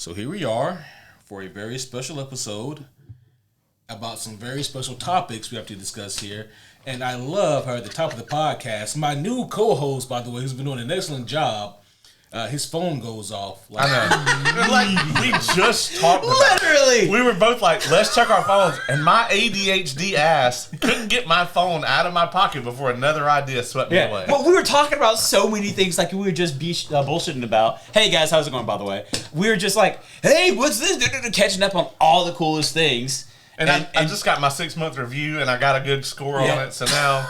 So here we are for a very special episode about some very special topics we have to discuss here. And I love how at the top of the podcast, my new co-host, by the way, who's been doing an excellent job, his phone goes off. I know. Like, we just talked about Literally. We were both like, let's check our phones. And my ADHD ass couldn't get my phone out of my pocket before another idea swept me away. Well, we were talking about so many things, like we were just bullshitting about. Hey guys, how's it going, by the way? We were just like, hey, what's this? Catching up on all the coolest things. And I just got my 6-month review, and I got a good score on it, so now...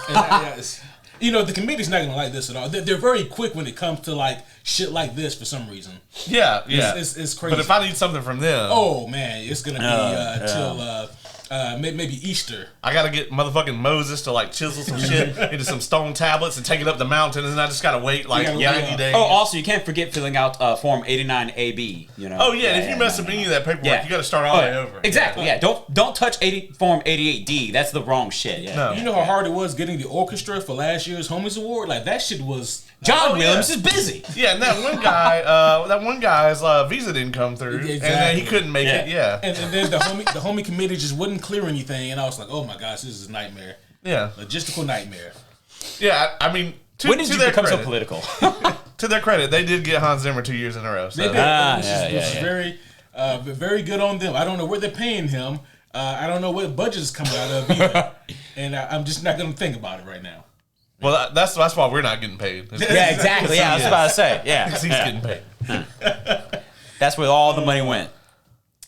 You know, the comedian's not going to like this at all. They're very quick when it comes to, like, shit like this for some reason. Yeah. It's crazy. But if I need something from them... Oh, man, it's going to be till maybe Easter. I got to get motherfucking Moses to, like, chisel some shit into some stone tablets and take it up the mountain, and then I just got to wait, like, 90 days. Oh, also, you can't forget filling out Form 89AB, you know? Oh, yeah, and if you mess up any of that paperwork, you got to start all the way over. Exactly, yeah. Don't touch Form 88D. That's the wrong shit. Yeah. No. You know how hard it was getting the orchestra for last year's Homies Award? Like, that shit was... John Williams is busy. Yeah, and that one guy's visa didn't come through, and then he couldn't make it. Yeah, and then the homie committee just wouldn't clear anything, and I was like, oh my gosh, this is a nightmare. Yeah, logistical nightmare. Yeah, I mean, when did you become so political? To their credit, they did get Hans Zimmer 2 years in a row. So. They did, which is very good on them. I don't know where they're paying him. I don't know what budget is coming out of either, and I'm just not going to think about it right now. Well, that's why we're not getting paid. Yeah, exactly. Yeah, I was about to say. Yeah, he's getting paid. That's where all the money went.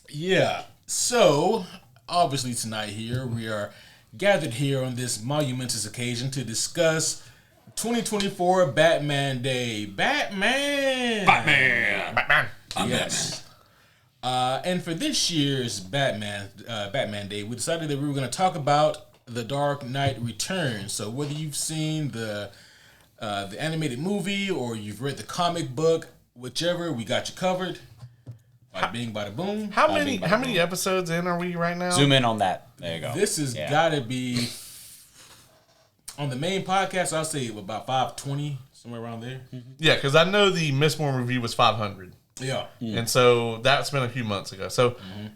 Yeah. So, obviously tonight here, we are gathered here on this monumentous occasion to discuss 2024 Batman Day. Batman! Yes. And for this year's Batman Day, we decided that we were going to talk about The Dark Knight Returns. So whether you've seen the animated movie or you've read the comic book, whichever, we got you covered. Bada bing, bada boom. How many episodes in are we right now? Zoom in on that. There you go. This has got to be on the main podcast. I'll say about 520, somewhere around there. Mm-hmm. Yeah, because I know the Mistborn review was 500. Yeah, and so that's been a few months ago. So. Mm-hmm.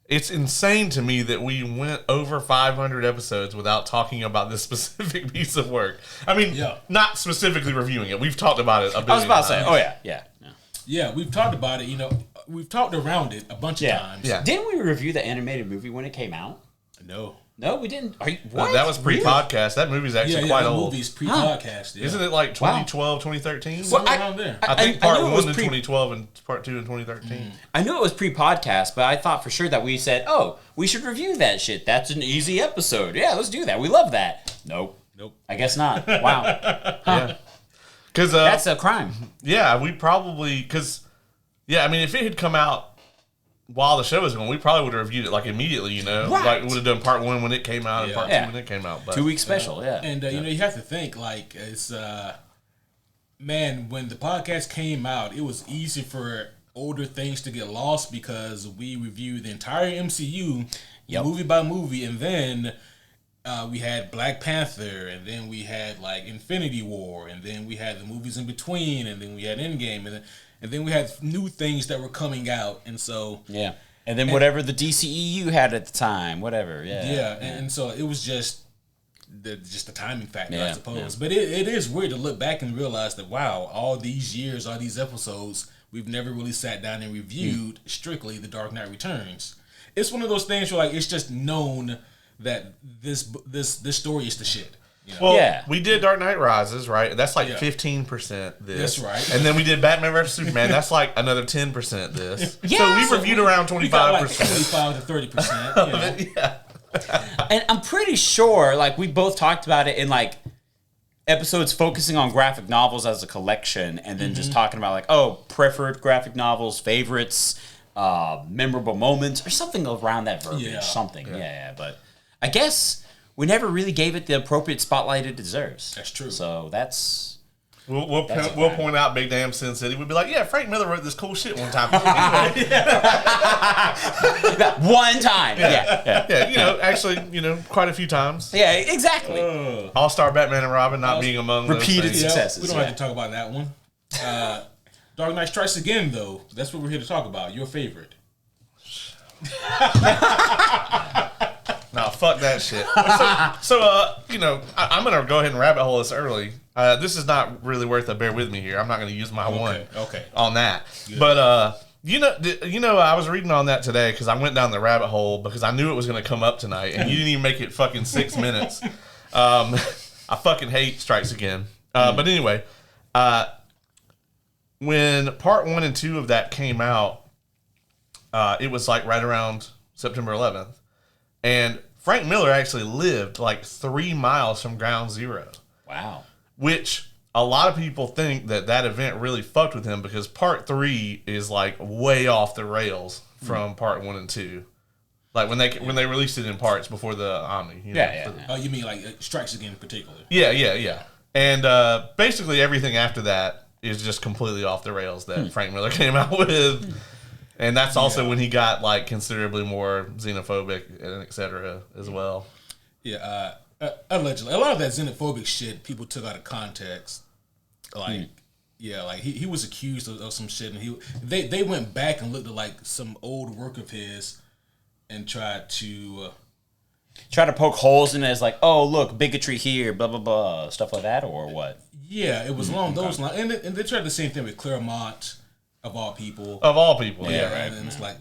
It's insane to me that we went over 500 episodes without talking about this specific piece of work. I mean, not specifically reviewing it. We've talked about it a bit. I was about to say, yeah, we've talked about it. You know, we've talked around it a bunch of times. Yeah. Didn't we review the animated movie when it came out? No, we didn't. What? That was pre-podcast. Really? That movie's actually quite old. The movie's pre-podcast. Yeah. Isn't it like 2012, 2013? Well, around there. I think part 1 in 2012 and part 2 in 2013. I knew it was pre-podcast, but I thought for sure that we said, oh, we should review that shit. That's an easy episode. Yeah, let's do that. We love that. Nope. I guess not. Wow. Yeah. Because that's a crime. Yeah, we probably... I mean, if it had come out while the show was going, we probably would have reviewed it like immediately, you know? Right. Like, we would have done part 1 when it came out and part 2 when it came out. But, 2 week special, And, you know, you have to think, like, it's, man, when the podcast came out, it was easy for older things to get lost because we reviewed the entire MCU, movie by movie, and then we had Black Panther, and then we had, like, Infinity War, and then we had the movies in between, and then we had Endgame, and then we had new things that were coming out, and so... Yeah. And then whatever the DCEU had at the time, whatever, and so it was just the timing factor, I suppose. Yeah. But it is weird to look back and realize that, wow, all these years, all these episodes, we've never really sat down and reviewed strictly The Dark Knight Returns. It's one of those things where, like, it's just known that this story is the shit. You know? Well, we did Dark Knight Rises, right? That's like 15% this. That's right. And then we did Batman vs. Superman. That's like another 10% this. Yeah. So we reviewed around 25%. We got like 25 to 30%. You know? Yeah. And I'm pretty sure, like, we both talked about it in, like, episodes focusing on graphic novels as a collection and then just talking about, like, preferred graphic novels, favorites, memorable moments, or something around that verbiage. Yeah. Something. Yeah. But I guess... we never really gave it the appropriate spotlight it deserves. That's true. So that's... We'll point out Big Damn Sin City. We'd be like, yeah, Frank Miller wrote this cool shit one time. One time. Yeah, you know, actually, you know, quite a few times. Yeah, exactly. All-Star Batman and Robin not being among repeated those successes. We don't have to talk about that one. Dark Knight Strikes Again, though. That's what we're here to talk about. Your favorite. Nah, fuck that shit. I'm gonna go ahead and rabbit hole this early. This is not really worth a bear with me here. I'm not gonna use my one on that. Good. But I was reading on that today because I went down the rabbit hole because I knew it was gonna come up tonight, and you didn't even make it fucking 6 minutes. I fucking hate Strikes Again. But anyway, when part 1 and 2 of that came out, it was like right around September 11th. And Frank Miller actually lived like 3 miles from Ground Zero. Wow. Which a lot of people think that event really fucked with him because part 3 is like way off the rails from part 1 and 2. Like when they released it in parts before the Omni. Oh, you mean like Strikes Again in particular? Yeah. And basically everything after that is just completely off the rails that Frank Miller came out with. And that's also when he got like considerably more xenophobic and et cetera as well. Yeah, allegedly. A lot of that xenophobic shit people took out of context. Like, like he was accused of some shit, and they went back and looked at like some old work of his and tried to poke holes in it as like, oh look, bigotry here, blah blah blah, stuff like that, or what? Yeah, it was along those lines, and they tried the same thing with Claremont. Of all people, yeah, right. And it's like,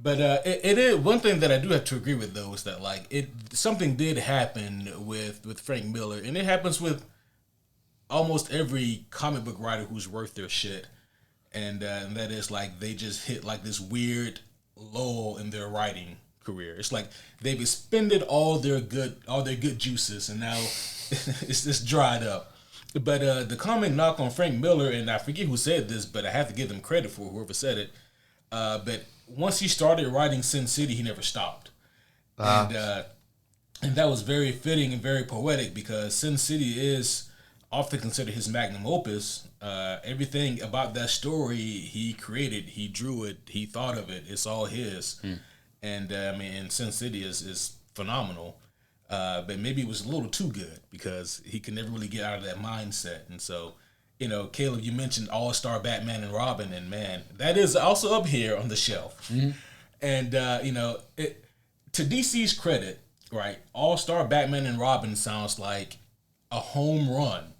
but it is one thing that I do have to agree with though is that like something did happen with Frank Miller, and it happens with almost every comic book writer who's worth their shit, and that is like they just hit like this weird lull in their writing career. It's like they've expended all their good juices, and now it's just dried up. But the comic knock on Frank Miller, and I forget who said this, but I have to give them credit for whoever said it. But once he started writing Sin City, he never stopped. And that was very fitting and very poetic because Sin City is often considered his magnum opus. Everything about that story he created, he drew it, he thought of it. It's all his. And Sin City is phenomenal. But maybe it was a little too good because he could never really get out of that mindset. And so, Caleb, you mentioned All-Star Batman and Robin, and man, that is also up here on the shelf. Mm-hmm. And, to DC's credit, right, All-Star Batman and Robin sounds like a home run.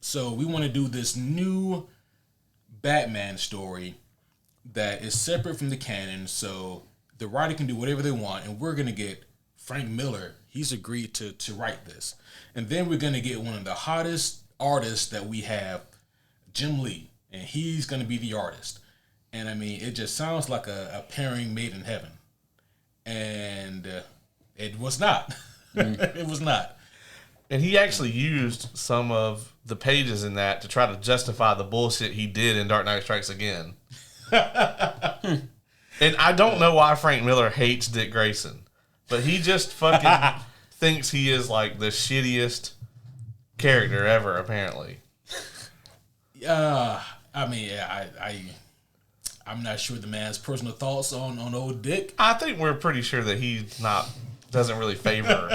So we want to do this new Batman story that is separate from the canon, so the writer can do whatever they want, and we're going to get Frank Miller. He's agreed to write this. And then we're going to get one of the hottest artists that we have, Jim Lee. And he's going to be the artist. And it just sounds like a pairing made in heaven. And it was not. It was not. And he actually used some of the pages in that to try to justify the bullshit he did in Dark Knight Strikes Again. And I don't know why Frank Miller hates Dick Grayson. But he just fucking thinks he is like the shittiest character ever, apparently. I'm not sure the man's personal thoughts on old Dick. I think we're pretty sure that he doesn't really favor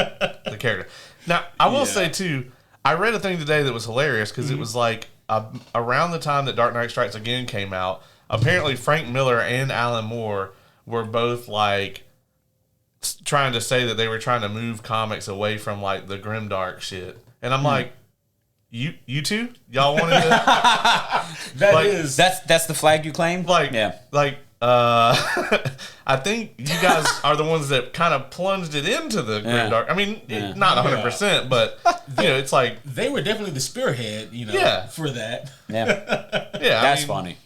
the character. Now, I will say too, I read a thing today that was hilarious because it was like around the time that Dark Knight Strikes Again came out. Apparently, Frank Miller and Alan Moore were both like trying to say that they were trying to move comics away from like the grimdark shit, and I'm like, you two, y'all wanted to? That's the flag you claim. I think you guys are the ones that kind of plunged it into the grimdark. Not 100%, but it's like they were definitely the spearhead. For that. Yeah, that's funny.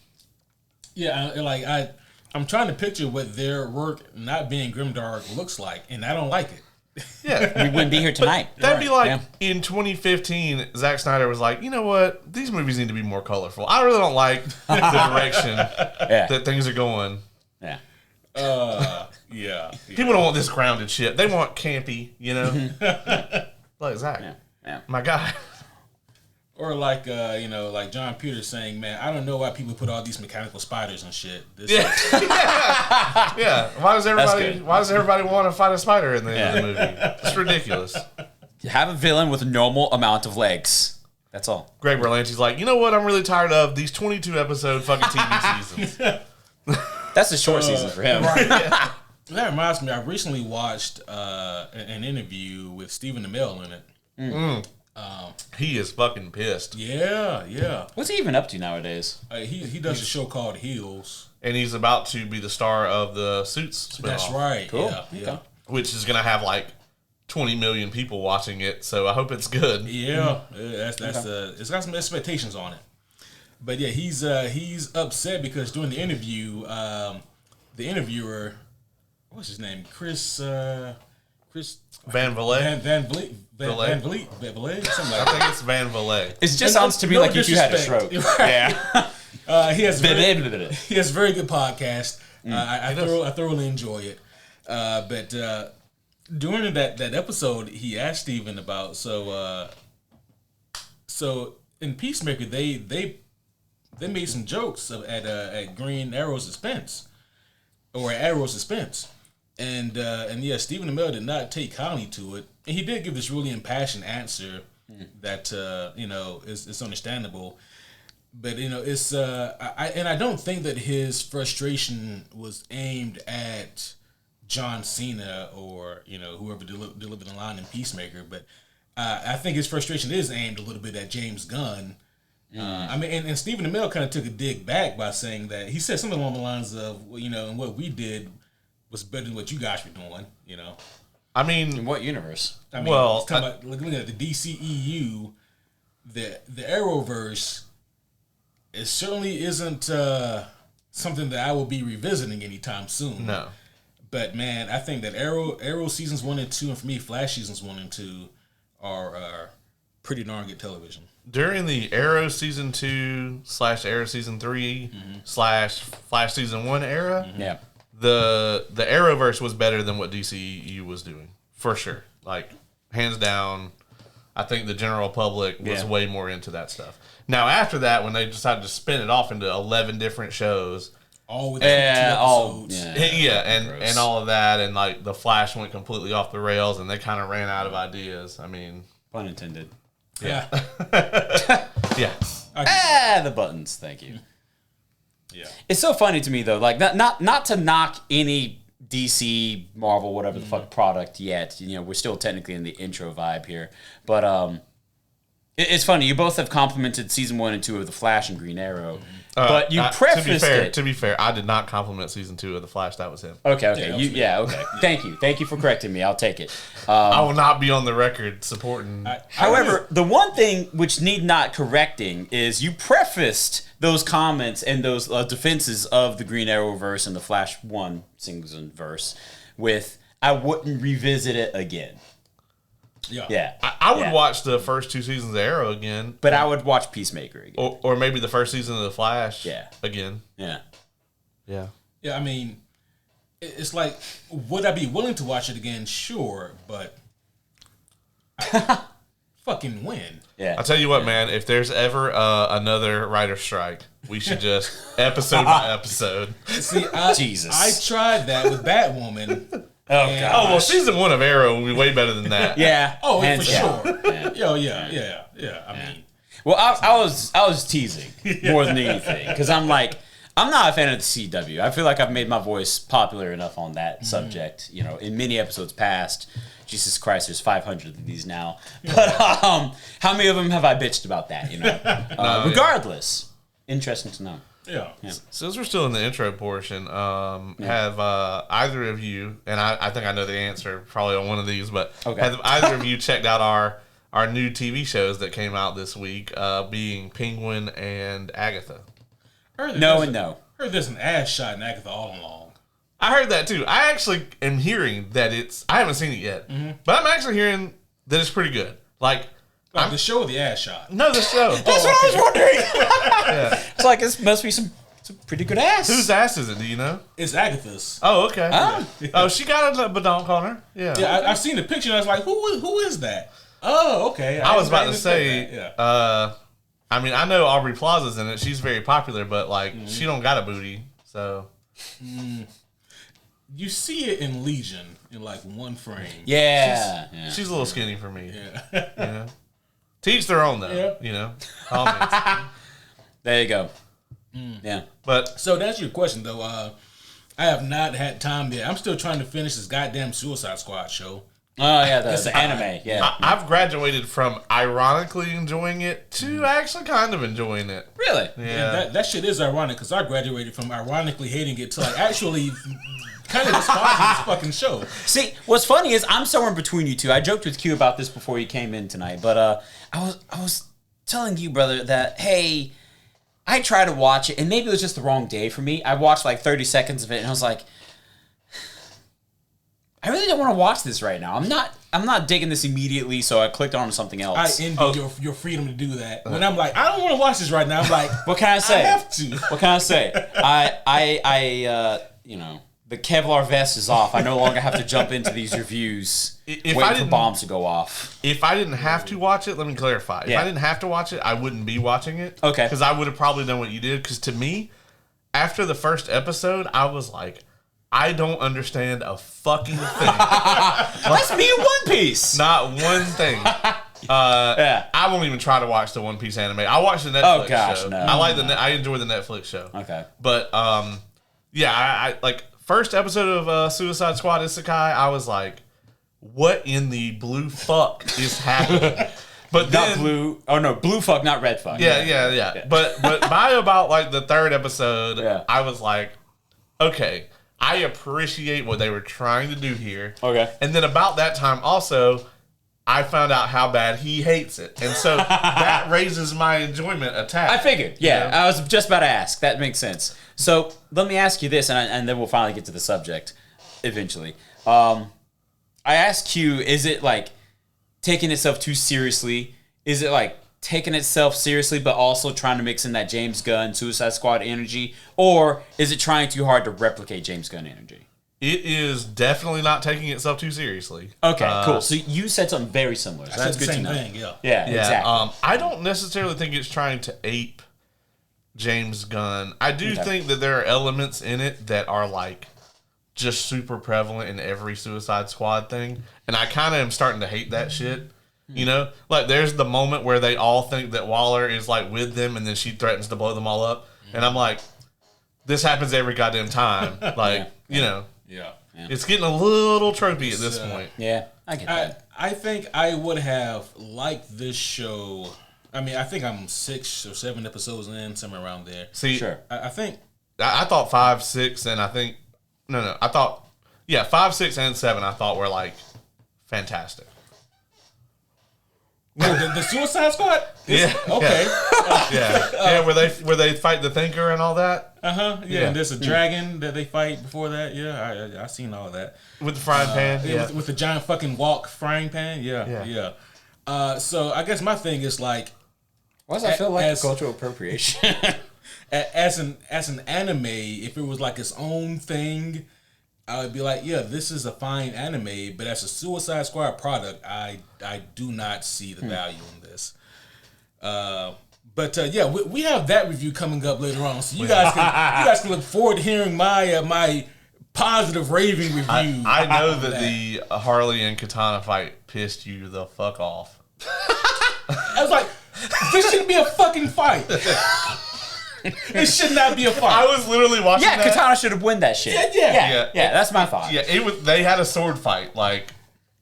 Yeah, I'm trying to picture what their work not being grimdark looks like, and I don't like it. Yeah, we wouldn't be here tonight. That'd be like in 2015, Zack Snyder was like, you know what? These movies need to be more colorful. I really don't like the direction that things are going. Yeah. People don't want this grounded shit. They want campy, like Zack. Yeah. My guy. Or like John Peters saying, man, I don't know why people put all these mechanical spiders and shit. Yeah. Why does everybody want to fight a spider in the movie? It's ridiculous. Have a villain with a normal amount of legs. That's all. Greg Berlanti's like, you know what? I'm really tired of these 22 episode fucking TV seasons. That's a short season for him. Right. Yeah. That reminds me, I recently watched an interview with Stephen Amell in it. He is fucking pissed. Yeah. What's he even up to nowadays? He does a show called Heels. And he's about to be the star of the Suits spinoff. That's right. Cool. Yeah. Okay. Which is going to have like 20 million people watching it, so I hope it's good. Yeah, it's got some expectations on it. But yeah, he's upset because during the interview, the interviewer, what's his name? Chris Van Vliet? Van Vliet, something like I think it's Van Vliet. It just sounds to me like if you had a stroke. Right. Yeah. He has a very good podcast. I thoroughly enjoy it. But during that episode, he asked Steven about so in Peacemaker they made some jokes at Green Arrow's expense, or at Arrow's expense, and yeah, Stephen Amell did not take kindly to it, and he did give this really impassioned answer that is understandable, but it's I don't think that his frustration was aimed at John Cena or whoever delivered the line in Peacemaker, but I think his frustration is aimed a little bit at James Gunn. I mean, and Stephen Amell kind of took a dig back by saying that he said something along the lines of, and what we did was better than what you guys were doing. I mean, In what universe? I mean, it's talking about looking at the DCEU, the Arrowverse. It certainly isn't something that I will be revisiting anytime soon. no. But man, I think that Arrow seasons 1 and 2, and for me, Flash seasons 1 and 2 are pretty darn good television. During the Arrow season 2 / Arrow season 3 / Flash season 1 era, Yeah. the Arrowverse was better than what DCEU was doing, for sure. Like, hands down, I think the general public was way more into that stuff. Now, after that, when they decided to spin it off into 11 different shows, all within 2 episodes. and all of that, and like the Flash went completely off the rails, and they kind of ran out of ideas. I mean, Pun intended. Yeah. yeah. The buttons. Thank you. Yeah. It's so funny to me though, like not to knock any DC, Marvel, whatever the fuck product yet. We're still technically in the intro vibe here, but it's funny. You both have complimented season 1 and 2 of The Flash and Green Arrow, but you prefaced it. To be fair, I did not compliment season 2 of The Flash. That was him. Okay. Okay. Thank you for correcting me. I'll take it. I will not be on the record supporting. However, the one thing which need not correcting is you prefaced those comments and those defenses of the Green Arrowverse and the Flash 1 season verse with, I wouldn't revisit it again. Yeah. I would watch the first 2 seasons of Arrow again. But I would watch Peacemaker again. Or maybe the first season of The Flash again. Yeah. Yeah. Yeah, I mean, it's like, would I be willing to watch it again? Sure, but fucking when? Yeah. I'll tell you what, man, if there's ever another writer strike, we should just episode by episode. See, Jesus. I tried that with Batwoman. Oh, And- God. Oh, well, season 1 of Arrow will be way better than that. Yeah. Oh, for Hands down. sure. Yeah. I mean, Well, I was teasing more than anything because I'm like, I'm not a fan of the CW. I feel like I've made my voice popular enough on that subject, in many episodes past. Jesus Christ, there's 500 of these now. But how many of them have I bitched about that? Regardless, interesting to know. yeah. Since we're still in the intro portion, have either of you, and I think I know the answer probably on one of these, but have either of you checked out our new TV shows that came out this week, being Penguin and Agatha? No and no. Heard there's an ass shot in Agatha all along. I heard that too. I actually am hearing that I haven't seen it yet, but I'm actually hearing that it's pretty good. Like the show or the ass shot? No, the show. That's what I was wondering. It's like, this must be some pretty good ass. Whose ass is it? Do you know? It's Agatha's. Oh, okay. Oh. She got a badonk on her. Yeah. Yeah, I've seen the picture and I was like, who is that? Oh, okay. I was about to say, that. I mean, I know Aubrey Plaza's in it. She's very popular, but like, she don't got a booty, so. You see it in Legion in like one frame. Yeah. She's a little skinny for me. Yeah. You know? Teach their own, though. Yeah. You know? All means. There you go. Yeah. But So to answer your question, though, I have not had time yet. I'm still trying to finish this goddamn Suicide Squad show. Oh, yeah, the anime. Yeah. I've graduated from ironically enjoying it to actually kind of enjoying it. Really? Yeah. That shit is ironic because I graduated from ironically hating it to like actually kind of despising this fucking show. See, what's funny is I'm somewhere in between you two. I joked with Q about this before you came in tonight, but I was telling you, brother, that hey, I tried to watch it, and maybe it was just the wrong day for me. I watched like 30 seconds of it, and I was like, I really don't want to watch this right now. I'm not digging this immediately, so I clicked on something else. I envy your freedom to do that. When I'm like, I don't want to watch this right now, I'm like, What can I say? I have to. What can I say? I you know, the Kevlar vest is off. I no longer have to jump into these reviews, waiting for bombs to go off. If I didn't have to watch it, let me clarify. If Yeah. I didn't have to watch it, I wouldn't be watching it. Okay. Because I would have probably done what you did. Because to me, after the first episode, I was like, I don't understand a fucking thing. That's me in One Piece. Not one thing. Yeah. I won't even try to watch the One Piece anime. I watched the Netflix show. no. I enjoy the Netflix show. Okay. But yeah, I like first episode of Suicide Squad Isekai. I was like, what in the blue fuck is happening? But Not then, blue. Oh no, blue fuck, not red fuck. yeah. But by about like the third episode, Yeah. I was like, okay, I appreciate what they were trying to do here. Okay. And then about that time also, I found out how bad he hates it. And so that raises my enjoyment a tad. I figured. Yeah, You know? I was just about to ask. That makes sense. So let me ask you this, and then we'll finally get to the subject eventually. I asked Q, is it like taking itself too seriously? Is it like taking itself seriously but also trying to mix in that James Gunn Suicide Squad energy? Or is it trying too hard to replicate James Gunn energy? It is definitely not taking itself too seriously. Okay, cool. So you said something very similar. So that's good to know. Thing, yeah. Yeah, exactly. I don't necessarily think it's trying to ape James Gunn. I do think that there are elements in it that are like just super prevalent in every Suicide Squad thing. And I kind of am starting to hate that shit. You know? Like, there's the moment where they all think that Waller is, like, with them, and then she threatens to blow them all up. And I'm like, this happens every goddamn time. Like, you know. Yeah. It's getting a little tropey at this point. Yeah, I get that. I think I would have liked this show. I mean, I think I'm 6 or 7 episodes in, somewhere around there. See, Sure. I think I thought 5, 6, and I think... No. I thought... Yeah, 5, 6, and 7 I thought were, like, fantastic. the Suicide Squad. Yeah. Okay. Yeah, where they fight the Thinker and all that. Yeah, and there's a dragon that they fight before that. Yeah, I seen all that With the frying pan. Yeah. with the giant fucking walk frying pan. Yeah. So I guess my thing is like, Why does that feel like as- cultural appropriation? as an anime, if it was like its own thing, I would be like, yeah, this is a fine anime. But as a Suicide Squad product, I do not see the value in this. But yeah, we have that review coming up later on, so you guys can look forward to hearing my my positive raving review. I know that the Harley and Katana fight pissed you the fuck off. I was like, this shouldn't be a fucking fight. It should not be a fight. I was literally watching Yeah, that. Katana should have won that shit. Yeah. Yeah, that's my thought. Yeah, it was. They had a sword fight. Like,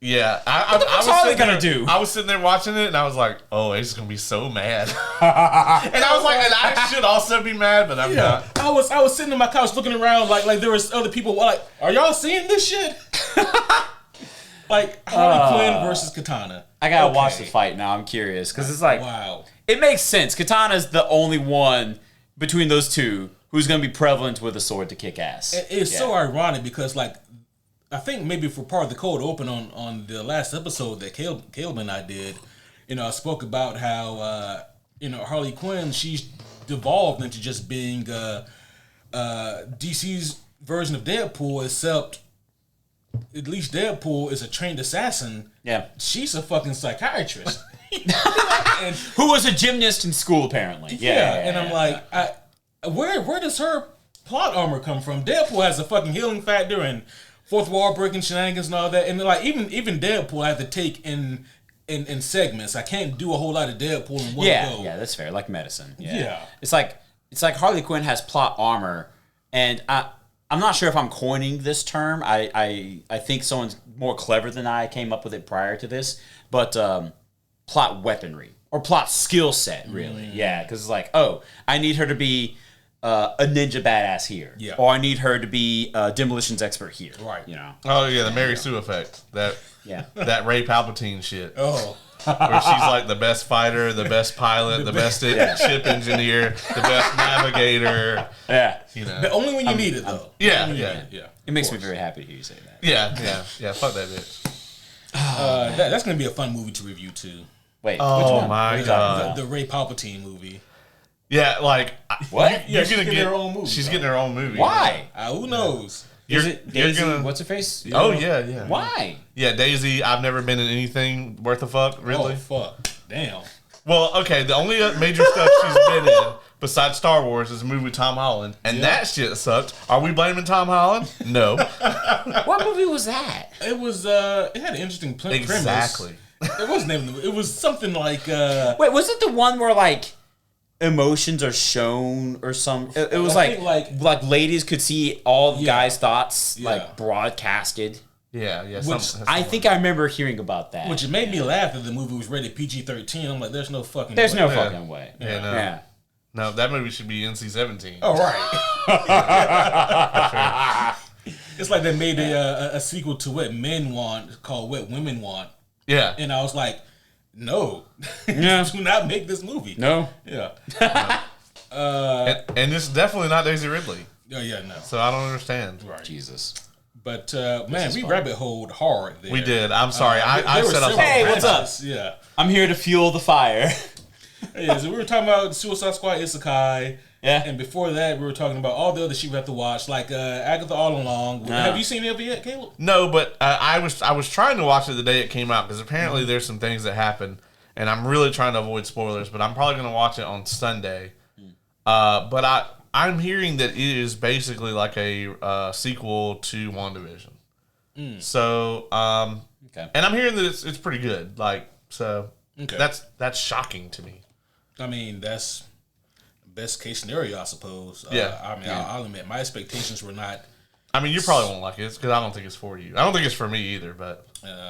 yeah. I was Harley sitting gonna there- do? I was sitting there watching it, and I was like, "Oh, Ace is gonna be so mad." And I was like, "And I should also be mad, but I'm not." I was sitting on my couch looking around like there was other people like, are y'all seeing this shit? Like Harley Quinn versus Katana. I gotta watch the fight now. I'm curious because it's like, Wow. it makes sense. Katana's the only one between those two who's gonna be prevalent with a sword to kick ass. It's so ironic because like I think maybe for part of the cold open on the last episode that Caleb and I did, I spoke about how Harley Quinn, she's devolved into just being DC's version of Deadpool, except at least Deadpool is a trained assassin. Yeah. She's a fucking psychiatrist. And Who was a gymnast in school apparently. and I'm like, where does her plot armor come from? Deadpool has a fucking healing factor and fourth wall breaking shenanigans and all that, and like even Deadpool had to take in in segments. I can't do a whole lot of Deadpool in one go. Yeah, that's fair. Like medicine. Yeah. Yeah. It's like Harley Quinn has plot armor, and I'm not sure if I'm coining this term. I think someone's more clever than I came up with it prior to this, but plot weaponry or plot skill set, really. Yeah, because it's like, oh, I need her to be a ninja badass here, or I need her to be a demolitions expert here, right? You know. Oh yeah, the Mary Sue effect. That Ray Palpatine shit. Oh. Where she's like the best fighter, the best pilot, the best ship engineer, the best navigator. Yeah. You know. But only when you need it, though. Yeah. It makes me very happy to hear you say that. Yeah. Fuck that bitch. That's going to be a fun movie to review, too. Wait, oh my god. The Ray Palpatine movie. Yeah, like... What? She's getting her own movie. She's getting her own movie. Why? Who knows? Is it Daisy? What's her face? Oh, yeah. Why? Yeah, Daisy, I've never been in anything worth a fuck, really. Oh, fuck. Damn. Well, okay, the only major stuff she's been in, besides Star Wars, is a movie with Tom Holland, and that shit sucked. Are we blaming Tom Holland? No. What movie was that? It was, it had an interesting premise. Exactly. It wasn't it was something like, Wait, was it the one where, like, emotions are shown or some? It was like ladies could see all the guys' thoughts like broadcasted. Yeah. Which I think I remember hearing about that. Which made me laugh that the movie was rated PG-13. I'm like, there's no fucking way. No fucking way. No, that movie should be NC-17. Oh right. It's like they made a sequel to What Men Want called What Women Want. Yeah. And I was like, no. Do not make this movie. No. Yeah. And it's definitely not Daisy Ridley. Oh, yeah, no. So I don't understand. Right. Jesus. But, man, we rabbit holed hard there. We did. I'm sorry. I set up. Hey, what's up? Yeah. I'm here to fuel the fire. Yeah, so we were talking about Suicide Squad Isekai. Yeah. And before that, we were talking about all the other shit we have to watch, like Agatha All Along. Have you seen it yet, Caleb? No, but I was trying to watch it the day it came out because apparently there's some things that happen, and I'm really trying to avoid spoilers. But I'm probably going to watch it on Sunday. But I'm hearing that it is basically like a sequel to WandaVision. So okay. And I'm hearing that it's pretty good. Like okay. That's shocking to me. I mean, that's best case scenario, I suppose. I'll admit my expectations were not. I mean, you probably won't like it because I don't think it's for you. I don't think it's for me either. But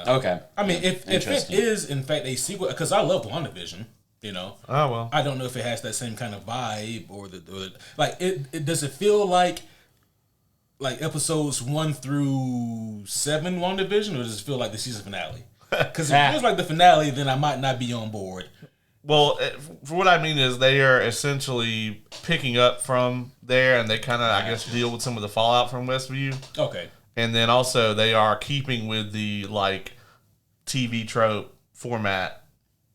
okay. I mean, if it is in fact a sequel, because I love WandaVision, you know. Oh well. I don't know if it has that same kind of vibe or like it does it feel like episodes 1 through 7 WandaVision, or does it feel like the season finale? Because if it feels like the finale, then I might not be on board. Well, for what I mean is they are essentially picking up from there, and they kind of, I guess, deal with some of the fallout from Westview. Okay. And then also they are keeping with the, like, TV trope format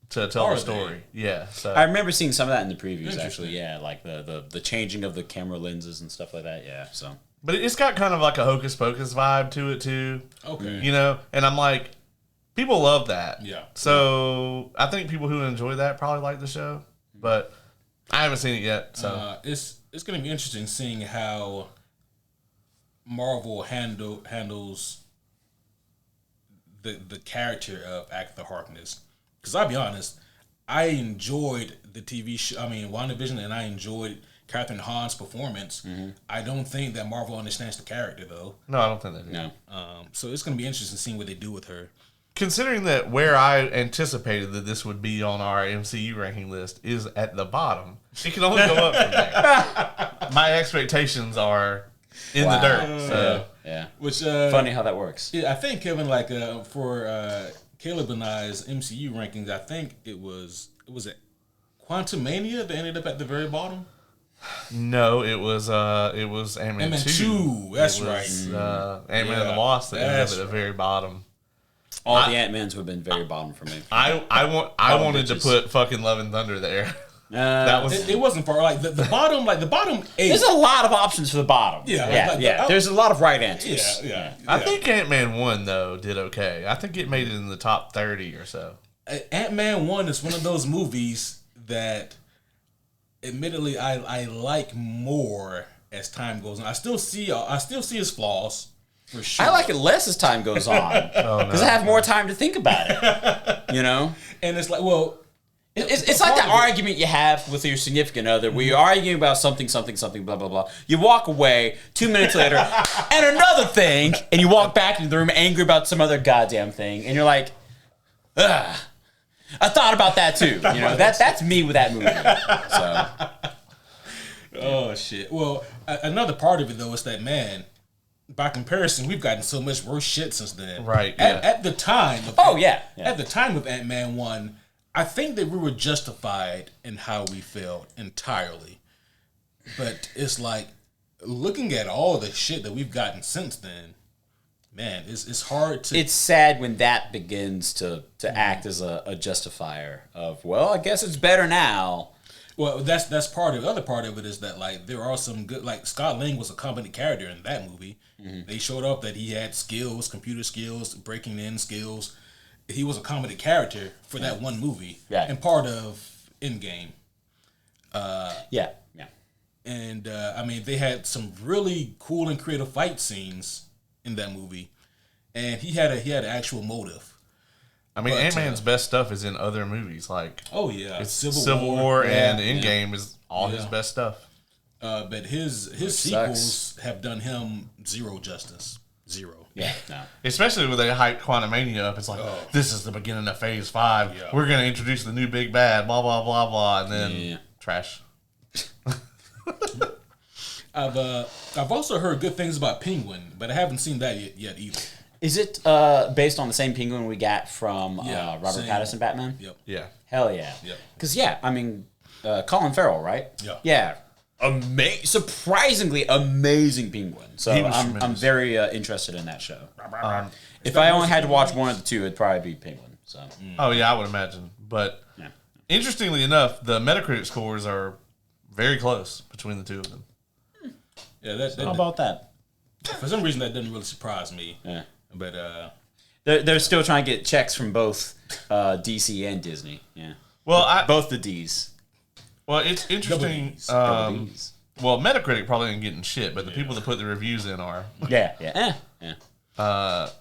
to tell the story. Yeah. So I remember seeing some of that in the previews, actually. Yeah, like the changing of the camera lenses and stuff like that. Yeah, so. But it's got kind of like a Hocus Pocus vibe to it, too. Okay. You know? And I'm like, people love that. Yeah. So I think people who enjoy that probably like the show. But I haven't seen it yet. So it's going to be interesting seeing how Marvel handles the character of Agatha Harkness. Because I'll be honest, I enjoyed the TV show. I mean, WandaVision, and I enjoyed Catherine Hahn's performance. Mm-hmm. I don't think that Marvel understands the character, though. No, I don't think they do. No. So it's going to be interesting seeing what they do with her. Considering that where I anticipated that this would be on our MCU ranking list is at the bottom, it can only go up from there. My expectations are in the dirt. So. Yeah. Which funny how that works. Yeah, I think Kevin, like for Caleb and I's MCU rankings, I think it was Quantumania that ended up at the very bottom. No, it was Ant-Man 2. That's right. Ant-Man and the Wasp that ended up at the very bottom. All the Ant-Mans would have been very bottom for me. I wanted to put fucking Love and Thunder there. That was it wasn't far. Like the bottom, like the bottom 8. There's a lot of options for the bottom. Yeah. There's a lot of right answers. Yeah. I think Ant-Man 1 though did okay. I think it made it in the top 30 or so. Ant-Man 1 is one of those movies that, admittedly, I like more as time goes on. I still see his flaws. For sure. I like it less as time goes on because I have more time to think about it. You know, and it's like, well, it's like the argument you have with your significant other where you're arguing about something, blah, blah, blah. You walk away 2 minutes later and another thing, and you walk back into the room angry about some other goddamn thing, and you're like, ugh, I thought about that too. You know, that's me with that movie. So. Oh, shit. Well, another part of it, though, is that, man, by comparison, we've gotten so much worse shit since then. Right. At the time. At the time of Ant-Man 1, I think that we were justified in how we felt entirely. But it's like, looking at all the shit that we've gotten since then, man, it's hard to... It's sad when that begins to act as a justifier of, well, I guess it's better now. Well, that's part of the other part of it is that, like, there are some good... Like, Scott Lang was a competent character in that movie. Mm-hmm. They showed up that he had skills, computer skills, breaking in skills. He was a competent character for that one movie. Yeah. And part of Endgame. Yeah. And, I mean, they had some really cool and creative fight scenes in that movie. And he had an actual motive. I mean, Ant-Man's best stuff is in other movies. Like, oh, yeah. It's Civil War and Endgame is all his best stuff. But his sequels have done him zero justice. Zero. Yeah, no. Especially when they hype Quantumania up. It's like, this is the beginning of Phase 5. Yeah. We're going to introduce the new big bad, blah, blah, blah, blah. And then trash. I've also heard good things about Penguin, but I haven't seen that yet either. Is it based on the same Penguin we got from Robert Pattinson Batman? Yep. Yeah. Hell yeah. Yep. Because, I mean, Colin Farrell, right? Yeah. Yeah. Surprisingly amazing Penguin. So I'm very interested in that show. If I only had to watch one of the two, it'd probably be Penguin. So. Oh, yeah, I would imagine. But interestingly enough, the Metacritic scores are very close between the two of them. Yeah, how about that? For some reason, that doesn't really surprise me. Yeah. But they're still trying to get checks from both DC and Disney. Yeah. Well, both the D's. Well, it's interesting. Double D's. Well, Metacritic probably ain't getting shit, but the people that put the reviews in are. Yeah. Because,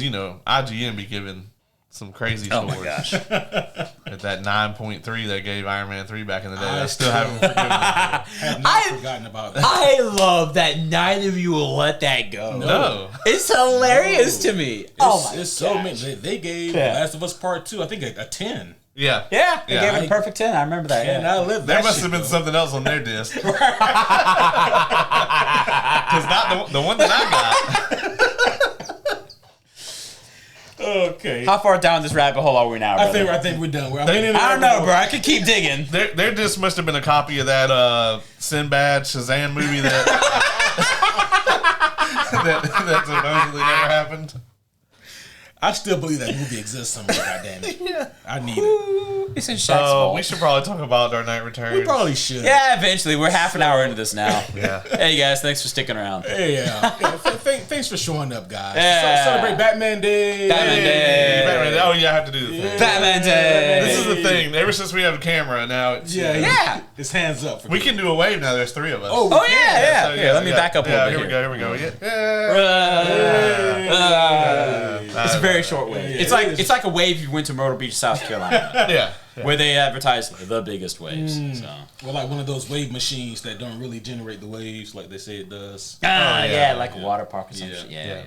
IGN be giving some crazy scores. Oh, my gosh. At that 9.3 they gave Iron Man 3 back in the day. I still haven't forgiven them. have not forgotten about that. I love that neither of you will let that go. No. It's hilarious to me. It's so many. They gave Last of Us Part 2, I I think, a 10. Yeah. Yeah, they gave it a perfect 10. I remember that. And I lived that There must have been something else on their disc. Because not the one that I got. Okay. How far down this rabbit hole are we now, brother? I think we're done. I don't know, bro. I could keep digging. Their disc must have been a copy of that Sinbad Shazam movie that that supposedly never happened. I still believe that movie exists somewhere, goddammit. Yeah. I need it. It's in Shaq's fault. We should probably talk about Dark Knight Returns. We probably should. Yeah, eventually. We're half an hour into this now. Yeah. Hey, guys. Thanks for sticking around. Hey, thanks for showing up, guys. Yeah. Celebrate Batman Day. Batman Day. Batman Day. Oh, yeah, I have to do the thing. Yeah. Batman Day. This is the thing. Ever since we have a camera, now it's... Yeah. His hands up. We can do a wave now. There's three of us. Oh yeah. So, Here, let me back up a little bit. Here we go. Yeah. It's a very short wave. It's like a wave you went to Myrtle Beach, South Carolina. Yeah. Where they advertise the biggest waves. So. Well, like one of those wave machines that don't really generate the waves like they say it does. Like a water park or something. Yeah.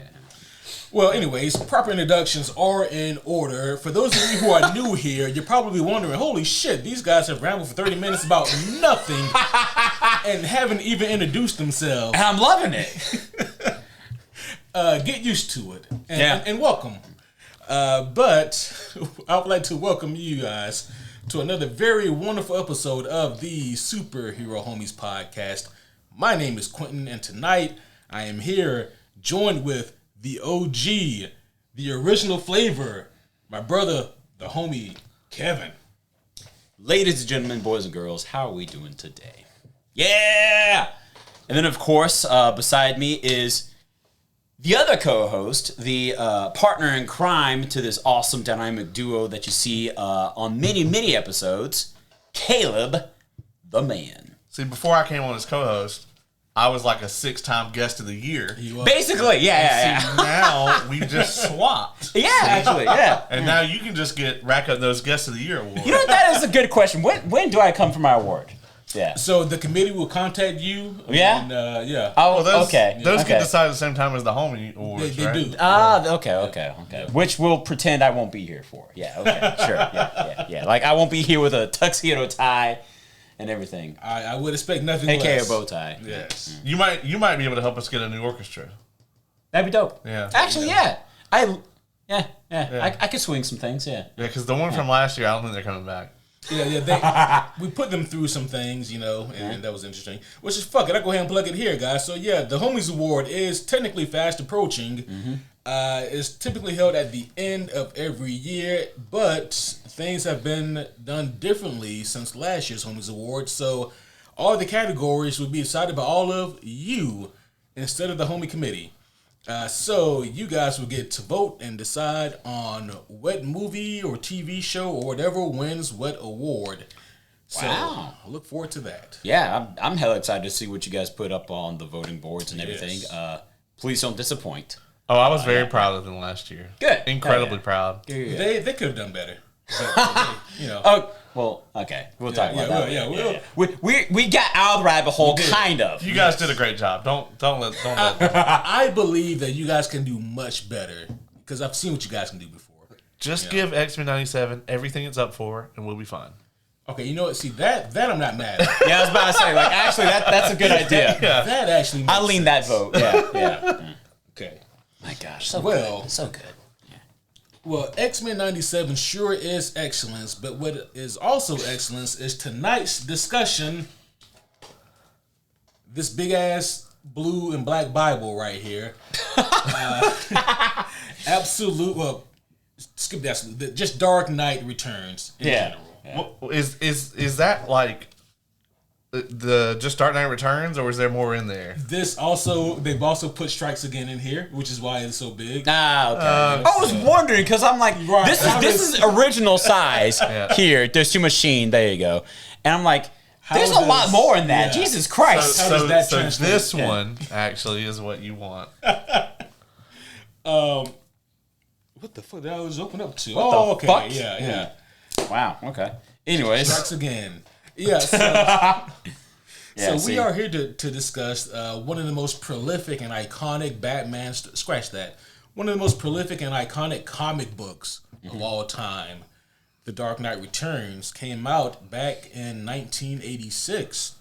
Well, anyways, proper introductions are in order. For those of you who are new here, you're probably wondering, holy shit, these guys have rambled for 30 minutes about nothing and haven't even introduced themselves. And I'm loving it. Get used to it. And welcome. But I would like to welcome you guys to another very wonderful episode of the Superhero Homies podcast. My name is Quentin, and tonight I am here joined with the OG, the original flavor, my brother, the homie, Kevin. Ladies and gentlemen, boys and girls, how are we doing today? Yeah! And then, of course, beside me is the other co-host, the partner in crime to this awesome dynamic duo that you see on many, many episodes, Caleb, the man. See, before I came on as co-host, I was like a 6-time guest of the year. Basically, yeah. See, now we just swapped. Yeah, actually, yeah. And now you can just rack up those guest of the year awards. You know, that is a good question. When do I come for my award? Yeah. So the committee will contact you. Yeah. And, yeah. Oh, those, okay. Those get decided at the same time as the homie awards. They right? do. Okay. Which we'll pretend I won't be here for. Yeah. Okay. Sure. Yeah. Like I won't be here with a tuxedo tie and everything. I would expect nothing AKA less. a bow tie. Yes. You might be able to help us get a new orchestra. That'd be dope. Yeah. Actually, yeah. I could swing some things. Yeah. Yeah, because the one from last year, I don't think they're coming back. Yeah. We put them through some things, and that was interesting. Which is fuck it. I go ahead and plug it here, guys. So yeah, the Homies Award is technically fast approaching. Mm-hmm. It's typically held at the end of every year, but things have been done differently since last year's Homies Award. So all the categories will be decided by all of you instead of the Homie Committee. So you guys will get to vote and decide on what movie or TV show or whatever wins what award. So Wow. look forward to that. Yeah, I'm hella excited to see what you guys put up on the voting boards and everything. Yes. Please don't disappoint. Oh, I was very proud of them last year. Good. Incredibly proud. Yeah. They could have done better. But, Oh, well, okay. We'll talk about that. Yeah. We got out of the rabbit hole, kind of. You guys did a great job. Don't let. I believe that you guys can do much better because I've seen what you guys can do before. Just give X-Men 97 everything it's up for, and we'll be fine. Okay, you know what? See, that I'm not mad at. Yeah, I was about to say, like, actually, that's a good idea. Yeah. That actually makes I lean that vote. Yeah. Okay. My gosh, so Well- good. So good. Well, X-Men 97 sure is excellence, but what is also excellence is tonight's discussion. This big-ass blue and black Bible right here. Absolute, well, skip that. Just Dark Knight Returns in general. Well, is that like the just Dark Knight Returns, or is there more in there? They've also put Strikes Again in here, which is why it's so big. Okay. I was wondering because I'm like, Right. this is original size here. There's Two Machine. There you go. And I'm like, there's a lot more in that. Yeah. Jesus Christ. How does that So translate? this one actually is what you want. What the fuck did I just open up to? What the okay. fuck? Yeah. Wow. Okay. Anyways. Strikes Again. Yeah. So, Yeah, we are here to discuss one of the most prolific and iconic Batman. Scratch that. One of the most prolific and iconic comic books of all time. The Dark Knight Returns came out back in 1986,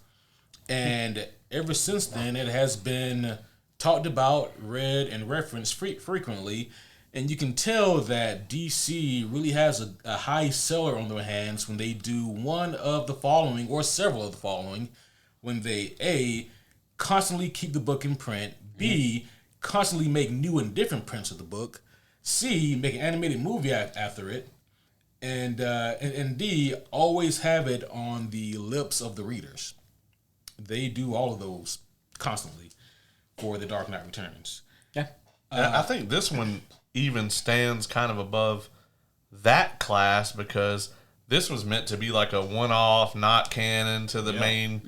and ever since then it has been talked about, read, and referenced frequently. And you can tell that DC really has a high seller on their hands when they do one of the following or several of the following. When they A, constantly keep the book in print, B, constantly make new and different prints of the book, C, make an animated movie after it, and D, always have it on the lips of the readers. They do all of those constantly for The Dark Knight Returns. Yeah. I think this one even stands kind of above that class because this was meant to be like a one-off, not canon to the main,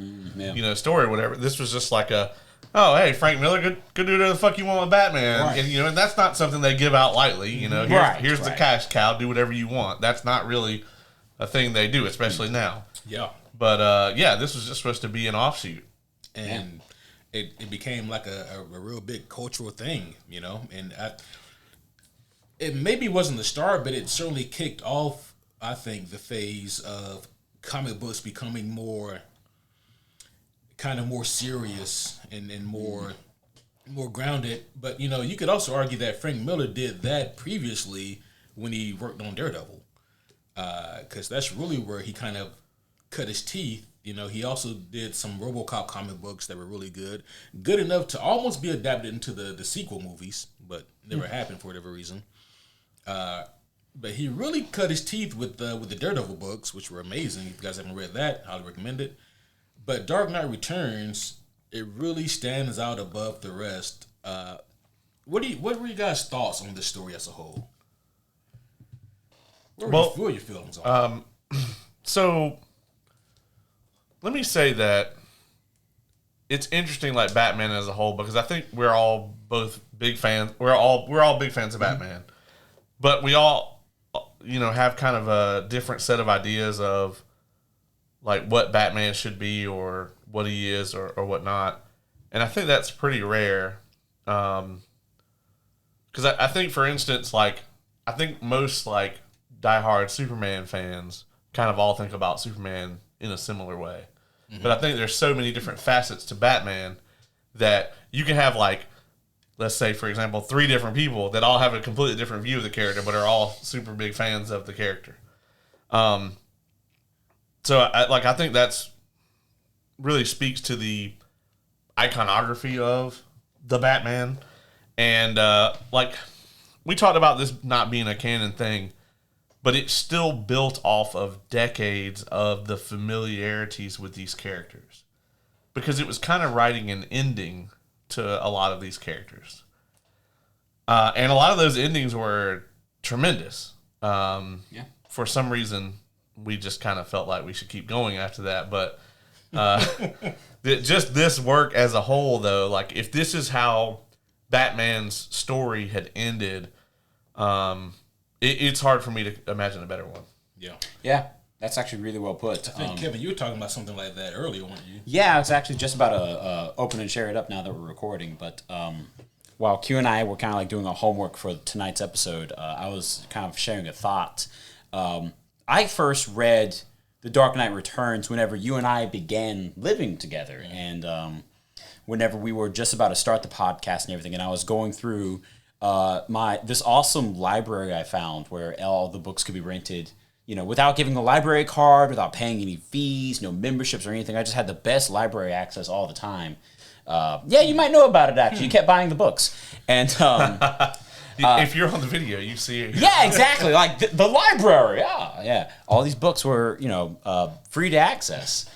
story or whatever. This was just like hey, Frank Miller, go do whatever the fuck you want with Batman, Right. and that's not something they give out lightly. Here's the cash cow, do whatever you want. That's not really a thing they do, especially now. Yeah. But this was just supposed to be an offshoot, And it became like a real big cultural thing, and it maybe wasn't the start, but it certainly kicked off, I think, the phase of comic books becoming more serious and more grounded. But you could also argue that Frank Miller did that previously when he worked on Daredevil, because that's really where he kind of cut his teeth. He also did some RoboCop comic books that were really good enough to almost be adapted into the sequel movies, but never happened for whatever reason. But he really cut his teeth with the Daredevil books, which were amazing. If you guys haven't read that, highly recommend it. But Dark Knight Returns, it really stands out above the rest. What were you guys' thoughts on this story as a whole? What were your feelings on it? So let me say that it's interesting, like Batman as a whole, because I think we're all both big fans. We're all big fans of Batman, but we all, have kind of a different set of ideas of like what Batman should be or what he is or whatnot. And I think that's pretty rare. Because I think, for instance, like I think most like diehard Superman fans kind of all think about Superman in a similar way. Mm-hmm. But I think there's so many different facets to Batman that you can have, like, let's say, for example, 3 different people that all have a completely different view of the character, but are all super big fans of the character. So I think that's really speaks to the iconography of the Batman. And like we talked about this not being a canon thing, but it's still built off of decades of the familiarities with these characters, because it was kind of writing an ending to a lot of these characters. And a lot of those endings were tremendous. For some reason, we just kind of felt like we should keep going after that. But just this work as a whole, though, like if this is how Batman's story had ended, it's hard for me to imagine a better one. Yeah, that's actually really well put. I think, Kevin, you were talking about something like that earlier, weren't you? Yeah, it's actually just about to open and share it up now that we're recording. But while Q and I were kind of like doing our homework for tonight's episode, I was kind of sharing a thought. I first read The Dark Knight Returns whenever you and I began living together. And whenever we were just about to start the podcast and everything, and I was going through this awesome library I found where all the books could be rented, without giving a library card, without paying any fees, no memberships or anything. I just had the best library access all the time. You might know about it, actually. You kept buying the books. And if you're on the video, you see it. Yeah, exactly. Like the library. Yeah. All these books were, free to access.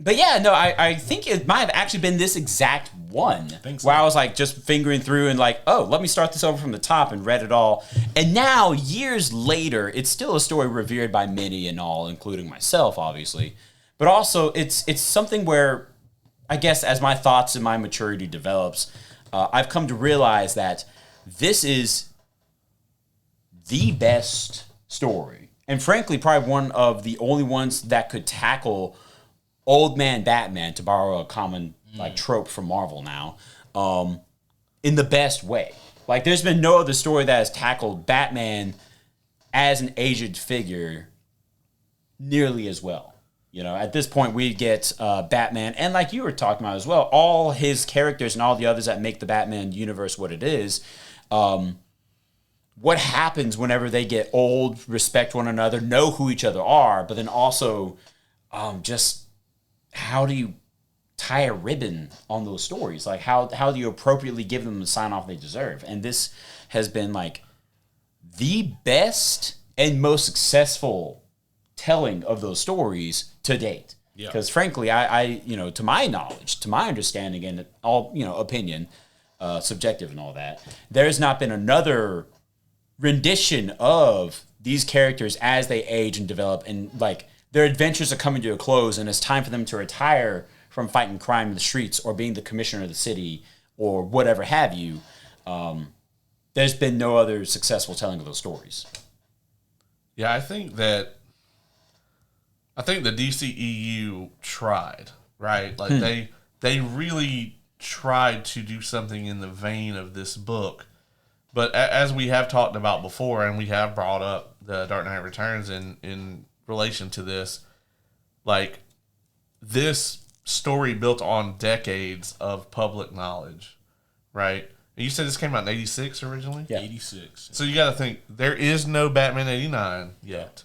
But yeah, no, I think it might have actually been this exact one where I was like just fingering through and like, oh, let me start this over from the top, and read it all. And now, years later, it's still a story revered by many and all, including myself, obviously. But also, it's something where, I guess, as my thoughts and my maturity develops, I've come to realize that this is the best story. And frankly, probably one of the only ones that could tackle Old Man Batman, to borrow a common trope from Marvel now, in the best way. Like, there's been no other story that has tackled Batman as an aged figure nearly as well. At this point, we get Batman, and like you were talking about as well, all his characters and all the others that make the Batman universe what it is. What happens whenever they get old, respect one another, know who each other are, but then also just how do you tie a ribbon on those stories? Like, how do you appropriately give them the sign-off they deserve? And this has been, like, the best and most successful telling of those stories to date. Because, frankly, I to my knowledge, to my understanding, and all, opinion, subjective and all that, there's not been another rendition of these characters as they age and develop, and, like, their adventures are coming to a close, and it's time for them to retire from fighting crime in the streets or being the commissioner of the city or whatever have you. There's been no other successful telling of those stories. Yeah, I think the DCEU tried, right? Like they really tried to do something in the vein of this book. But as we have talked about before, and we have brought up the Dark Knight Returns in relation to this, like, this story built on decades of public knowledge, right? And you said this came out in 86 originally? Yeah. 86. So you got to think, there is no Batman 89 yet.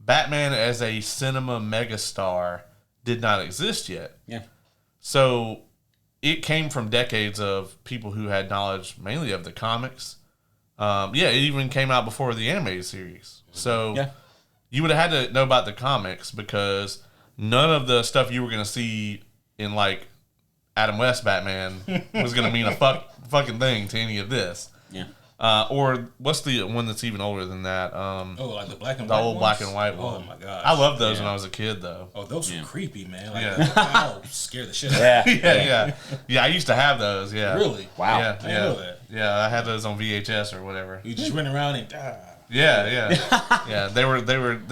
Batman as a cinema megastar did not exist yet. Yeah. So it came from decades of people who had knowledge mainly of the comics. It even came out before the animated series. So you would have had to know about the comics, because none of the stuff you were going to see in, like, Adam West Batman was going to mean a fucking thing to any of this. Yeah. Or what's the one that's even older than that? Like the black and the white old ones? black and white one. Oh my god, I loved those when I was a kid, though. Oh, those were creepy, man. Like, Yeah. I'll scare the shit out of me. Yeah. I used to have those. Yeah. Really? Wow. Yeah. I didn't know that. Yeah, I had those on VHS or whatever. You just run around and Yeah. There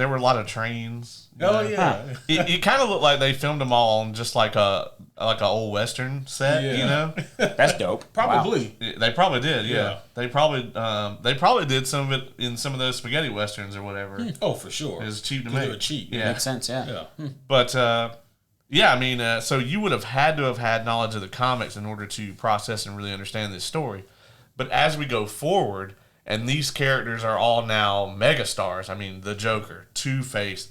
were a lot of trains. Oh yeah. It kind of looked like they filmed them all on just like a old western set, Yeah. you know. That's dope. Probably. Wow. They probably did, yeah. Yeah. They probably did some of it in some of those spaghetti westerns or whatever. Oh, for sure. It was cheap to They make. were cheap. Yeah. Makes sense, yeah. Yeah. But yeah, I mean, so you would have had to have had knowledge of the comics in order to process and really understand this story. But as we go forward, and these characters are all now megastars. I mean, the Joker, Two-Face,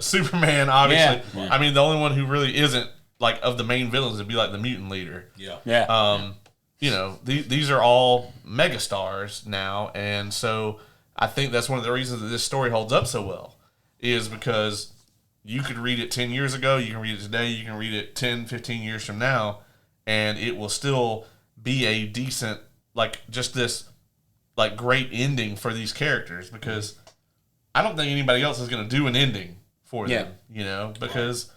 Superman, obviously. Yeah. I mean, the only one who really isn't like of the main villains would be like the mutant leader. Yeah. Yeah. You know, these are all megastars now, and so I think that's one of the reasons that this story holds up so well, is because you could read it 10 years ago, you can read it today, you can read it 10, 15 years from now, and it will still be a decent, like, just this, like, great ending for these characters, because I don't think anybody else is going to do an ending for them, you know, because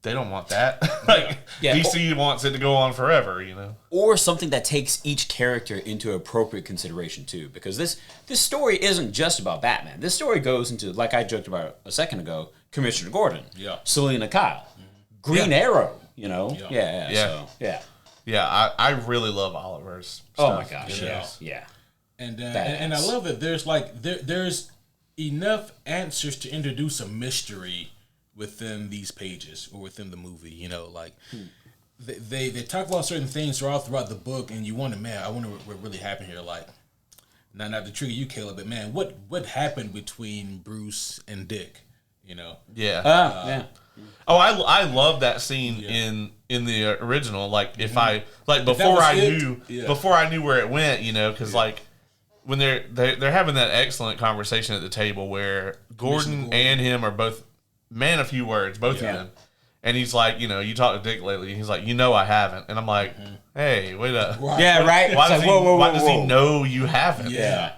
they don't want that. Like, DC wants it to go on forever, you know. Or something that takes each character into appropriate consideration too, because this story isn't just about Batman. This story goes into, like I joked about a second ago, Commissioner Gordon, Selena Kyle, Green Arrow, you know, Yeah, I really love Oliver's stuff. Oh my gosh, yeah. And I love that there's like there's enough answers to introduce a mystery within these pages or within the movie. You know, like they talk about certain things throughout the book, and you wonder, man, I wonder what really happened here. Like, not to trigger you, Caleb, but man, what happened between Bruce and Dick? You know, Oh, I love that scene in the original. Like, if I like before I knew where it went, you know, because like when they're having that excellent conversation at the table where Gordon and him are both man of few words, both of them, and he's like, you know, you talked to Dick lately, and he's like, you know, I haven't, and I'm like, hey, wait up, yeah, right. Why does he know you haven't? Yeah.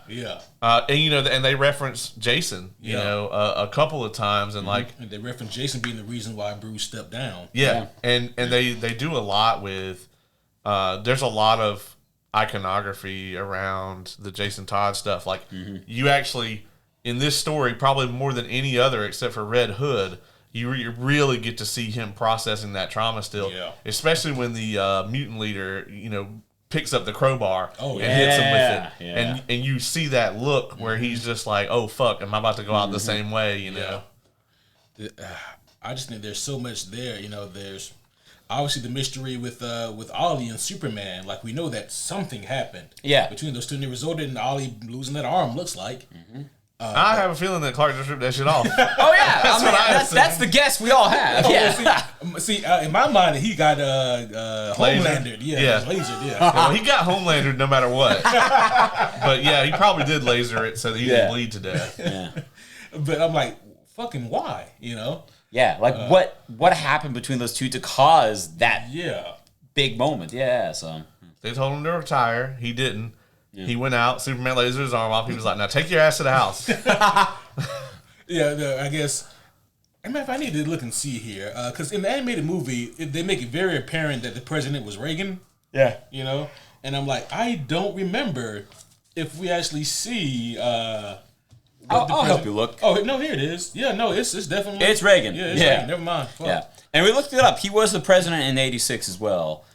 And you know, and they reference Jason, you know, a couple of times, and like, and they reference Jason being the reason why Bruce stepped down. And they do a lot with. There's a lot of iconography around the Jason Todd stuff. Like, you actually in this story, probably more than any other, except for Red Hood, you really get to see him processing that trauma still. Especially when the mutant leader, you know, picks up the crowbar and hits him with it. And you see that look where he's just like, oh, fuck, am I about to go out the same way, you know? I just think there's so much there. You know, there's obviously the mystery with Ollie and Superman. Like, we know that something happened between those two, and it resulted in Ollie losing that arm, looks like. I have a feeling that Clark just ripped that shit off. Oh yeah, that's the guess we all have. See, in my mind, he got Homelandered. Lasered. Well, he got Homelandered no matter what. But yeah, he probably did laser it so that he didn't bleed to death. But I'm like, fucking why? You know? Yeah, like what happened between those two to cause that big moment? Yeah, so they told him to retire. He didn't. He went out. Superman lasered his arm off. He was like, "Now take your ass to the house." I guess. I need to look and see here, because in the animated movie, they make it very apparent that the president was Reagan. Yeah, you know, and I'm like, I don't remember if we actually see. I'll help you look. Oh no, here it is. Yeah, no, it's definitely Reagan. Yeah, it's Reagan. Never mind. Fuck. Yeah, and we looked it up. He was the president in '86 as well.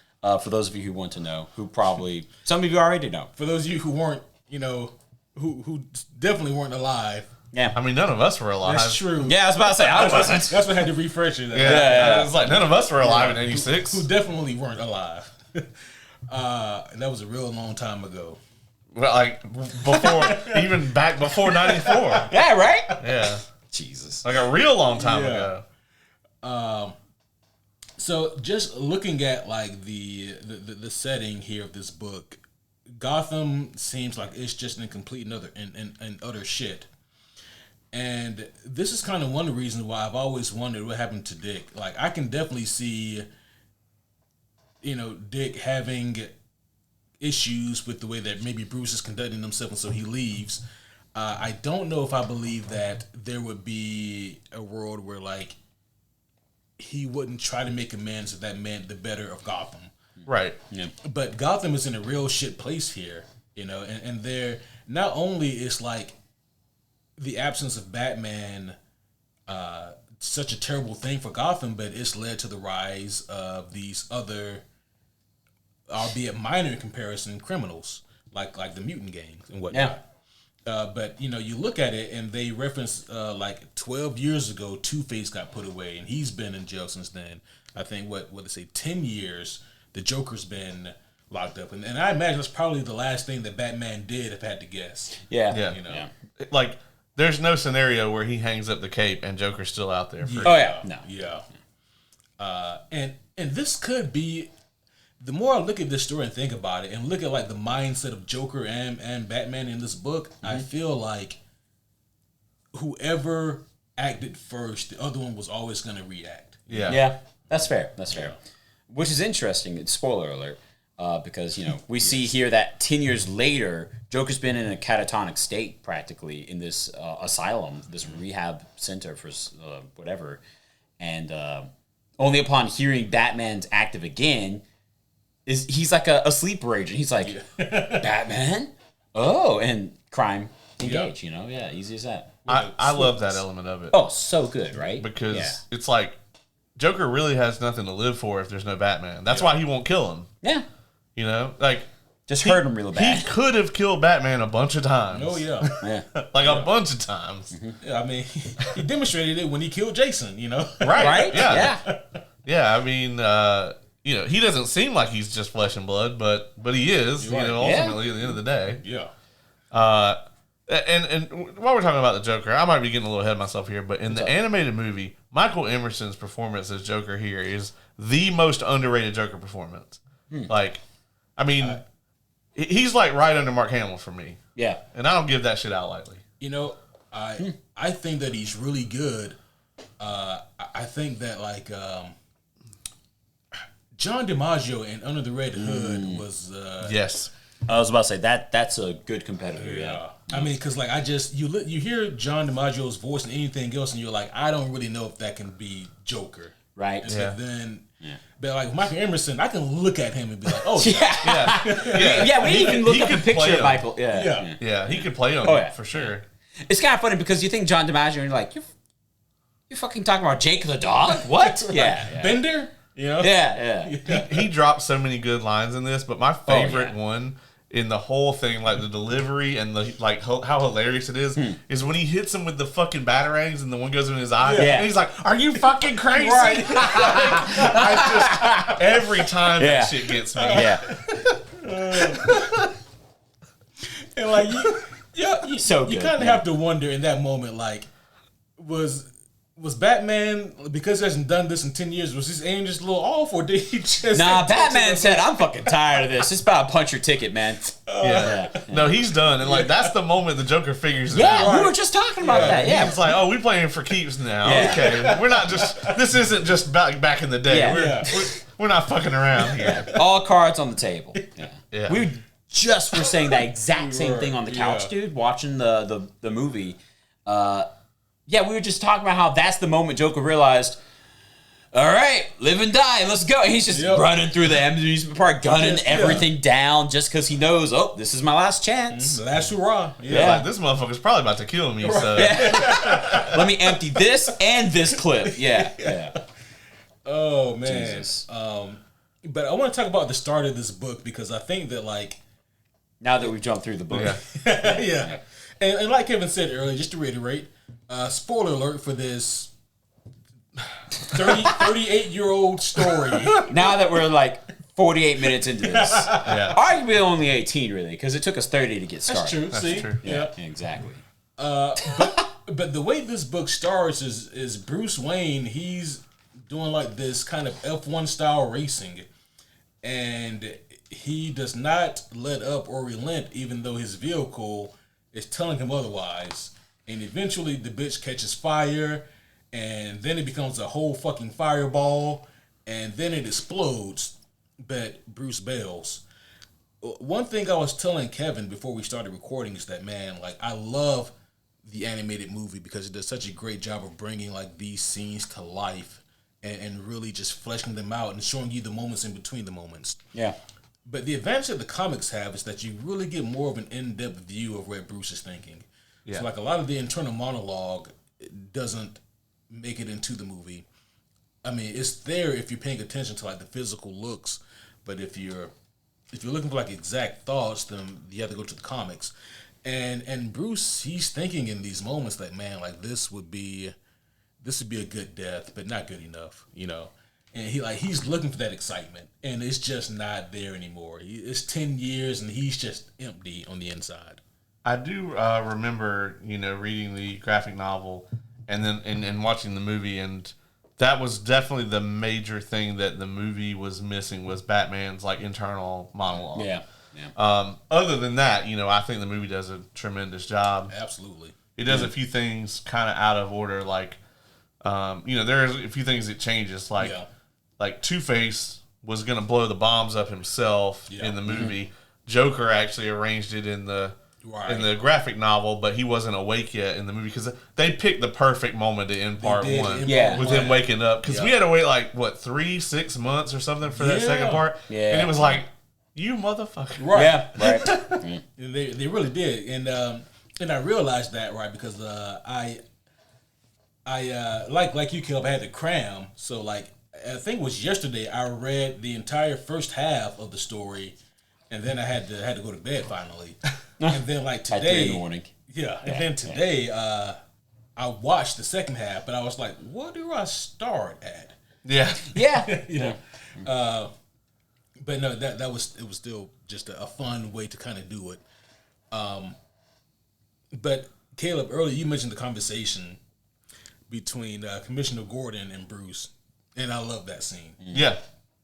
For those of you who want to know, who probably some of you already know. For those of you who weren't, you know, who definitely weren't alive. Yeah, I mean, none of us were alive. That's true. Yeah, I was about to say I wasn't. That's what I had to refresh it. Yeah. It's like none of us were alive in '86. Who definitely weren't alive. And that was a real long time ago. Well, like even back before '94. Yeah, right. Yeah, Jesus, like a real long time ago. So just looking at like the setting here of this book, Gotham seems like it's just in complete and utter shit. And this is kind of one of the reasons why I've always wondered what happened to Dick. Like, I can definitely see, you know, Dick having issues with the way that maybe Bruce is conducting himself, and so he leaves. I don't know if I believe that there would be a world where like he wouldn't try to make amends if that meant the better of Gotham. Right. Yeah. But Gotham is in a real shit place here, you know, and there not only is like the absence of Batman such a terrible thing for Gotham, but it's led to the rise of these other, albeit minor in comparison, criminals like the mutant gangs and whatnot. Yeah. But you know, you look at it, and they reference like 12 years ago, Two-Face got put away, and he's been in jail since then. I think what they say, 10 years, the Joker's been locked up, and I imagine that's probably the last thing that Batman did, if I had to guess. Yeah. You know, Like, there's no scenario where he hangs up the cape and Joker's still out there. Oh yeah. No. Yeah. And this could be, the more I look at this story and think about it, and look at like the mindset of Joker and Batman in this book, I feel like whoever acted first, the other one was always going to react. Yeah. Yeah. That's fair. Which is interesting. It's spoiler alert. Because, you know, we see here that 10 years later, Joker's been in a catatonic state practically in this asylum, this rehab center for whatever. And only upon hearing Batman's active again, he's like a sleeper agent. He's like, Batman? Oh, and crime engage, you know? Yeah, easy as that. I love that element of it. Oh, so good, right? Because it's like, Joker really has nothing to live for if there's no Batman. That's why he won't kill him. Yeah. You know? Like, just hurt him real bad. He could have killed Batman a bunch of times. Oh, yeah. Like, a bunch of times. Mm-hmm. Yeah, I mean, he demonstrated it when he killed Jason, you know? Right? Yeah. Yeah, I mean, you know, he doesn't seem like he's just flesh and blood, but he is, you know, ultimately at the end of the day. Yeah. And while we're talking about the Joker, I might be getting a little ahead of myself here, but in the animated movie, Michael Emerson's performance as Joker here is the most underrated Joker performance. Like, I mean, he's like right under Mark Hamill for me. Yeah. And I don't give that shit out lightly. You know, I think that he's really good. I think that like John DiMaggio in Under the Red Hood was yes. I was about to say that's a good competitor. Yeah. I mean, because like you hear John DiMaggio's voice and anything else, and you're like, I don't really know if that can be Joker, Right. And so then, but like Michael Emerson, I can look at him and be like, oh yeah. We even look up a picture of Michael. Yeah, he could play on for sure. It's kind of funny because you think John DiMaggio, and you're like, you fucking talking about Jake the dog? What? Yeah. Bender. You know? Yeah. He dropped so many good lines in this, but my favorite one in the whole thing, like the delivery and the like how hilarious it is when he hits him with the fucking batarangs and the one goes in his eye and he's like, "Are you fucking crazy?" Right. I just every time that shit gets me. And like you kind of have to wonder in that moment, like, was Batman, because he hasn't done this in 10 years, was his aim just a little off, or did he just... Nah, Batman said, I'm fucking tired of this. It's about punch your ticket, man. No, he's done. And, like, that's the moment the Joker figures it Yeah, out. we were just talking about that. Yeah. It's like, oh, we playing for keeps now. Yeah. Okay. We're not just... This isn't just back in the day. We're not fucking around here. All cards on the table. Yeah. We just were saying that exact same thing on the couch, dude, watching the movie. We were just talking about how that's the moment Joker realized, all right, live and die, let's go. And he's just running through the amusement park, gunning everything down just because he knows, this is my last chance. Last hurrah. Like, this motherfucker's probably about to kill me, so... Let me empty this and this clip. Oh, man. Jesus. But I want to talk about the start of this book, because I think that, like... Now that we've jumped through the book. And like Kevin said earlier, just to reiterate, spoiler alert for this 38-year-old story. Now that we're like 48 minutes into this. Arguably only 18, really, because it took us 30 to get started. That's true. Yeah, exactly. But the way this book starts is Bruce Wayne, he's doing like this kind of F1 style racing, and he does not let up or relent, even though his vehicle is telling him otherwise. And eventually the bitch catches fire, and then it becomes a whole fucking fireball, and then it explodes, but Bruce bails. one thing I was telling Kevin before we started recording is that, man, like, I love the animated movie because it does such a great job of bringing like these scenes to life and really just fleshing them out and showing you the moments in between the moments. Yeah. But the advantage that the comics have is that you really get more of an in-depth view of what Bruce is thinking. Yeah. So like a lot of the internal monologue doesn't make it into the movie. I mean, it's there if you're paying attention to like the physical looks, but if you're looking for like exact thoughts, then you have to go to the comics. And Bruce, he's thinking in these moments like, man, like this would be a good death, but not good enough, you know. And he's looking for that excitement, and it's just not there anymore. It's 10 years, and he's just empty on the inside. I do remember, reading the graphic novel and then and watching the movie, and that was definitely the major thing that the movie was missing was Batman's like internal monologue. Yeah. Other than that, I think the movie does a tremendous job. Absolutely. It does a few things kind of out of order, like, there's a few things it changes, like Two-Face was going to blow the bombs up himself in the movie. Mm-hmm. Joker actually arranged it in the graphic novel, but he wasn't awake yet in the movie because they picked the perfect moment to end part one with him waking up. Because we had to wait 3-6 months or something for that second part. Yeah. And it was like, you motherfucker. Right. Yeah, right. They really did. And I realized that, right, because I like you, Caleb, I had to cram. So, like, I think it was yesterday I read the entire first half of the story, and then I had to go to bed finally. And then, like, today... At 3 in the morning. Yeah, and then today I watched the second half, but I was like, what do I start at? Yeah. Yeah. But no, it was still just a fun way to kind of do it. But Caleb, earlier you mentioned the conversation between Commissioner Gordon and Bruce, and I love that scene. Yeah,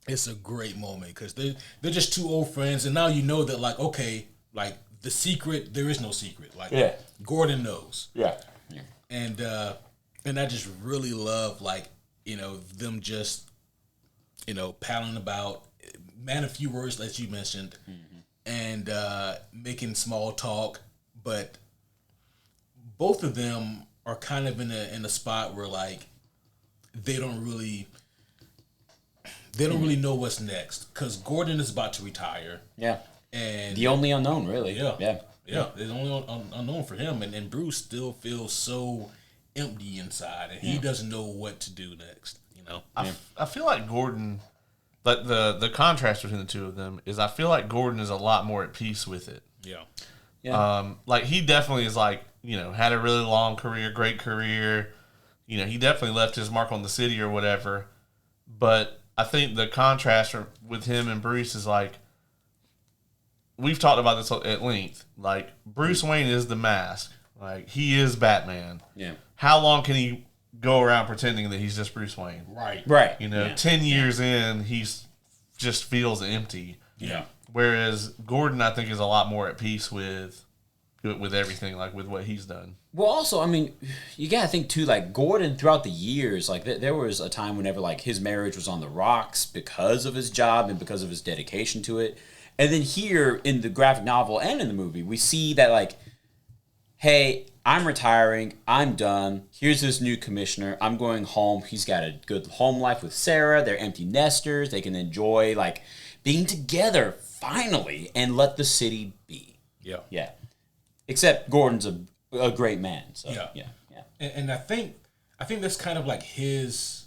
it's a great moment because they're just two old friends, and now you know that like okay, like the secret, there is no secret. Like Gordon knows. Yeah. And I just really love like them just palling about. Man, a few words that you mentioned, and making small talk, but both of them are kind of in a spot where like they don't really know what's next because Gordon is about to retire. Yeah, and the only unknown, really. Yeah. The only unknown for him, and Bruce still feels so empty inside, and he doesn't know what to do next. I feel like Gordon. But the contrast between the two of them is I feel like Gordon is a lot more at peace with it. Yeah. Like he definitely is like, had a really long career, great career. He definitely left his mark on the city or whatever. But I think the contrast with him and Bruce is like, we've talked about this at length. Like Bruce Wayne is the mask. Like he is Batman. Yeah. How long can he go around pretending that he's just Bruce Wayne? Right. 10 years in, he's just feels empty. Yeah. Whereas Gordon, I think, is a lot more at peace with everything, like with what he's done. Well, also, I mean, you gotta think too, like Gordon throughout the years, like there was a time whenever like his marriage was on the rocks because of his job and because of his dedication to it. And then here in the graphic novel and in the movie, we see that like, hey, I'm retiring. I'm done. Here's this new commissioner. I'm going home. He's got a good home life with Sarah. They're empty nesters. They can enjoy like being together finally and let the city be. Yeah. Except Gordon's a great man. So, yeah. And I think that's kind of like his.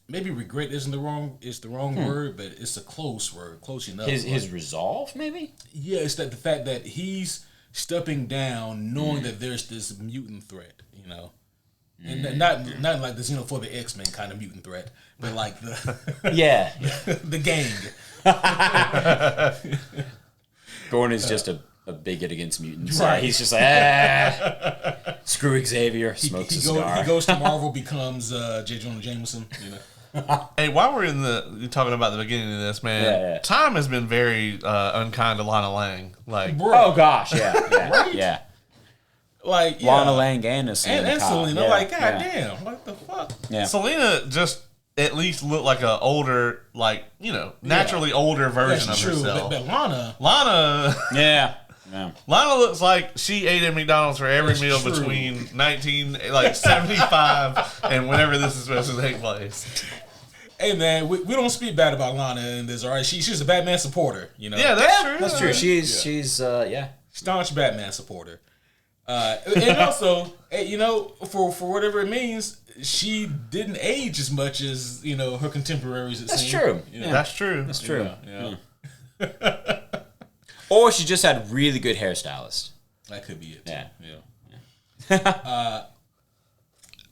Maybe regret isn't the wrong word, but it's a close word, close enough. His resolve, maybe. Yeah, it's that the fact that he's stepping down, knowing that there's this mutant threat, and not like this, for the X-Men kind of mutant threat, but like the the gang. Gordon is just a bigot against mutants. Right. He's just like, screw Xavier. Smokes a cigar. He goes to Marvel, becomes J. Jonah Jameson. Hey, while we're you're talking about the beginning of this, man, time has been very unkind to Lana Lang. Like, oh gosh, yeah. Like Lana Lang and Selena. And Selena, like, goddamn, what the fuck? Yeah. Selena just at least look like a older, like, naturally older version of herself. But Lana, Yeah. Lana looks like she ate at McDonald's for every meal between 1975 and whenever this is supposed to take place. Hey man, we don't speak bad about Lana in this, all right? She's a Batman supporter, Yeah, that's true. That's true. She's staunch Batman supporter. And also, for whatever it means, she didn't age as much as her contemporaries. That's true. That's true. That's true. Yeah. Or she just had really good hairstylist. That could be it. Yeah.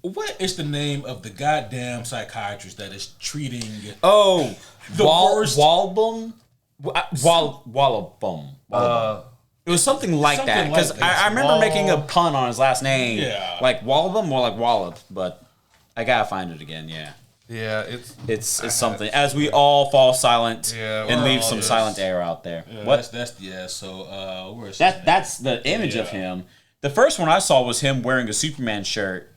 What is the name of the goddamn psychiatrist that is treating? Oh, the worst. Walbum. Wallabum. It was something like that because I remember making a pun on his last name. Yeah. Like Wallabum, more like Wallop, but I gotta find it again. Yeah. Yeah, it's something. As we all fall silent and leave some yes. silent air out there. Yeah, what? So where's That's the image of him. The first one I saw was him wearing a Superman shirt.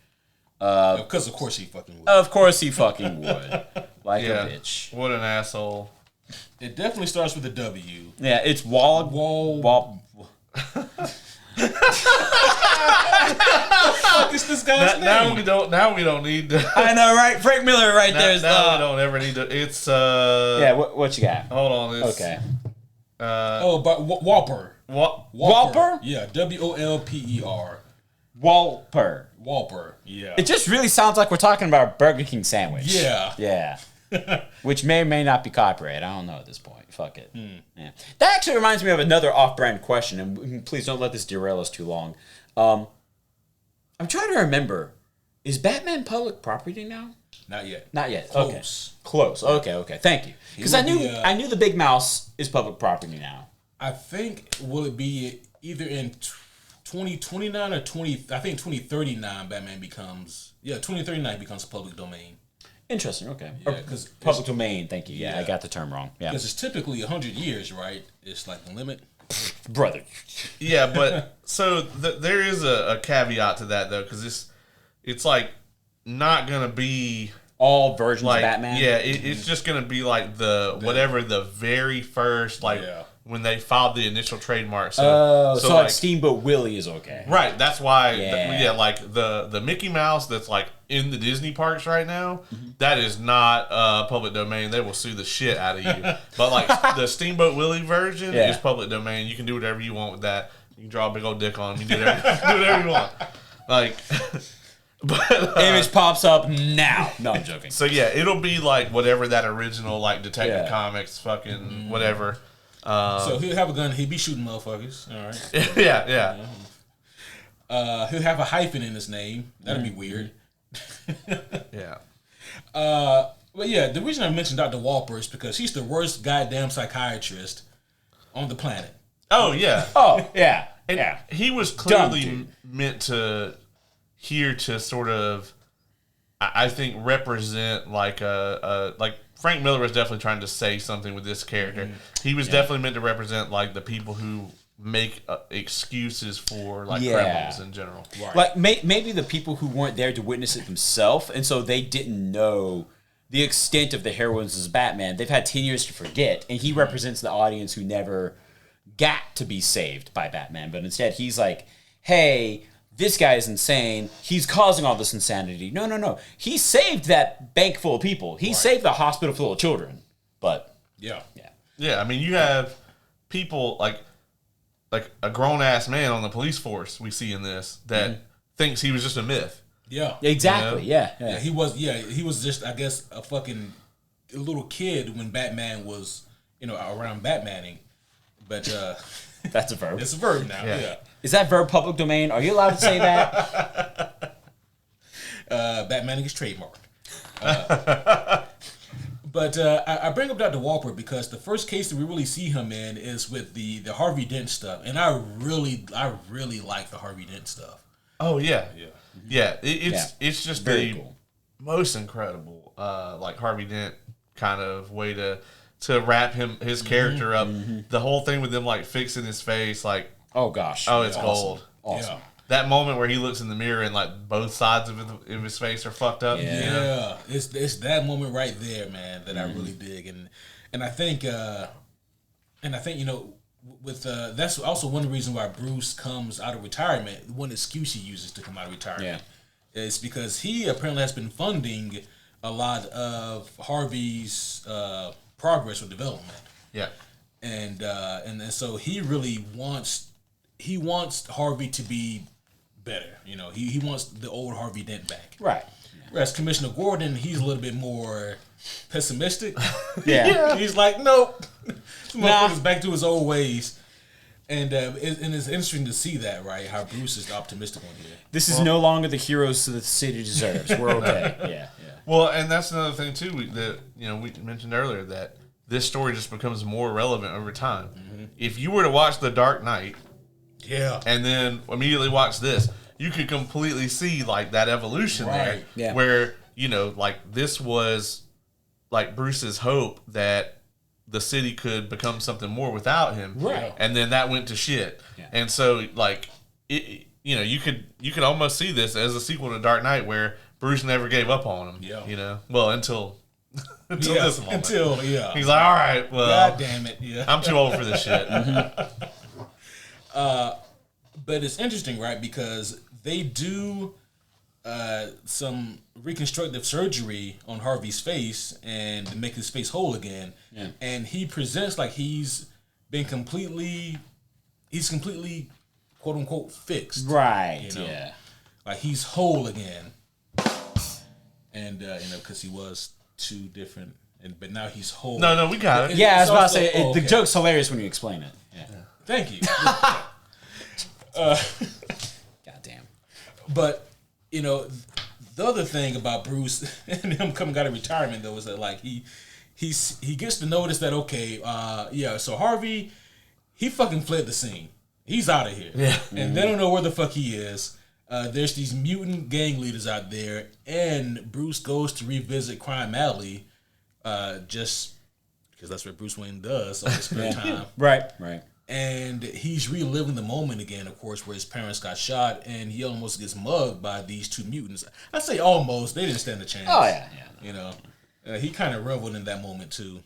Because of course he fucking would. Of course he fucking would. Like a bitch. What an asshole. It definitely starts with a W. Yeah, it's Wall. Fuck is this guy's name? Now we don't need to. I know, right? Frank Miller, right there. Now we don't ever need to. It's Yeah, what you got? Hold on. It's, Okay. But Walper. Walper? Yeah, Wolper. Walper. Yeah. It just really sounds like we're talking about a Burger King sandwich. Yeah. Yeah. Which may or may not be copyright. I don't know at this point. Fuck it. Yeah. That actually reminds me of another off-brand question, and please don't let this derail us too long. I'm trying to remember. Is Batman public property now? Not yet. Not yet. Close. Okay. Close. Okay. Thank you. Because I knew the Big Mouse is public property now. I think will it be either in 2029 or 2039 Batman becomes 2039 becomes public domain. Interesting. Okay. Yeah, because public domain. Thank you. Yeah, I got the term wrong. Yeah. Because it's typically 100 years, right? It's like the limit. Brother. Yeah, but so there is a caveat to that though, because it's like not gonna be all versions like, of Batman. Yeah, it's just gonna be like whatever the very first when they filed the initial trademark. So like Steamboat Willie is okay. Right. That's why. Yeah. Like the Mickey Mouse that's like in the Disney parks right now, that is not public domain. They will sue the shit out of you. But like the Steamboat Willie version is public domain. You can do whatever you want with that. You can draw a big old dick on. You can do whatever you want. Like. But, image pops up now. No, I'm joking. So yeah, it'll be like whatever that original like Detective Comics fucking whatever. So he'll have a gun. He'll be shooting motherfuckers. All right. Yeah. He'll have a hyphen in his name. That'd be weird. Yeah. But yeah, the reason I mentioned Dr. Walper is because he's the worst goddamn psychiatrist on the planet. Oh yeah. Oh yeah. And he was clearly meant to sort of, I think, represent like like Frank Miller was definitely trying to say something with this character. He was definitely meant to represent like the people who make excuses for like criminals in general. Right. Like maybe the people who weren't there to witness it themselves, and so they didn't know the extent of the heroines as Batman. They've had 10 years to forget, and he represents the audience who never got to be saved by Batman, but instead he's like, hey, this guy is insane. He's causing all this insanity. No. He saved that bank full of people. He saved the hospital full of children. But yeah. I mean, you have people like a grown ass man on the police force we see in this that thinks he was just a myth. Yeah, exactly. You know? Yeah. He was just, I guess, a fucking little kid when Batman was around Batmaning. But that's a verb. It's a verb now. Yeah. Is that verb public domain? Are you allowed to say that? Batmaning is trademarked. But I bring up Dr. Walper because the first case that we really see him in is with the Harvey Dent stuff, and I really like the Harvey Dent stuff. Oh yeah. It's just very the cool. most incredible like Harvey Dent kind of way to wrap his character up. The whole thing with them like fixing his face, like oh gosh, it's gold. Awesome. that moment where he looks in the mirror and like both sides of his face are fucked up. Yeah, it's that moment right there, man, that I really dig, and I think with that's also one of the reasons why Bruce comes out of retirement. One excuse he uses to come out of retirement is because he apparently has been funding a lot of Harvey's progress or development. Yeah, and so he really wants Harvey to be better. He wants the old Harvey Dent back. Right. Whereas Commissioner Gordon, he's a little bit more pessimistic. Yeah. He's like, nope. Motherfucker's back to his old ways. And it's interesting to see that, right? How Bruce is the optimistic one here. This is no longer the heroes that the city deserves. We're okay. Yeah. Well, and that's another thing too that we mentioned earlier, that this story just becomes more relevant over time. Mm-hmm. If you were to watch The Dark Knight, and then immediately watch this, you could completely see like that evolution there, where like this was like Bruce's hope that the city could become something more without him, right? And then that went to shit, and so like you could almost see this as a sequel to Dark Knight, where Bruce never gave up on him, well until this moment, he's like, all right, well, God damn it, I'm too old for this shit. But it's interesting, right? Because they do some reconstructive surgery on Harvey's face and to make his face whole again. Yeah. And he presents like he's completely quote unquote fixed. Right. Yeah. Like he's whole again. And because he was two different, but now he's whole. No, we got it. Yeah, I was about to say the joke's hilarious when you explain it. Yeah. Thank you. Goddamn. But the other thing about Bruce and him coming out of retirement though is that like he gets to notice that so Harvey, he fucking fled the scene. He's out of here. Yeah. And they don't know where the fuck he is. There's these mutant gang leaders out there, and Bruce goes to revisit Crime Alley, just because that's what Bruce Wayne does on his spare time. Right. And he's reliving the moment again, of course, where his parents got shot, and he almost gets mugged by these two mutants. I say almost; they didn't stand a chance. Oh yeah. He kind of reveled in that moment too.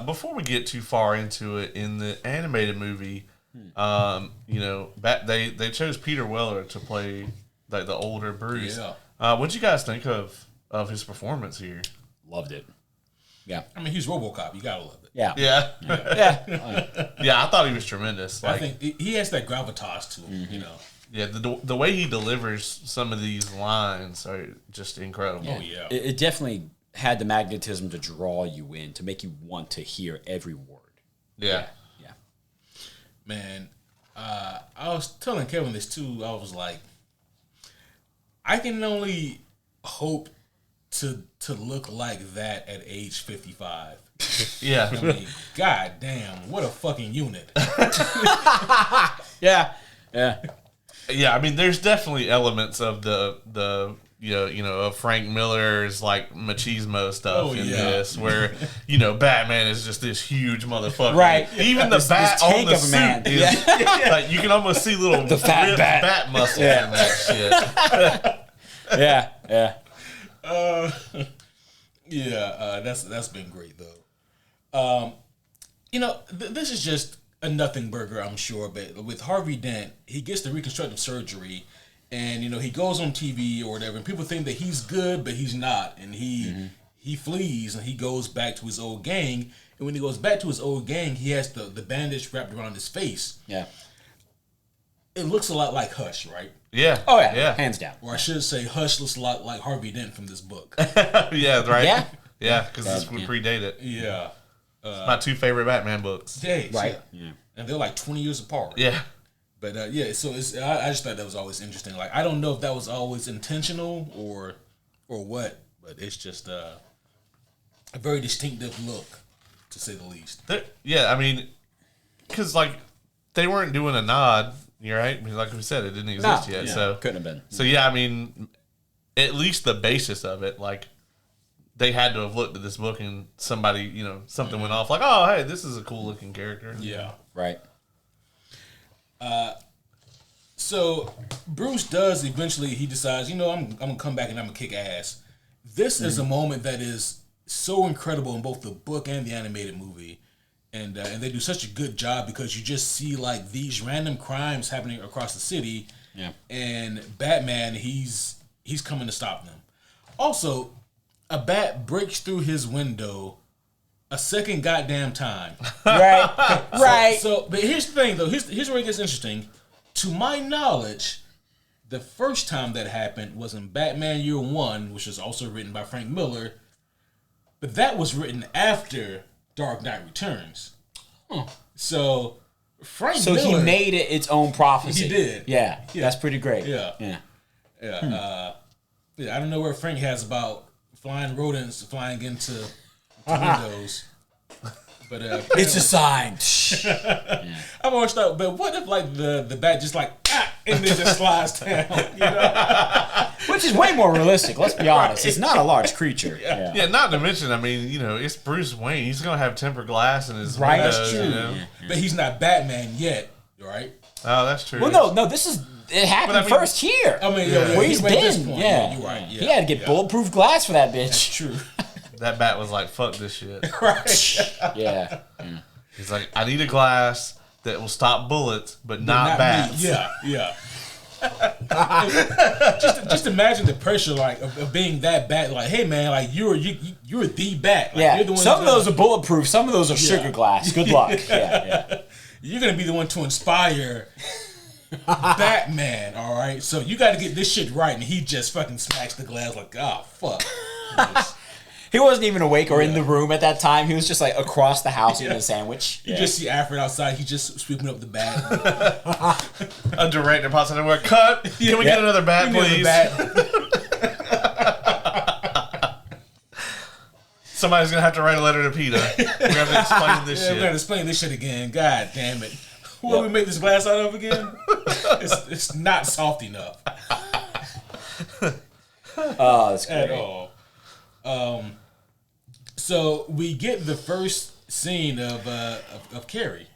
Before we get too far into it, in the animated movie, they chose Peter Weller to play like the older Bruce. Yeah. What'd you guys think of his performance here? Loved it. Yeah. I mean, he's RoboCop. You gotta love it. Yeah. Yeah, I thought he was tremendous. I think he has that gravitas to him, Yeah, the way he delivers some of these lines are just incredible. Oh, yeah. It definitely had the magnetism to draw you in, to make you want to hear every word. Yeah. Man, I was telling Kevin this too. I was like, I can only hope to look like that at age 55. Yeah. I mean, god damn, what a fucking unit. Yeah. I mean, there's definitely elements of the of Frank Miller's like machismo stuff in this, where Batman is just this huge motherfucker. Right. Even the bat on the suit is like you can almost see little the fat bat muscles in that shit. Yeah. That's been great though. This is just a nothing burger, I'm sure, but with Harvey Dent, he gets the reconstructive surgery, and he goes on TV or whatever, and people think that he's good, but he's not, and he flees and he goes back to his old gang, and when he goes back to his old gang, he has the bandage wrapped around his face. Yeah. It looks a lot like Hush, right? Yeah. Oh yeah. Hands down. Or I should say, Hush looks a lot like Harvey Dent from this book. Yeah, right. Yeah. Yeah, because this would predate it. Yeah. My two favorite Batman books. Right. Yeah. And they're like 20 years apart. Yeah. But so I just thought that was always interesting. Like, I don't know if that was always intentional or what, but it's just a very distinctive look, to say the least. I mean, because like they weren't doing a nod, right? I mean, like we said, it didn't exist yet, so couldn't have been. So I mean, at least the basis of it, like they had to have looked at this book and somebody, something went off, like, oh, hey, this is a cool looking character. Yeah. Right. So Bruce does eventually. He decides, I'm gonna come back and I'm gonna kick ass. This is a moment that is so incredible in both the book and the animated movie, and they do such a good job because you just see like these random crimes happening across the city, and Batman he's coming to stop them. Also, a bat breaks through his window a second goddamn time. Right. So, but here's the thing though. Here's where it gets interesting. To my knowledge, the first time that happened was in Batman Year One, which was also written by Frank Miller, but that was written after Dark Knight Returns. So Miller, he made it its own prophecy. He did. Yeah. That's pretty great. Yeah. I don't know where Frank has about flying rodents flying into windows. But it's a sign. I've always thought, but what if like the bat just like and then just slides down, Which is way more realistic. Let's be honest. It's not a large creature. Yeah. Not to mention, I mean, it's Bruce Wayne. He's gonna have tempered glass in his That's windows. true. But he's not Batman yet, right? Oh, that's true. Well, no. It happened first here. I mean, where he's been. You're right. He had to get bulletproof glass for that bitch. That's true. That bat was like, "Fuck this shit." Right. Yeah. He's like, "I need a glass that will stop bullets, but not bats." Me. Yeah. just imagine the pressure like of being that bat. Like, hey man, like you're the bat. Like, you're the one some of those are bulletproof. Some of those are sugar glass. Good luck. Yeah. You're gonna be the one to inspire Batman. All right. So you got to get this shit right, and he just fucking smacks the glass like, oh fuck. He wasn't even awake or in the room at that time. He was just like across the house eating a sandwich. You just see Alfred outside. He's just sweeping up the bat. A director pops in and we're cut. Can we get another bat, please? Somebody's gonna have to write a letter to Peter. We have to explain this shit. We're gonna explain this shit again. God damn it! What we make this glass out of again? It's not soft enough. Oh, that's great. At all. So we get the first scene of Carrie,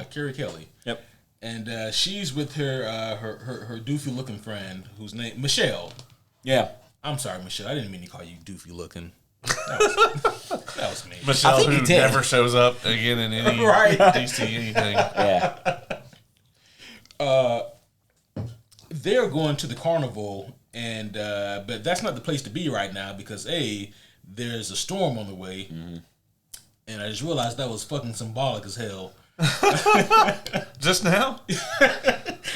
Carrie Kelly. Yep. And she's with her doofy looking friend whose name Michelle. Yeah. I'm sorry, Michelle. I didn't mean to call you doofy looking. That was me. Michelle, who never shows up again in any DC anything. Yeah. They're going to the carnival, and but that's not the place to be right now because there's a storm on the way, and I just realized that was fucking symbolic as hell. Just now?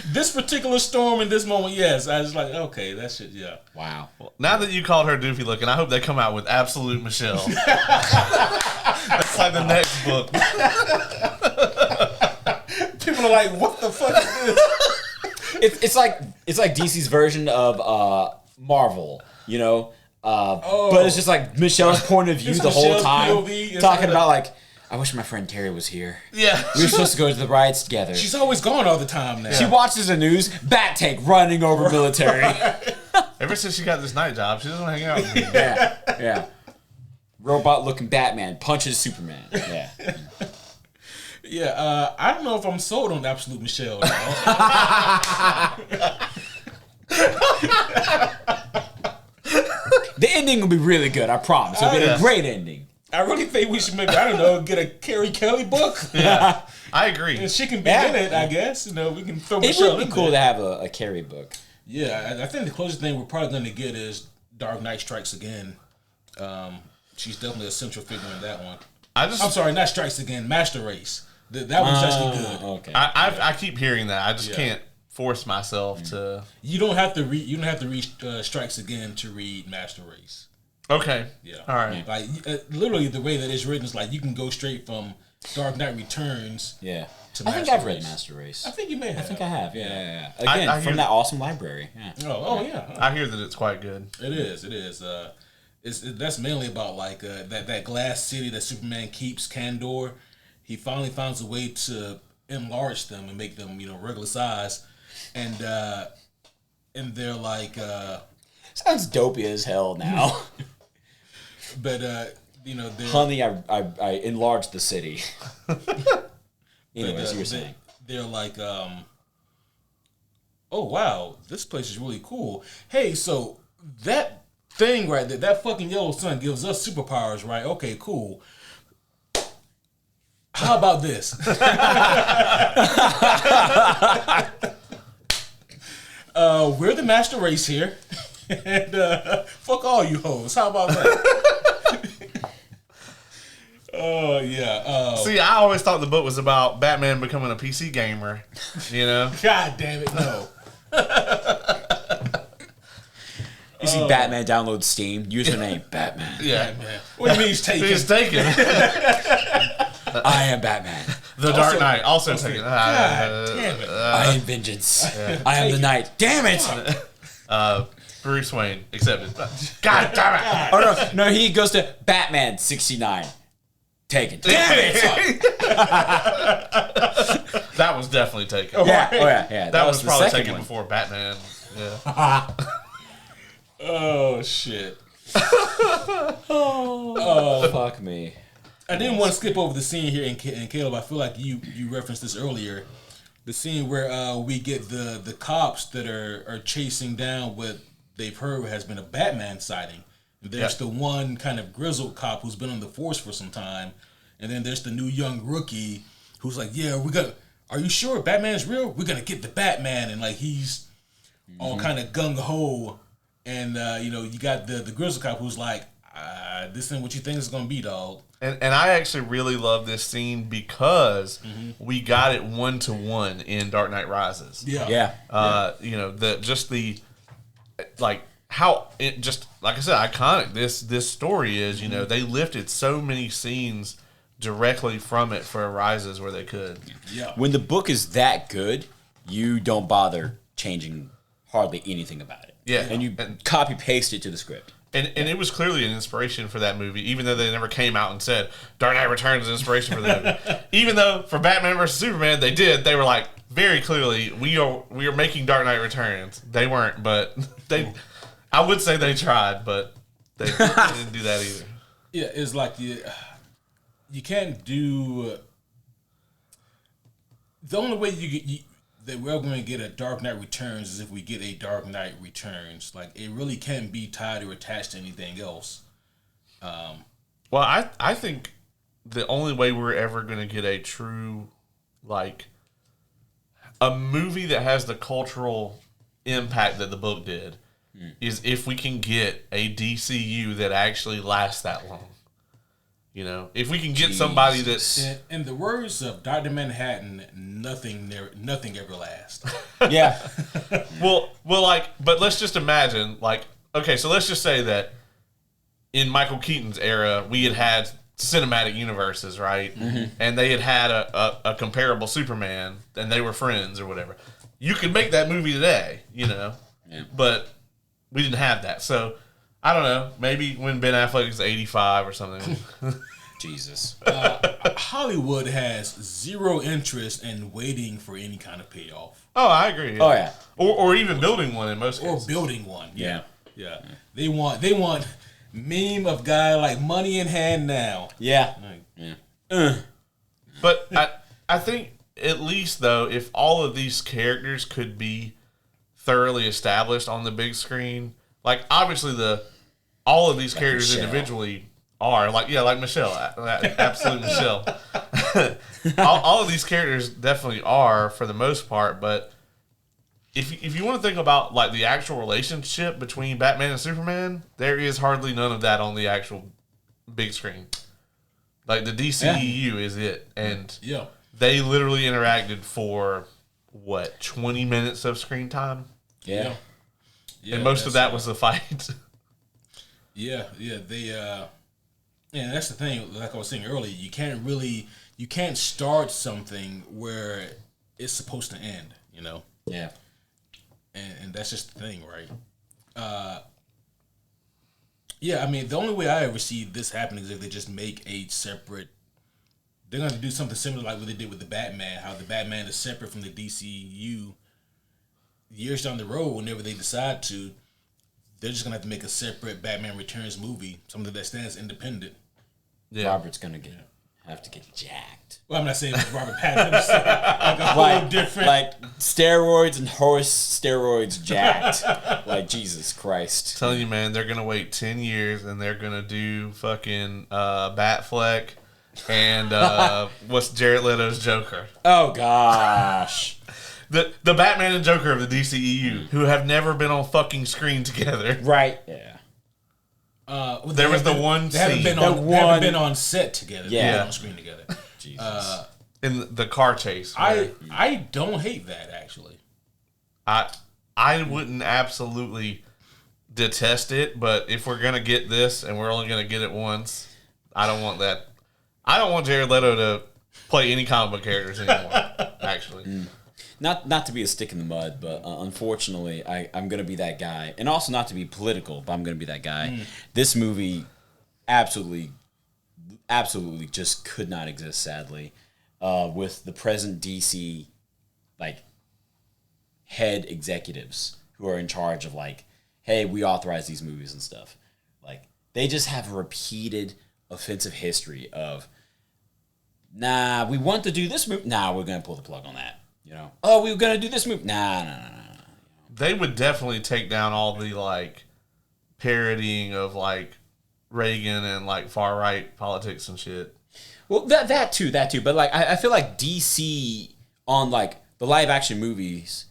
This particular storm in this moment, yes. I was like, okay, that shit, yeah. Wow. Well, now that you called her doofy looking, I hope they come out with Absolute Michelle. That's like the next book. People are like, what the fuck is this? It's like DC's version of Marvel, but it's just like Michelle's point of view the whole time, POV, talking about like, I wish my friend Terry was here. Yeah. We were supposed to go to the riots together. She's always gone all the time now. She watches the news, bat tank running over military. Ever since she got this night job, she doesn't hang out with me. Yeah. Robot looking Batman punches Superman. Yeah. Yeah, I don't know if I'm sold on Absolute Michelle. The ending will be really good, I promise. It'll be a great ending. I really think we should maybe, I don't know, get a Carrie Kelly book. Yeah, I agree. And she can be in it, I guess. We can throw Michelle in. It would be cool to have a Carrie book. Yeah, I think the closest thing we're probably going to get is Dark Knight Strikes Again. She's definitely a central figure in that one. I'm sorry, not Strikes Again, Master Race. That one's actually good. Okay. I keep hearing that. I just can't force myself to. You don't have to read. You don't have to read Strikes Again to read Master Race. Okay. Yeah. All right. Like literally, the way that it's written is like you can go straight from Dark Knight Returns. Yeah. To I think Master I've read Race. Master Race. I think you may have. I think I have. Yeah. Again, I from that awesome library. Yeah. Oh yeah. I hear that it's quite good. It is. That's mainly about like that glass city that Superman keeps, Kandor. He finally finds a way to enlarge them and make them, regular size, and they're like sounds dopey as hell now. But they're, honey, I enlarged the city. Anyways, you were saying they're like oh wow, this place is really cool. Hey, so that thing right there, that fucking yellow sun gives us superpowers, right? Okay, cool. How about this? We're the master race here, and fuck all you hoes. How about that? Oh yeah. See, I always thought the book was about Batman becoming a PC gamer. You know? God damn it, no. You see Batman download Steam, username Batman. Yeah. Batman. What do you mean he's taken? He's taken. I am Batman. The Dark Knight also taken. God damn it. I am vengeance. I am the knight. Damn it! Bruce Wayne accepted. God damn it! Oh no, he goes to Batman 69. Taken. Damn it! That was definitely taken. Yeah. That was the probably second taken one. before Batman. Yeah. Oh shit. Oh, fuck me. I didn't want to skip over the scene here, and Caleb, I feel like you referenced this earlier. The scene where we get the cops that are chasing down what they've heard has been a Batman sighting. There's the one kind of grizzled cop who's been on the force for some time, and then there's the new young rookie who's like, "Yeah, are you sure Batman is real? We're gonna get the Batman," and like he's all kind of gung ho, and you got the grizzled cop who's like, "This ain't what you think it's gonna be, dog." And I actually really love this scene because we got it 1-to-1 in Dark Knight Rises. Yeah. How it just, like I said, iconic this story is. They lifted so many scenes directly from it for Rises where they could. Yeah. When the book is that good, you don't bother changing hardly anything about it. Yeah. And you copy paste it to the script. And it was clearly an inspiration for that movie, even though they never came out and said Dark Knight Returns is inspiration for the movie. Even though for Batman vs Superman they did, they were like very clearly we are making Dark Knight Returns. They weren't, but they. I would say they tried, but they didn't do that either. Yeah, it's like you can't do. The only way that we're going to get a Dark Knight Returns is if we get a Dark Knight Returns. Like it really can't be tied or attached to anything else. Well, I think the only way we're ever going to get a true a movie that has the cultural impact that the book did. Is if we can get a DCU that actually lasts that long. If we can get somebody that's... In the words of Dr. Manhattan, nothing ever lasts. Yeah. But let's just imagine, okay, so let's just say that in Michael Keaton's era, we had cinematic universes, right? Mm-hmm. And they had a comparable Superman, and they were friends or whatever. You could make that movie today, Yeah. But... we didn't have that. So, I don't know. Maybe when Ben Affleck is 85 or something. Jesus. Hollywood has zero interest in waiting for any kind of payoff. Oh, I agree. Yeah. Oh, yeah. Or even building one in most cases. Or building one. Yeah. They want meme of guy like money in hand now. Yeah. But I think at least, though, if all of these characters could be thoroughly established on the big screen, obviously all of these characters Michelle. Individually are like Michelle, absolute Michelle. all of these characters definitely are for the most part, but if you want to think about the actual relationship between Batman and Superman, there is hardly none of that on the actual big screen. The DCEU is it, and they literally interacted for 20 minutes of screen time. Yeah. And most of that was the fight. Yeah, and that's the thing, like I was saying earlier, you can't start something where it's supposed to end, Yeah. And that's just the thing, right? I mean, the only way I ever see this happening is if they just make a separate. They're going to do something similar like what they did with the Batman, how the Batman is separate from the DCU. Years down the road, whenever they decide to, they're just going to have to make a separate Batman Returns movie, something that stands independent. Yeah. Robert's going to get have to get jacked. Well, I'm not saying it's Robert Pattinson. Like a whole different. Like steroids and horse steroids jacked. Like Jesus Christ. I'm telling you, man, they're gonna wait 10 years and they're gonna do fucking Batfleck and what's Jared Leto's Joker. Oh gosh. The Batman and Joker of the DCEU, who have never been on fucking screen together. Right. Yeah. There was the one scene. They haven't been on set together. Yeah. They've been on screen together. Jesus. In the car chase. I don't hate that, actually. I wouldn't absolutely detest it, but if we're going to get this and we're only going to get it once, I don't want that. I don't want Jared Leto to play any comic book characters anymore, actually. Not to be a stick in the mud, but unfortunately, I'm going to be that guy. And also not to be political, but I'm going to be that guy. This movie absolutely just could not exist, sadly, with the present DC, like, head executives who are in charge of, like, hey, we authorize these movies and stuff. Like, they just have a repeated offensive history of, nah, we want to do this movie. Nah, we're going to pull the plug on that. You know, oh, we were gonna do this movie. Nah. They would definitely take down all the like parodying of like Reagan and like far right politics and shit. Well, that too. But like, I feel like DC on like the live action movies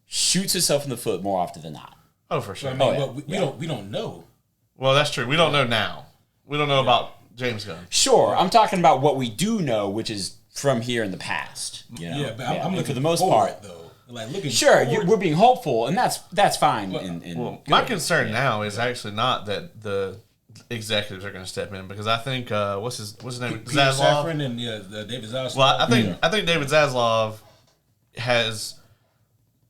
shoots itself in the foot more often than not. Oh, for sure. I mean, we don't know. Well, that's true. We don't know now. We don't know about James Gunn. Sure, I'm talking about what we do know, which is from here in the past. You know? Yeah, but I'm looking for the most forward, part, though. Like looking. Sure, forward. we're being hopeful, and that's fine. My concern now is actually not that the executives are going to step in, because I think what's his name, Peter Zaslav, Safran and David Zaslav. Well, I think David Zaslav has,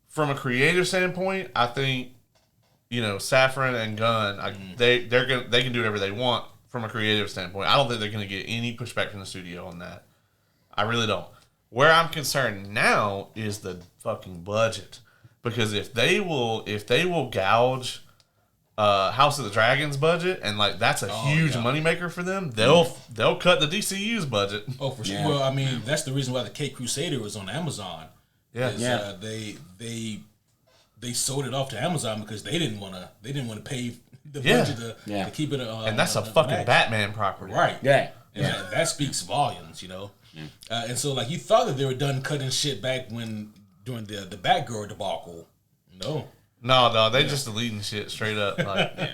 from a creative standpoint, I think Safran and Gunn, they can do whatever they want from a creative standpoint. I don't think they're going to get any pushback from the studio on that. I really don't. Where I'm concerned now is the fucking budget, because if they will gouge House of the Dragon's budget, and like that's a huge moneymaker for them, they'll cut the DCU's budget. Oh, for sure. Yeah. Well, I mean, that's the reason why the Cape Crusader was on Amazon. Yeah. They sold it off to Amazon because they didn't want to pay the budget to keep it. And that's a fucking Batman property, right? Yeah. And that speaks volumes, Yeah. And so, like, you thought that they were done cutting shit back during the Batgirl debacle. No, they just deleting shit straight up. Like,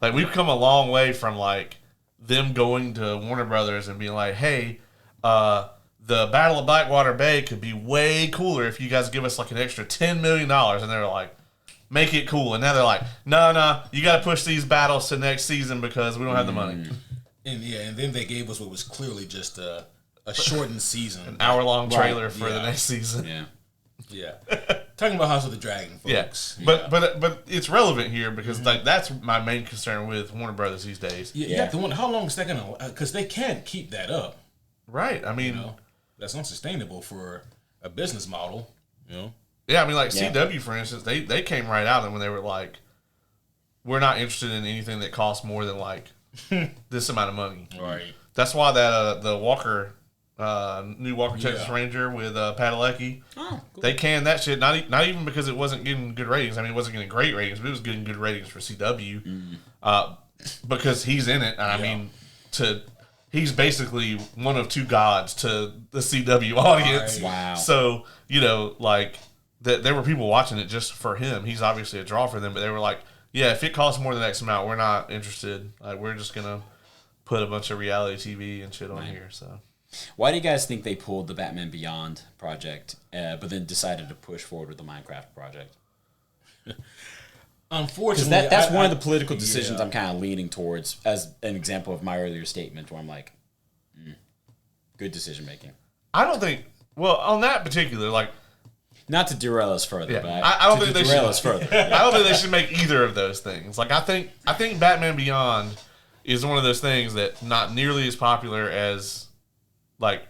like we've come a long way from like them going to Warner Brothers and being like, hey, the Battle of Blackwater Bay could be way cooler if you guys give us like an extra $10 million, and they're like, make it cool. And now they're like, no, you got to push these battles to next season because we don't have the money. And then they gave us what was clearly just a shortened season, an hour-long trailer for the next season. Yeah. Talking about House of the Dragon, folks. Yeah. But it's relevant here because like that's my main concern with Warner Brothers these days. You have to wonder how long is that gonna? Because they can't keep that up. Right. I mean, that's unsustainable for a business model. Yeah. I mean, like CW, for instance, they came right out and when they were like, we're not interested in anything that costs more than like this amount of money. Right. That's why that the Walker. New Walker Texas Ranger with Padalecki. Oh, cool. They canned that shit. Not even because it wasn't getting good ratings. I mean, it wasn't getting great ratings, but it was getting good ratings for CW. Because he's in it. And I mean, he's basically one of two gods to the CW audience. Right. Wow. So, like, there were people watching it just for him. He's obviously a draw for them, but they were like, yeah, if it costs more than X amount, we're not interested. Like, we're just going to put a bunch of reality TV and shit on here, so... Why do you guys think they pulled the Batman Beyond project, but then decided to push forward with the Minecraft project? Unfortunately, that's one of the political decisions I'm kind of leaning towards as an example of my earlier statement, where I'm like, good decision making. I don't think. Well, on that particular, like, not to derail us further, but I don't think they should. Us further. I don't think they should make either of those things. Like, I think Batman Beyond is one of those things that not nearly as popular as. Like,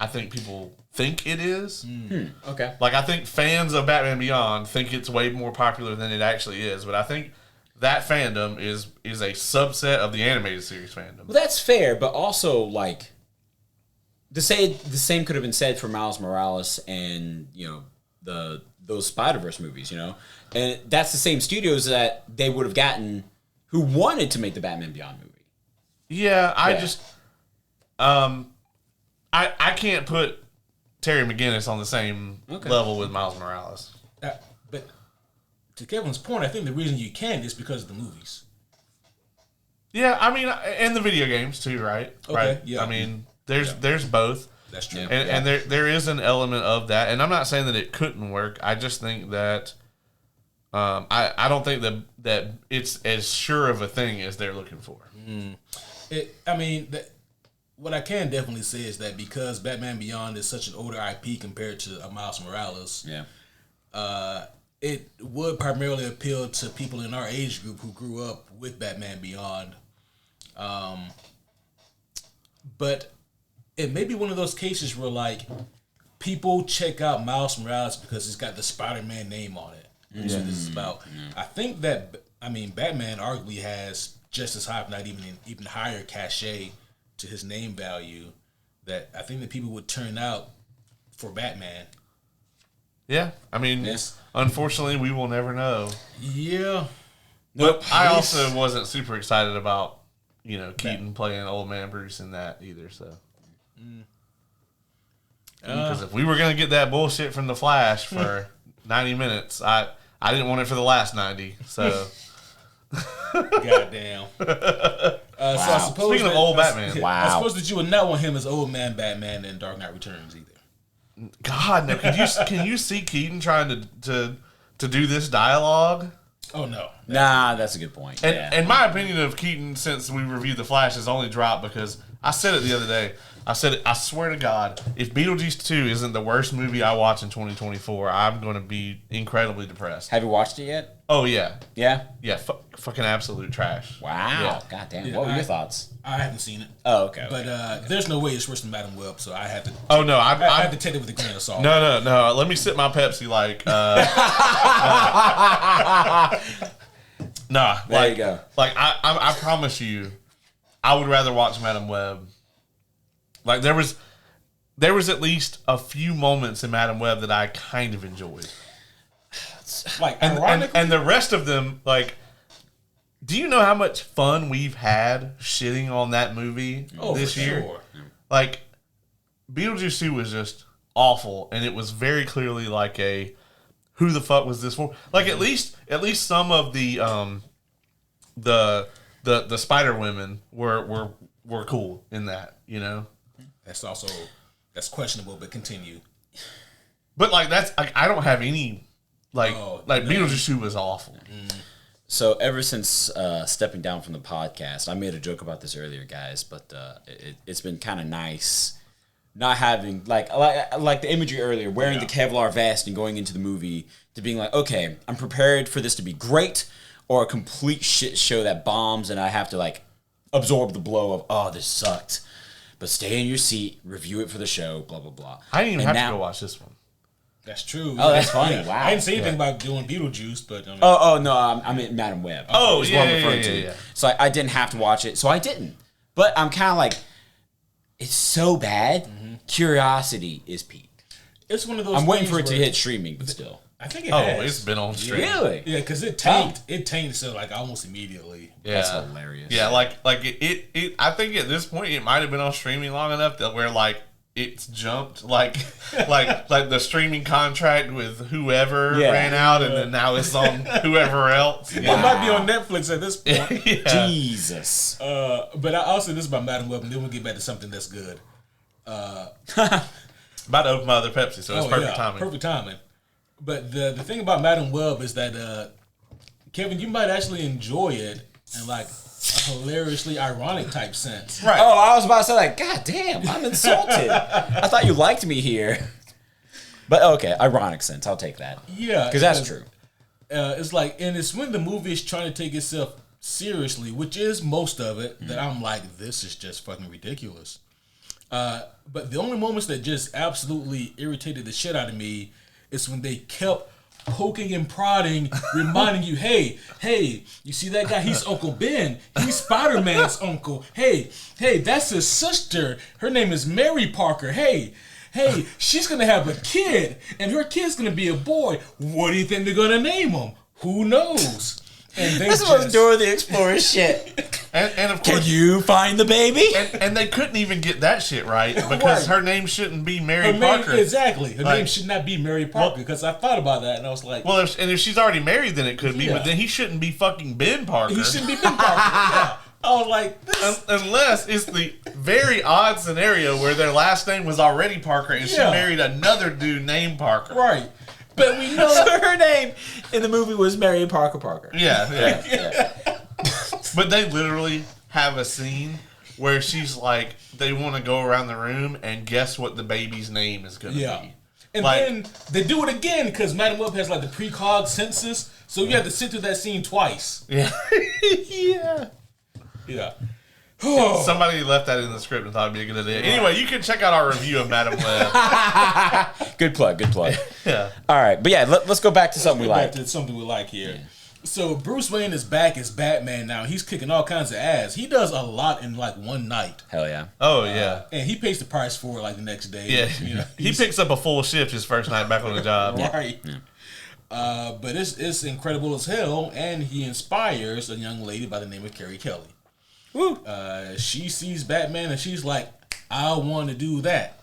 I think people think it is. Okay. Like, I think fans of Batman Beyond think it's way more popular than it actually is. But I think that fandom is a subset of the animated series fandom. Well, that's fair, but also like to say the same could have been said for Miles Morales and those Spider-Verse movies, and that's the same studios that they would have gotten who wanted to make the Batman Beyond movie. Yeah, I just I can't put Terry McGinnis on the same level with Miles Morales. But to Kevin's point, I think the reason you can is because of the movies. Yeah, I mean, and the video games too, right? Okay, right. yeah. I mean, there's both. That's true. And there is an element of that, and I'm not saying that it couldn't work. I just think that I don't think that it's as sure of a thing as they're looking for. What I can definitely say is that because Batman Beyond is such an older IP compared to Miles Morales, it would primarily appeal to people in our age group who grew up with Batman Beyond. But it may be one of those cases where like people check out Miles Morales because it's got the Spider-Man name on it. That's what this is about. I think that Batman arguably has just as high, if not even higher cachet to his name value, that I think that people would turn out for Batman. Yeah, I mean, unfortunately, we will never know. Yeah. But I also wasn't super excited about, Keaton playing Old Man Bruce in that either, so. Because if we were going to get that bullshit from The Flash for 90 minutes, I didn't want it for the last 90, so. Goddamn. So I suppose Speaking of old Batman. I suppose that you would not want him as Old Man Batman in Dark Knight Returns either. God, no. Can you see Keaton trying to do this dialogue? Oh, no. Nah, that's a good point. And my opinion of Keaton since we reviewed The Flash has only dropped because I said it the other day. I said, I swear to God, if Beetlejuice 2 isn't the worst movie I watch in 2024, I'm going to be incredibly depressed. Have you watched it yet? Oh, yeah. Yeah? Yeah, fucking absolute trash. Wow. Yeah. God damn. Yeah, What were your thoughts? I haven't seen it. Oh, okay. But there's no way it's worse than Madam Web, so I had to. Oh, no. I had to take it with a grain of salt. No. Let me sip my Pepsi like. Nah. There you go. Like, I promise you, I would rather watch Madam Web. Like, there was at least a few moments in Madam Web that I kind of enjoyed. Like, and the rest of them, like, do you know how much fun we've had shitting on that movie this year? Sure. Like, Beetlejuice 2 was just awful, and it was very clearly like a who the fuck was this for? Like, at least some of the Spider Women were cool in that, That's questionable, but continue. But like I don't have any Beetlejuice 2 was awful. So ever since stepping down from the podcast, I made a joke about this earlier, guys, but it's been kind of nice not having like the imagery earlier, wearing the Kevlar vest and going into the movie to being like, okay, I'm prepared for this to be great or a complete shit show that bombs and I have to like absorb the blow of, oh, this sucked. But stay in your seat, review it for the show, blah, blah, blah. I didn't even have to go watch this one. That's true. Oh, that's funny. Wow. I didn't say anything about doing Beetlejuice, but... no, I mean Madam Web. Oh, is yeah, what I'm referring to. Yeah. So I didn't have to watch it, so I didn't. But I'm kind of like, it's so bad, curiosity is peaked. It's one of those I'm waiting for it to hit streaming, but still. I think it has. Oh, it's been on stream. Really? Yeah, because it tanked. It tanked so like almost immediately. Yeah. That's hilarious. Yeah, like it I think at this point it might have been on streaming long enough that where like it's jumped like the streaming contract with whoever ran out and then now it's on whoever else. It might be on Netflix at this point. Jesus. But I'll say this about Madam Web, and then we'll get back to something that's good. About to open my other Pepsi, so it's perfect timing. Perfect timing. But the thing about Madam Web is that Kevin, you might actually enjoy it in like a hilariously ironic type sense. Right. Oh, I was about to say like, God damn, I'm insulted. I thought you liked me here. But okay, ironic sense, I'll take that. Yeah. Because that's true. It's like, and it's when the movie is trying to take itself seriously, which is most of it, that I'm like, this is just fucking ridiculous. But the only moments that just absolutely irritated the shit out of me is when they kept poking and prodding, reminding you, hey, you see that guy? He's Uncle Ben. He's Spider-Man's uncle. Hey, that's his sister. Her name is Mary Parker. Hey, she's going to have a kid, and her kid's going to be a boy. What do you think they're going to name him? Who knows? And This was Dora the Explorer shit. And of course, can you find the baby? And they couldn't even get that shit right because her name shouldn't be Mary Parker. Exactly. Her name should not be Mary Parker because I thought about that and I was like... Well, if she's already married, then it could be, but then he shouldn't be fucking Ben Parker. He shouldn't be Ben Parker. Yeah. I was like... Unless it's the very odd scenario where their last name was already Parker and she married another dude named Parker. Right. But we know... So her name in the movie was Mary Parker. Yeah. But they literally have a scene where she's like, they want to go around the room and guess what the baby's name is going to be. And then they do it again because Madam Web has like the precog census, so you have to sit through that scene twice. Yeah. Yeah. Somebody left that in the script and thought it'd be a good idea. Anyway, you can check out our review of Madam Web. Good plug. Yeah. All right, but yeah, let's go back to something we like. Back to something we like here. Yeah. So Bruce Wayne is back as Batman now. He's kicking all kinds of ass. He does a lot in like one night. Hell yeah. Oh yeah. And he pays the price for it like the next day. Yeah. You know, he picks up a full shift his first night back on the job. Right. Yeah. But it's incredible as hell, and he inspires a young lady by the name of Carrie Kelly. Woo. She sees Batman and she's like, I want to do that.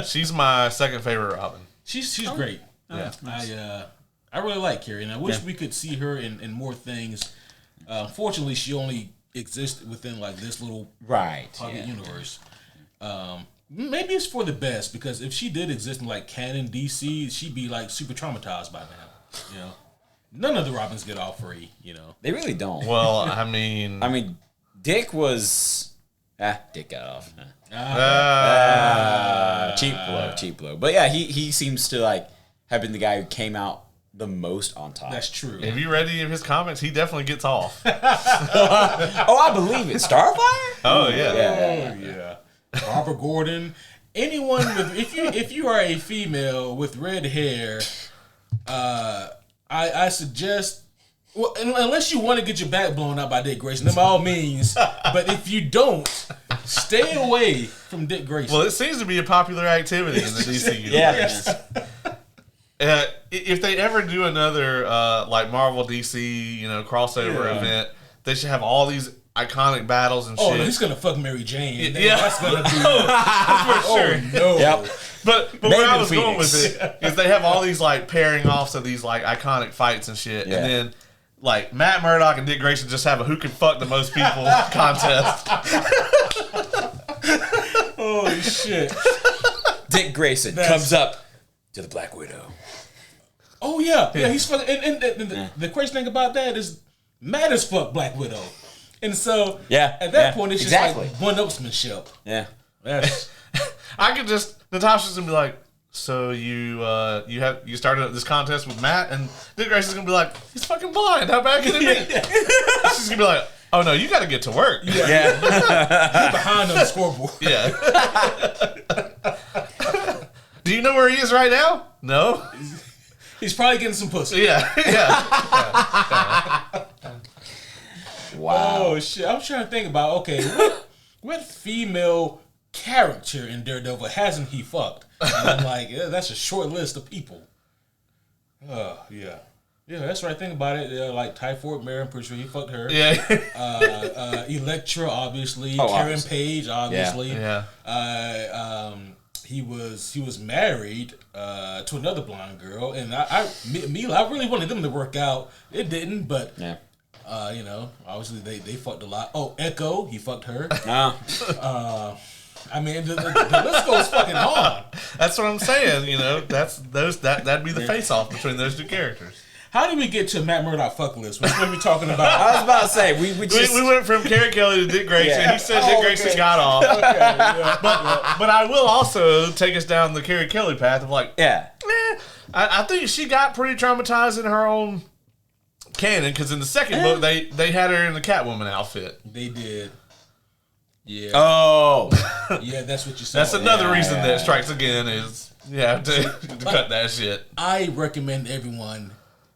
She's my second favorite Robin. She's great. Yeah. Nice. I really like Carrie, and I wish we could see her in more things. Unfortunately, she only exists within like this little pocket universe. Maybe it's for the best, because if she did exist in like canon DC, she'd be like super traumatized by now. You know, none of the Robins get off free. You know, they really don't. Well, I mean, Dick was Dick got off. Cheap blow. But yeah, he seems to like have been the guy who came out the most on top. That's true. If you read any of his comments, he definitely gets off. I believe it. Starfire? Oh yeah. Barbara Gordon. Anyone with if you are a female with red hair, I suggest. Well, unless you want to get your back blown out by Dick Grayson, then by all means. But if you don't, stay away from Dick Grayson. Well, it seems to be a popular activity in the DC universe. Yes. If they ever do another like Marvel DC, crossover event, they should have all these iconic battles and shit. Oh, he's gonna fuck Mary Jane. Yeah, that's gonna be that's for sure. No. Yep. But where I was going with it is they have all these like pairing offs of these like iconic fights and shit, and then like Matt Murdock and Dick Grayson just have a who can fuck the most people contest. Holy shit! Dick Grayson comes up to the Black Widow. Oh yeah. He's fucking. And the crazy thing about that is Matt is fuck Black Widow, and so at that point it's just like one-upsmanship. Yeah. I could just Natasha's gonna be like, so you started this contest with Matt, and Dick Grayson's gonna be like, he's fucking blind. How bad can it be? She's gonna be like, oh no, you got to get to work. Yeah. He's behind on the scoreboard. Yeah. Do you know where he is right now? No. He's probably getting some pussy. Yeah. Wow. Oh shit! I'm trying to think about what female character in Daredevil hasn't he fucked? And I'm like, that's a short list of people. Yeah, that's right. Think about it. Like Typhoid Mary, I'm pretty sure he fucked her. Yeah. Electra, obviously. Karen Page, obviously. Yeah. He was married to another blonde girl, and I really wanted them to work out. It didn't, but obviously they fucked a lot. Oh, Echo, he fucked her. I mean, the list goes fucking on. That's what I'm saying. That'd be the face-off between those two characters. How did we get to Matt Murdock fuck list? What are we talking about? I was about to say we went from Carrie Kelly to Dick Grayson. Yeah. He said Dick Grayson got off. Okay, but I will also take us down the Carrie Kelly path of like, I think she got pretty traumatized in her own canon, because in the second book they had her in the Catwoman outfit. They did. Yeah. Oh. Yeah, that's what you said. That's another reason that Strikes Again is to cut that shit. I recommend everyone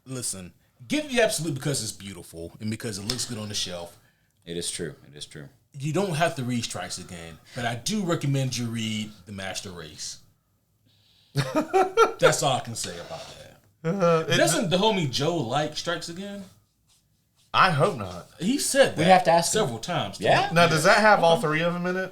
listen. Get the Absolute because it's beautiful and because it looks good on the shelf. It is true. You don't have to read Strikes Again, but I do recommend you read The Master Race. That's all I can say about that. Doesn't the homie Joe like Strikes Again? I hope not. He said that. We have to ask several times. Yeah. Now, does that have all three of them in it?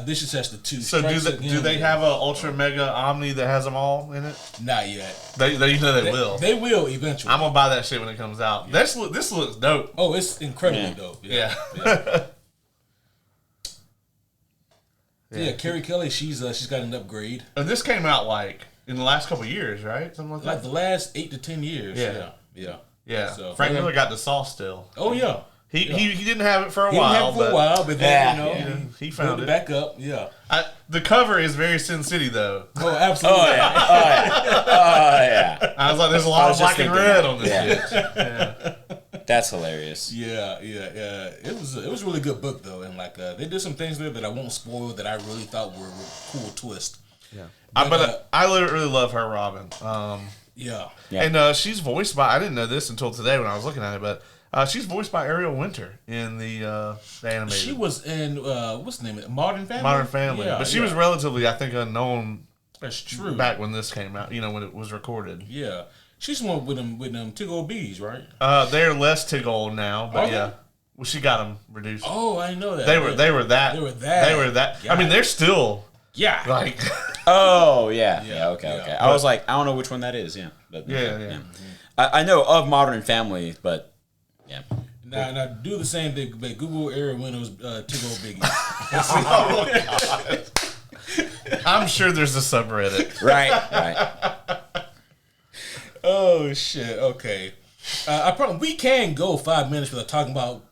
This just has the two. So do they have a Ultra Mega Omni that has them all in it? Not yet. They will. They will eventually. I'm gonna buy that shit when it comes out. Yeah. This looks dope. Oh, it's incredibly dope. Yeah. Yeah, Carrie Kelly, she's got an upgrade. And this came out like in the last couple of years, right? Something like that. Like the last 8 to 10 years. Yeah. So, Frank Miller got the sauce still. Oh yeah. He didn't have it for a He while. didn't have it for a while, but then he found it back up. Yeah. The cover is very Sin City though. Oh, absolutely. Oh yeah. I was like, there's a lot of black and red on this shit. Yeah. That's hilarious. Yeah. It was a really good book though, and like they did some things there that I won't spoil that I really thought were a cool twist. Yeah. But I really love her Robin. Yeah. And she's voiced by, I didn't know this until today when I was looking at it, but she's voiced by Ariel Winter in the animated. She was in what's the name of it? Modern Family. Modern Family, yeah, but she was relatively, I think, unknown. That's true. Back when this came out, when it was recorded. Yeah, she's one with them Tiggle bees, right? They're less Tiggle now, but yeah. Well, she got them reduced. Oh, I know that. They were that. Yeah. I mean, they're still like. Oh yeah. Okay. I was like, I don't know which one that is. Yeah. But, yeah. I know of Modern Family, but yeah. Now do the same thing, but Google Era Windows Tiggle Biggie. Oh God. I'm sure there's a subreddit. Right. Oh shit. Okay. We can go 5 minutes without talking about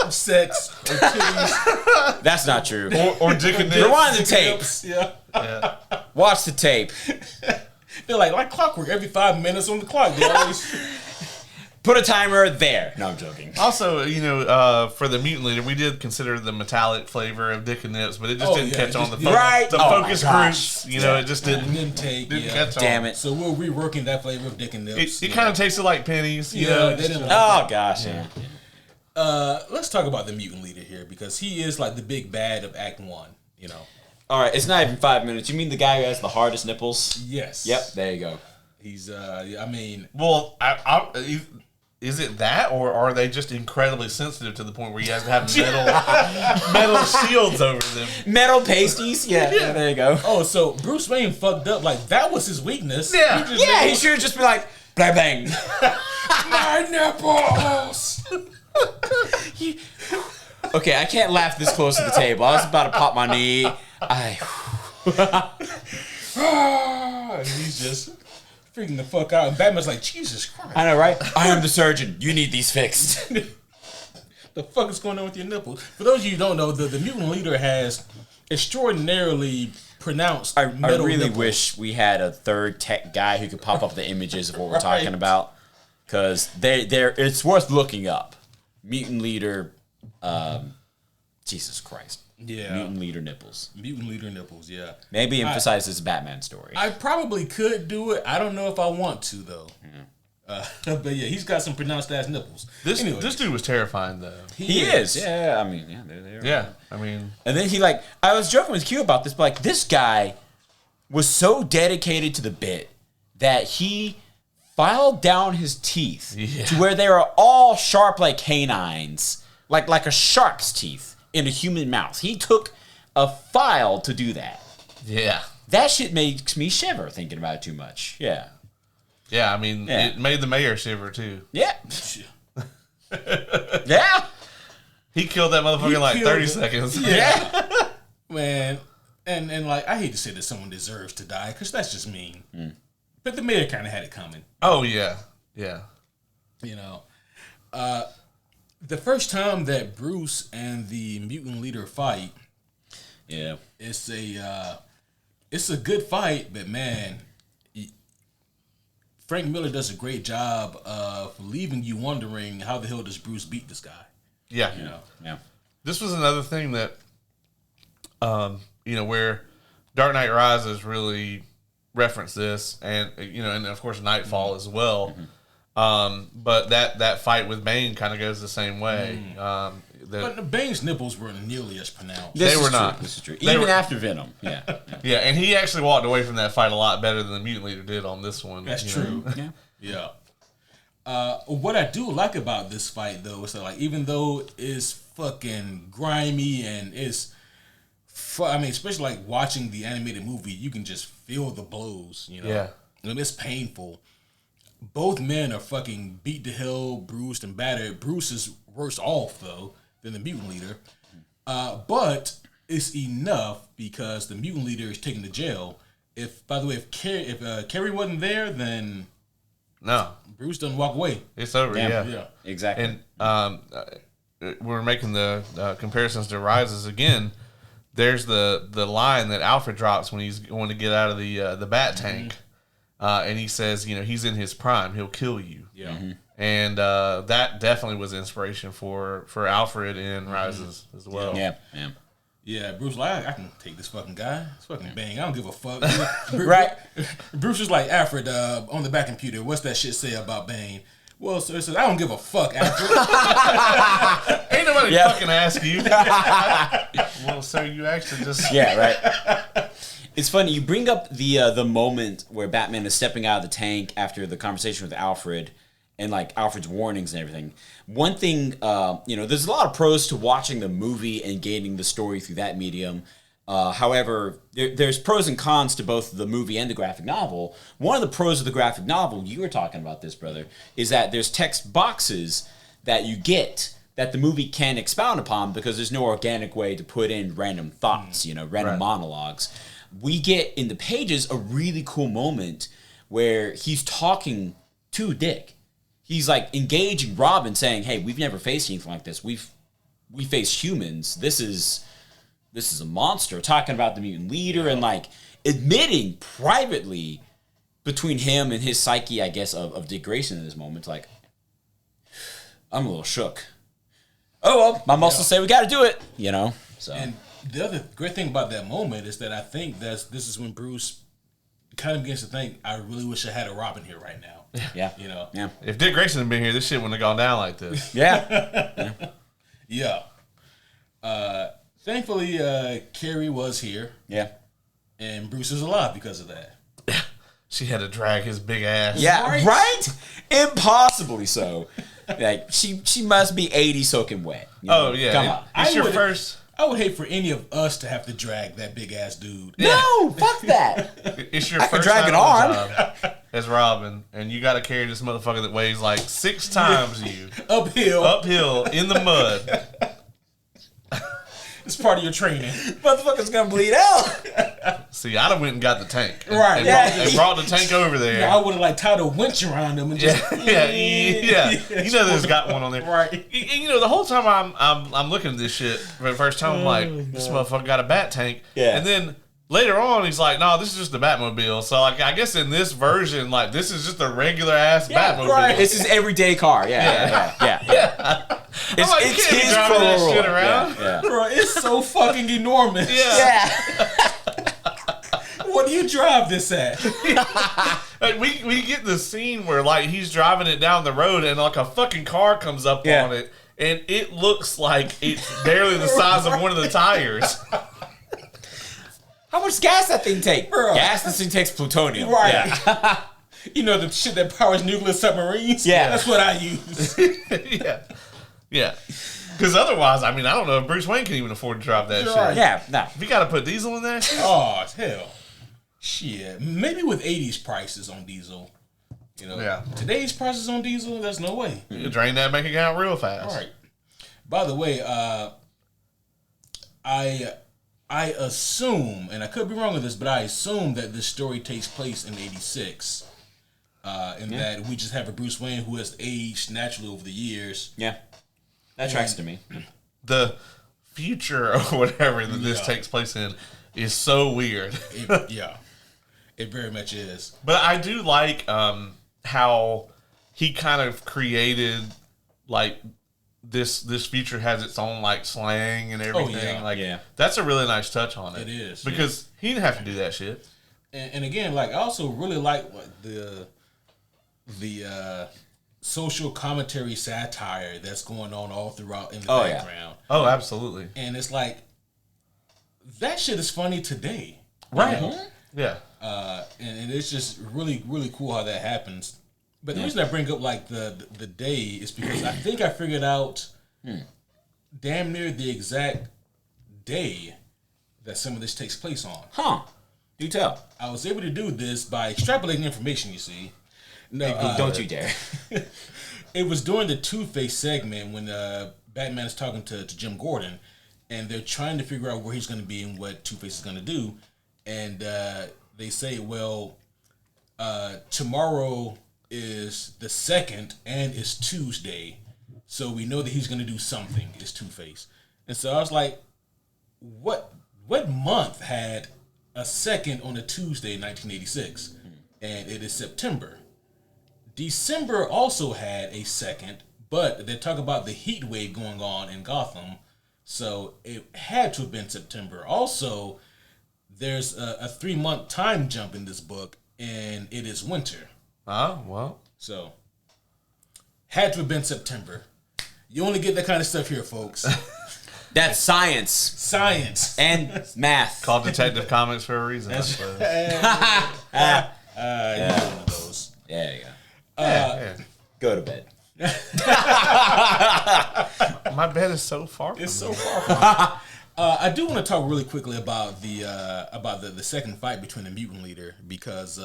sex or titties. That's not true. Or dick and nips. Rewind the tape. Yeah. Watch the tape. They're like clockwork. Every 5 minutes on the clock. They always put a timer there. No, I'm joking. Also, for the Mutant Leader, we did consider the metallic flavor of dick and nips, but it just didn't catch on the focus groups. It just didn't catch on. Damn it. So we're reworking that flavor of dick and nips. It kind of tasted like pennies. They didn't oh gosh. Yeah. Let's talk about the Mutant Leader here because he is like the big bad of Act 1. All right, it's not even 5 minutes. You mean the guy who has the hardest nipples? Yes. Yep. There you go. He's. I mean. Well, is it that, or are they just incredibly sensitive to the point where he has to have metal shields over them? Metal pasties? Yeah, there you go. Oh, so Bruce Wayne fucked up. Like, that was his weakness. Yeah. He should have just been like, bang, bang. My nipples! Okay, I can't laugh this close to the table. I was about to pop my knee. And he's just freaking the fuck out. And Batman's like, Jesus Christ. I know, right? I am the surgeon. You need these fixed. The fuck is going on with your nipples? For those of you who don't know, the Mutant Leader has extraordinarily pronounced I metal really nipples. wish we had a third tech guy who could pop up the images of what we're talking about. Because it's worth looking up. Mutant Leader, Jesus Christ. Yeah. Mutant Leader nipples. Mutant Leader nipples, yeah. Maybe emphasize this Batman story. I probably could do it. I don't know if I want to, though. But yeah, he's got some pronounced ass nipples. This dude was terrifying, though. He is. Yeah, I mean, they're yeah. I mean, and then I was joking with Q about this, but this guy was so dedicated to the bit that he filed down his teeth to where they are all sharp like canines, like a shark's teeth in a human mouth. He took a file to do that. Yeah. That shit makes me shiver thinking about it too much. Yeah. Yeah, I mean, it made the mayor shiver, too. Yeah. Yeah. He killed that motherfucker in like 30 seconds. Yeah. Man. And like, I hate to say that someone deserves to die, because that's just mean. But the mayor kind of had it coming. Oh, yeah. Yeah. The first time that Bruce and the Mutant Leader fight, it's a good fight, but man, Frank Miller does a great job of leaving you wondering how the hell does Bruce beat this guy. Yeah. Yeah. This was another thing that where Dark Knight Rises really referenced this, and and of course Nightfall as well. But that fight with Bane kind of goes the same way. But Bane's nipples weren't nearly as pronounced. They were not. This is true. Even after Venom. Yeah. Yeah, and he actually walked away from that fight a lot better than the Mutant Leader did on this one. That's true. Yeah. What I do like about this fight, though, is that, like, even though it's fucking grimy and it's, especially like watching the animated movie, you can just feel the blows. Yeah. And it's painful. Both men are fucking beat to hell, bruised and battered. Bruce is worse off though than the Mutant Leader, but it's enough because the Mutant Leader is taken to jail. If Carrie wasn't there, then no, Bruce doesn't walk away. It's over. Yeah, exactly. And we're making the comparisons to Rises again. There's the line that Alfred drops when he's going to get out of the bat tank, and he says, he's in his prime. He'll kill you. Yeah. And that definitely was inspiration for Alfred in Rises as well. Yeah, Bruce like, I can take this fucking guy. It's fucking Bang. I don't give a fuck. Right. Bruce was like, Alfred, on the back computer, what's that shit say about Bane? Well, so it says, I don't give a fuck, Alfred. Ain't nobody fucking ask you. Well, sir, you actually just... Yeah, right. It's funny, you bring up the moment where Batman is stepping out of the tank after the conversation with Alfred, and like Alfred's warnings and everything. One thing, there's a lot of pros to watching the movie and gaining the story through that medium. However, there's pros and cons to both the movie and the graphic novel. One of the pros of the graphic novel, you were talking about this, brother, is that there's text boxes that you get that the movie can expound upon because there's no organic way to put in random thoughts, random monologues. We get in the pages a really cool moment where he's talking to Dick. He's like engaging Robin, saying, "Hey, we've never faced anything like this. We faced humans. This is a monster." Talking about the Mutant Leader and like admitting privately between him and his psyche, I guess, of Dick Grayson in this moment, like, I'm a little shook. Oh well, my muscles say we got to do it, So. And the other great thing about that moment is that I think this is when Bruce kind of begins to think, I really wish I had a Robin here right now. Yeah. Yeah. If Dick Grayson had been here, this shit wouldn't have gone down like this. Yeah. Thankfully, Carrie was here. Yeah. And Bruce is alive because of that. She had to drag his big ass. Yeah, right? Impossibly so. Like, she must be 80 soaking wet. Oh, yeah. Come on. It's your first... I would hate for any of us to have to drag that big ass dude. No, fuck that. It's your I first could drag time an arm job as Robin, and you got to carry this motherfucker that weighs like 6 times you uphill in the mud. It's part of your training. Motherfucker's gonna bleed out. See, I'd have went and got the tank. Right. And brought the tank over there. Yeah, I would have tied a winch around him and just yeah. There's got one on there. Right. The whole time I'm looking at this shit for the first time, I'm like, this motherfucker got a bat tank. Yeah. And then later on, he's like, no, this is just the Batmobile. So, like, I guess in this version, like, this is just a regular ass Batmobile. Right. It's his everyday car. Yeah. It's his that shit around. Yeah. Bro, it's so fucking enormous. Yeah. What do you drive this at? Like, we get the scene where, like, he's driving it down the road and, like, a fucking car comes up on it, and it looks like it's barely the size of one of the tires. How much gas that thing take? Bro. Gas, this thing takes plutonium. Right. Yeah. The shit that powers nuclear submarines? Yeah. That's what I use. Yeah. Because otherwise, I don't know if Bruce Wayne can even afford to drive that shit. Right. Yeah, no. If you got to put diesel in there? Oh, hell. Shit. Maybe with 80s prices on diesel. Today's prices on diesel, there's no way. You drain that bank account real fast. All right. By the way, I assume, and I could be wrong with this, but I assume that this story takes place in 86. That we just have a Bruce Wayne who has aged naturally over the years. Yeah. That tracks to me. The future or whatever that this takes place in is so weird. It very much is. But I do like how he kind of created, like, this feature has its own like slang and everything. That's a really nice touch on it. It is because he didn't have to do that shit. And again, like I also really like the social commentary satire that's going on all throughout in the background. Yeah. Oh, absolutely. And it's like that shit is funny today, right? Yeah. And it's just really really cool how that happens. But the reason I bring up like the day is because I think I figured out damn near the exact day that some of this takes place on. Huh. Do tell. I was able to do this by extrapolating information, you see. No, hey, don't you dare. It was during the Two-Face segment when Batman is talking to Jim Gordon, and they're trying to figure out where he's going to be and what Two-Face is going to do. And they say, well, tomorrow is the 2nd and it's Tuesday, so we know that he's going to do something. It's Two-Face. And so I was like, what month had a 2nd on a Tuesday in 1986? And it is September. December also had a 2nd, but they talk about the heat wave going on in Gotham, so it had to have been September. Also, there's a 3-month time jump in this book, and it is winter. Oh, well. So, had to have been September. You only get that kind of stuff here, folks. That's science. Science. And math. Called Detective Comics for a reason, I suppose. You're one of those. There you go. Yeah. Go to bed. My bed is so far from It's so far from I do want to talk really quickly about the second fight between the mutant leader, because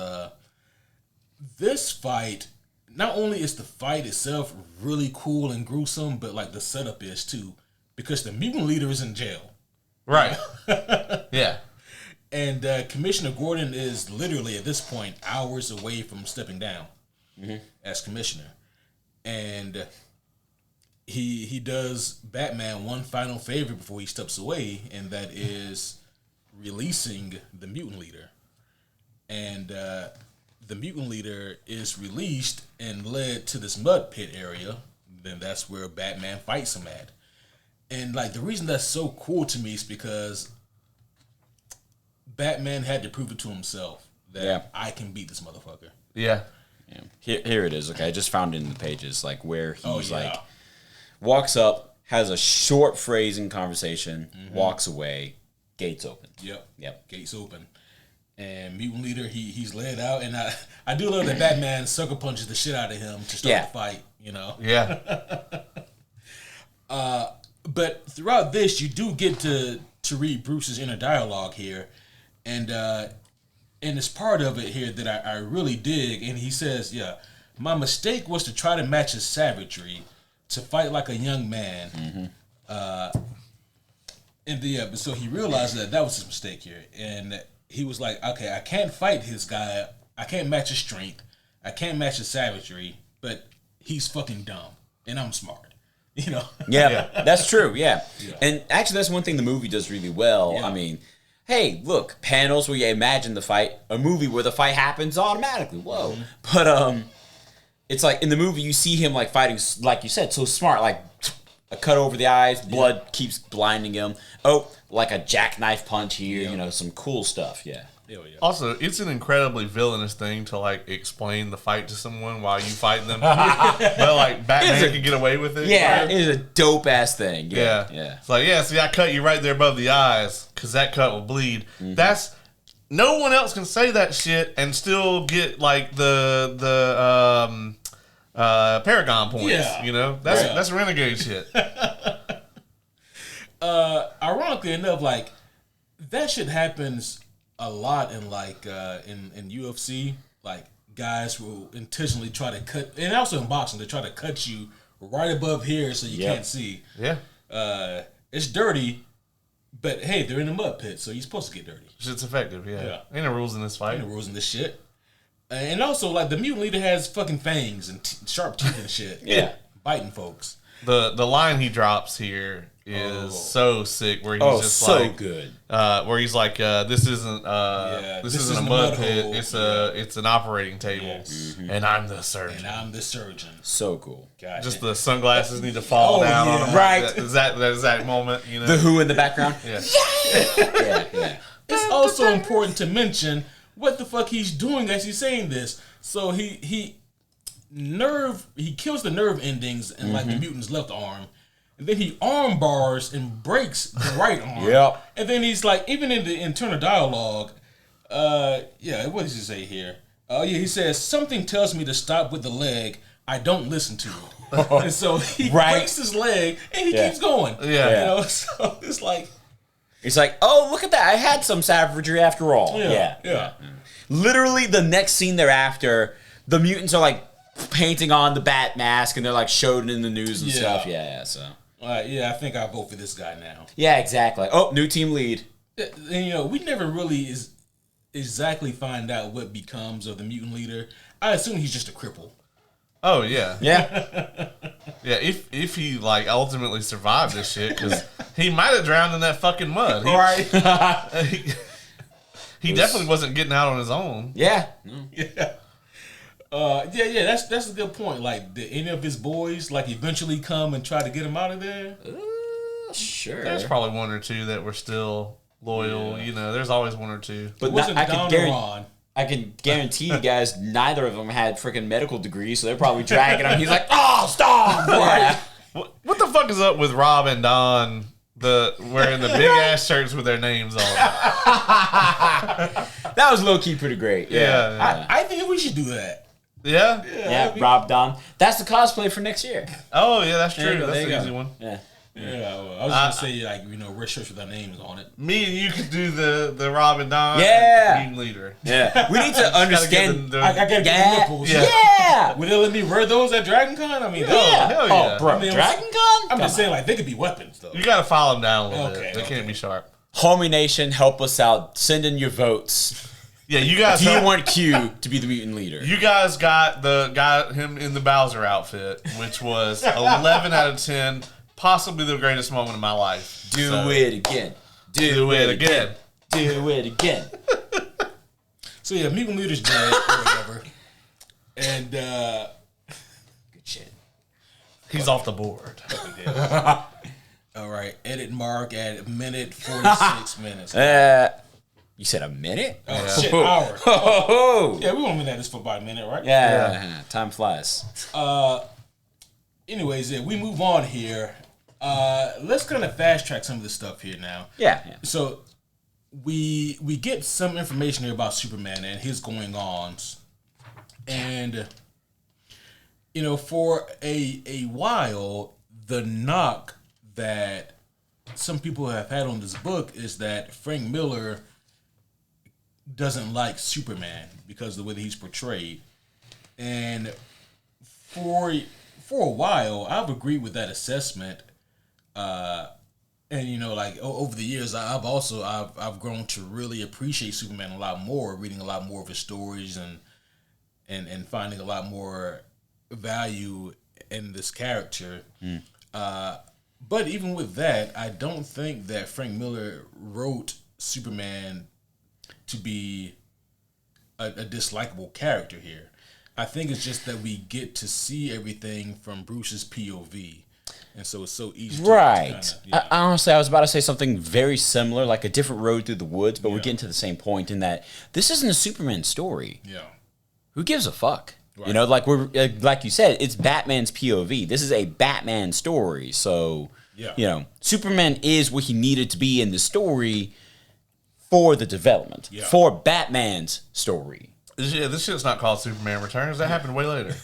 this fight, not only is the fight itself really cool and gruesome, but like the setup is too, because the mutant leader is in jail. Right. Yeah. And Commissioner Gordon is literally at this point hours away from stepping down as commissioner. And he does Batman one final favor before he steps away, and that is releasing the mutant leader. And the mutant leader is released and led to this mud pit area. Then that's where Batman fights him at. And like the reason that's so cool to me is because Batman had to prove it to himself that I can beat this motherfucker. Yeah. Here it is. Okay, I just found it in the pages, like where he's like walks up, has a short phrasing conversation, walks away, gates open. Yep. Gates open. And mutant leader, he's led out, and I do love that Batman sucker punches the shit out of him to start the fight. You know. Yeah. But throughout this, you do get to read Bruce's inner dialogue here, and it's part of it here that I really dig. And he says, my mistake was to try to match his savagery, to fight like a young man. So he realized that was his mistake here, and he was like, okay, I can't fight his guy, I can't match his strength, I can't match his savagery, but he's fucking dumb, and I'm smart. You know? Yeah, that's true, yeah. And actually, that's one thing the movie does really well. Yeah. I mean, hey, look, panels where you imagine the fight, a movie where the fight happens automatically. Whoa. But it's like in the movie, you see him like fighting, like you said, so smart, like a cut over the eyes, blood keeps blinding him. Oh, like a jackknife punch here, some cool stuff, yeah. Also, it's an incredibly villainous thing to like explain the fight to someone while you fight them. But like Batman can get away with it. Yeah, it is a dope ass thing. Yeah. It's like, see, I cut you right there above the eyes because that cut will bleed. That's no one else can say that shit and still get like the Paragon points. That's renegade shit. Ironically enough, like that shit happens a lot in like in UFC, like guys will intentionally try to cut, and also in boxing they try to cut you right above here so you can't see. It's dirty, but hey, they're in the mud pit, so you're supposed to get dirty. Shit's effective. Ain't no rules in this fight. Ain't no rules in this shit. And also, like the mutant leader has fucking fangs and sharp teeth and shit. Yeah, biting folks. The line he drops here is so sick. Where he's just so like, good. Where he's like, this isn't this isn't a mud pit. Hole. It's an operating table, and I'm the surgeon. And I'm the surgeon. So cool. God, Just the sunglasses need to fall down on him. Right. That exact moment, you know. The Who in the background. Yeah. Yeah. It's also important to mention what the fuck he's doing as he's saying this. So he kills the nerve endings in like the mutant's left arm. And then he arm bars and breaks the right arm. Yep. And then he's like, even in the internal dialogue, what does he say here? He says, something tells me to stop with the leg. I don't listen to it. And so he breaks his leg and he keeps going. Yeah. You know, so it's like... He's like, oh, look at that. I had some savagery after all. Yeah. Literally the next scene thereafter, the mutants are like painting on the bat mask and they're like showed in the news and stuff. Yeah, so... I think I'll vote for this guy now. Yeah, exactly. Oh, new team lead. And, we never really exactly find out what becomes of the mutant leader. I assume he's just a cripple. Oh yeah. Yeah. Yeah. If he like ultimately survived this shit, because he might have drowned in that fucking mud. Right. He definitely wasn't getting out on his own. Yeah. Yeah. That's a good point. Like, did any of his boys like eventually come and try to get him out of there? Sure. There's probably one or two that were still loyal. You know, there's always one or two. But wasn't Don or Ron? I can guarantee you guys, neither of them had freaking medical degrees, so they're probably dragging him. He's like, oh, stop! Yeah. What the fuck is up with Rob and Don wearing the big ass shirts with their names on? That was low key pretty great. Yeah. I think we should do that. Yeah? Yeah, Rob Don. That's the cosplay for next year. Oh, yeah, that's true. There That's you an go. easy one. Yeah. Yeah, I was gonna say red shirts with our names on it. Me and you could do the Rob and Don team leader. Yeah. We need to understand. I gotta get the nipples. Yeah. Would they let me wear those at Dragon Con? I mean, hell yeah. Oh, bro. I mean, Dragon Con? I'm just saying, like, they could be weapons, though. You gotta file them down a little bit. They Okay. can't be sharp. Homie Nation, help us out. Send in your votes. Yeah, you guys. Do you want Q to be the mutant leader? You guys got him in the Bowser outfit, which was 11 out of 10, possibly the greatest moment of my life. Do it again. Do it again. Do it again. So yeah, mutant leader's dead or whatever, and Good shit. He's off the board. all right, edit mark at minute 46 minutes. You said a minute? Oh shit, hour. Oh. Yeah, we won't be at this for about a minute, right? Yeah. Time flies. Anyways, we move on here. Let's kind of fast track some of this stuff here now. Yeah. So we get some information here about Superman and his going-ons, and for a while, the knock that some people have had on this book is that Frank Miller doesn't like Superman because of the way that he's portrayed, and for a while, I've agreed with that assessment. And over the years, I've grown to really appreciate Superman a lot more, reading a lot more of his stories and finding a lot more value in this character. But even with that, I don't think that Frank Miller wrote Superman to be a dislikable character here. I think it's just that we get to see everything from Bruce's POV. And so it's so easy Right. Honestly, I was about to say something very similar, like a different road through the woods, but we're getting to the same point in that this isn't a Superman story. Yeah. Who gives a fuck? Right. Like you said, it's Batman's POV. This is a Batman story. So, Superman is what he needed to be in the story for the development, for Batman's story. This shit's not called Superman Returns. That happened way later.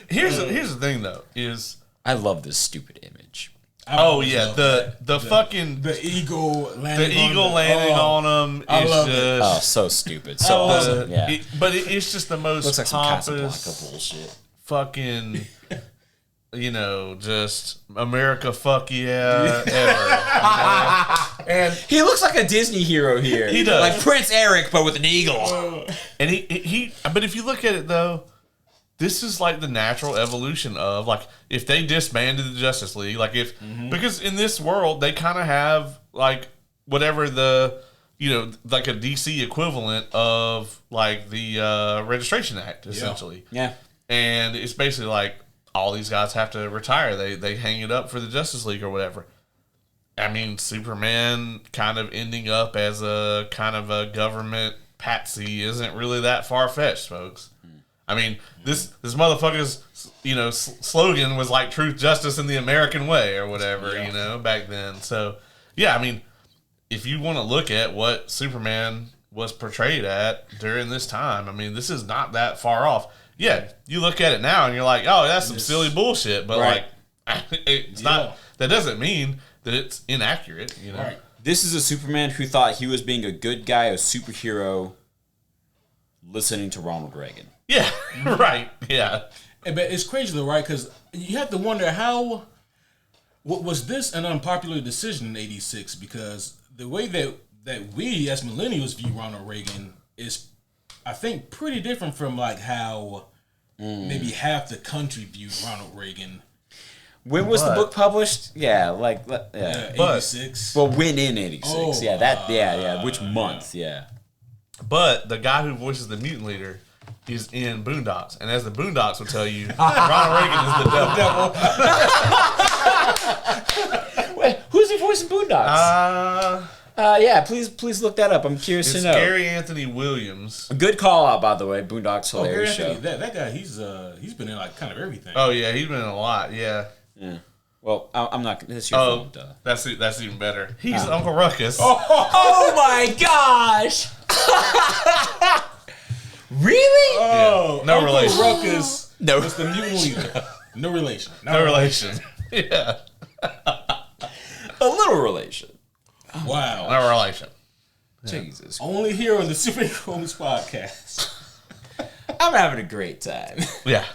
Here's the thing though, is I love this stupid image. The fucking the eagle landing on him. I love just, it. Oh, so stupid. So awesome. Yeah. It's just the most Looks like some pompous Casablanca bullshit. fucking just America fuck yeah ever. And He looks like a Disney hero here. He does. Like Prince Eric, but with an eagle. and he but if you look at it though, this is like the natural evolution of like if they disbanded the Justice League, like if because in this world they kind of have like whatever the like a DC equivalent of like the Registration Act essentially. Yeah. And it's basically like all these guys have to retire. They hang it up for the Justice League or whatever. I mean, Superman kind of ending up as a kind of a government patsy isn't really that far-fetched, folks. I mean, this motherfucker's, slogan was like truth, justice, and the American way or whatever, back then. So, yeah, I mean, if you want to look at what Superman was portrayed at during this time, I mean, this is not that far off. Yeah, you look at it now and you're like, oh, that's some silly bullshit. But, like, it's not, that doesn't mean that it's inaccurate, Right. This is a Superman who thought he was being a good guy, a superhero, listening to Ronald Reagan. Yeah, right, yeah. But it's crazy though, right? Because you have to wonder was this an unpopular decision in '86? Because the way that we as millennials view Ronald Reagan is, I think, pretty different from like how maybe half the country viewed Ronald Reagan. When was the book published? Yeah, 86. Well, when in 86? Which month? Yeah. But the guy who voices the mutant leader is in Boondocks, and as the Boondocks will tell you, Ronald Reagan is the devil. Wait, who's he voicing Boondocks? Please look that up. I'm curious to know. Gary Anthony Williams. A good call out, by the way. Boondocks hilarious show. That guy, he's been in like kind of everything. Oh yeah, he's been in a lot. Yeah. Yeah. Well, I'm not. That's your fault. That's even better. He's Uncle Ruckus. Oh my gosh! Really? Oh, yeah. No Uncle relation. Ruckus was the mutant leader. No relation. No relation. Yeah. A little relation. Wow. No relation. Jesus. Only here on the Super Homies podcast. I'm having a great time. Yeah.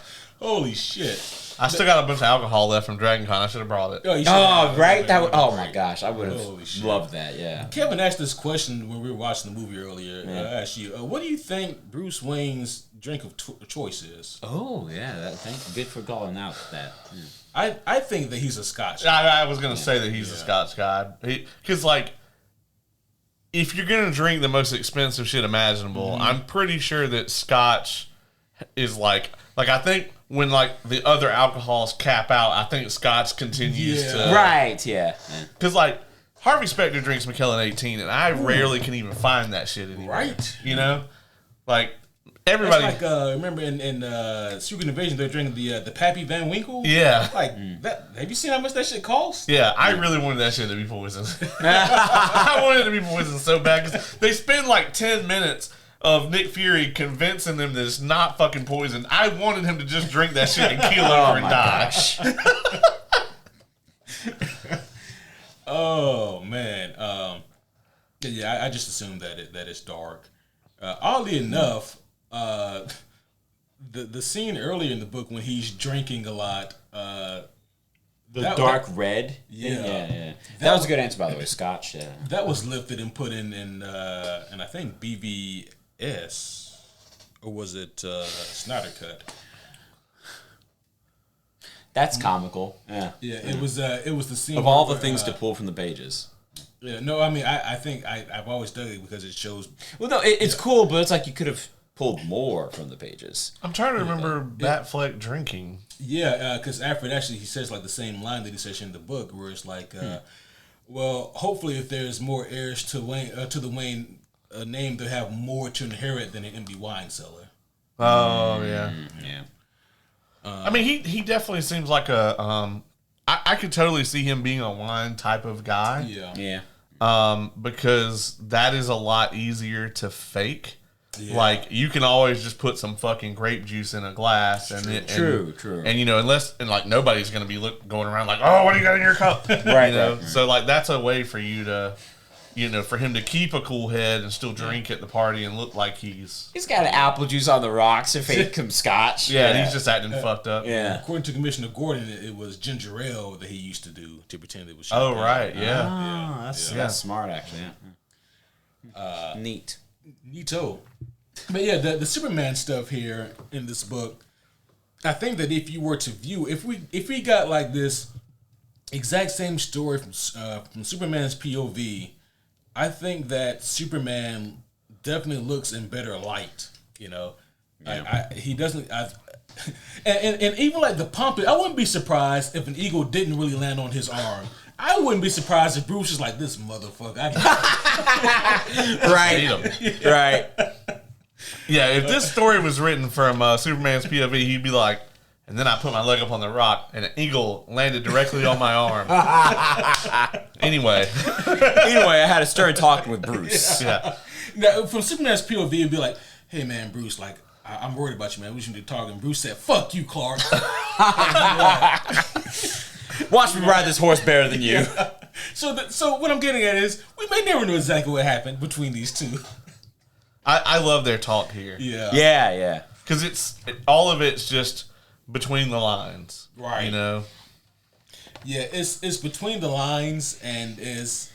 Holy shit. I still got a bunch of alcohol left from Dragon Con. I should have brought it. Right? Oh my gosh. I would have loved that, yeah. Kevin asked this question when we were watching the movie earlier. I asked you, what do you think Bruce Wayne's drink of choice is? Oh, yeah. Good for calling out that. Yeah. I think that he's a Scotch. I was going to say that he's a Scotch guy. Because, like, if you're going to drink the most expensive shit imaginable, I'm pretty sure that Scotch is like I think when like the other alcohols cap out, I think Scotch continues to right, yeah. Because like Harvey Specter drinks Macallan 18, and I rarely can even find that shit anymore. Right, like everybody. That's like remember in Secret Invasion they're drinking the Pappy Van Winkle. Yeah, like that. Have you seen how much that shit costs? Yeah, I really wanted that shit to be poisoned. I wanted it to be poisoned so bad because they spend like 10 minutes of Nick Fury convincing them that it's not fucking poison. I wanted him to just drink that shit and keel over and die. Oh man, I just assumed that it's dark. Oddly enough, the scene earlier in the book when he's drinking a lot, dark red. Yeah. That was a good answer, by the way. Scotch. Yeah. That was lifted and put in I think BVS, or was it Snyder Cut? That's comical. Yeah. Yeah. It was the scene of all the things to pull from the pages. Yeah. No, I mean I think I've always dug it because it shows. Well, no, it's cool, but it's like you could have pulled more from the pages. I'm trying to remember Batfleck drinking. Yeah, because Alfred actually he says like the same line that he says in the book, where it's like, well, hopefully if there's more heirs to the Wayne name, they'll have more to inherit than an empty wine cellar. Oh yeah. I mean, he definitely seems like a. I could totally see him being a wine type of guy. Yeah. Because that is a lot easier to fake. Yeah. Like you can always just put some fucking grape juice in a glass, true. And unless nobody's gonna be going around like, oh, what do you got in your cup? Right. So like that's a way for you to, for him to keep a cool head and still drink at the party and look like he's got an apple juice on the rocks to fake some scotch. Yeah, he's just acting fucked up. Yeah. According to Commissioner Gordon, it was ginger ale that he used to do to pretend it was champagne. Oh right, yeah. That's smart actually. Yeah. Neato. But yeah, the Superman stuff here in this book, I think that if you were to view, if we got like this exact same story from Superman's POV, I think that Superman definitely looks in better light. You know, he doesn't. And even like the pump, I wouldn't be surprised if an eagle didn't really land on his arm. I wouldn't be surprised if Bruce is like, this motherfucker. Right. Right. Yeah, if this story was written from Superman's POV, he'd be like, and then I put my leg up on the rock, and an eagle landed directly on my arm. Anyway, I had a stern talking with Bruce. Yeah. Now, from Superman's POV, it'd be like, hey, man, Bruce, like, I'm worried about you, man. We should be talking. Bruce said, fuck you, Clark. Watch me ride this horse better than you. Yeah. So what I'm getting at is, we may never know exactly what happened between these two. I love their talk here. Yeah. Yeah. Because all of it's just between the lines. Right. You know? Yeah, it's between the lines, and it's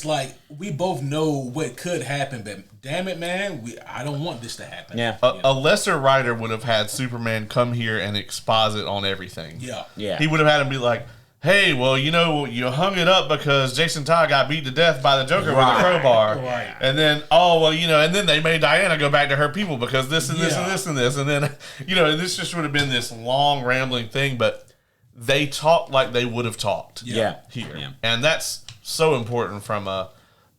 like we both know what could happen, but damn it, man, I don't want this to happen. Yeah. A lesser writer would have had Superman come here and exposit on everything. Yeah. He would have had him be like, hey, well, you know, you hung it up because Jason Todd got beat to death by the Joker with a crowbar. Right. And then, and then they made Diana go back to her people because this and this and this and this. And then, this just would have been this long, rambling thing, but they talked like they would have talked here. Yeah. And that's so important from a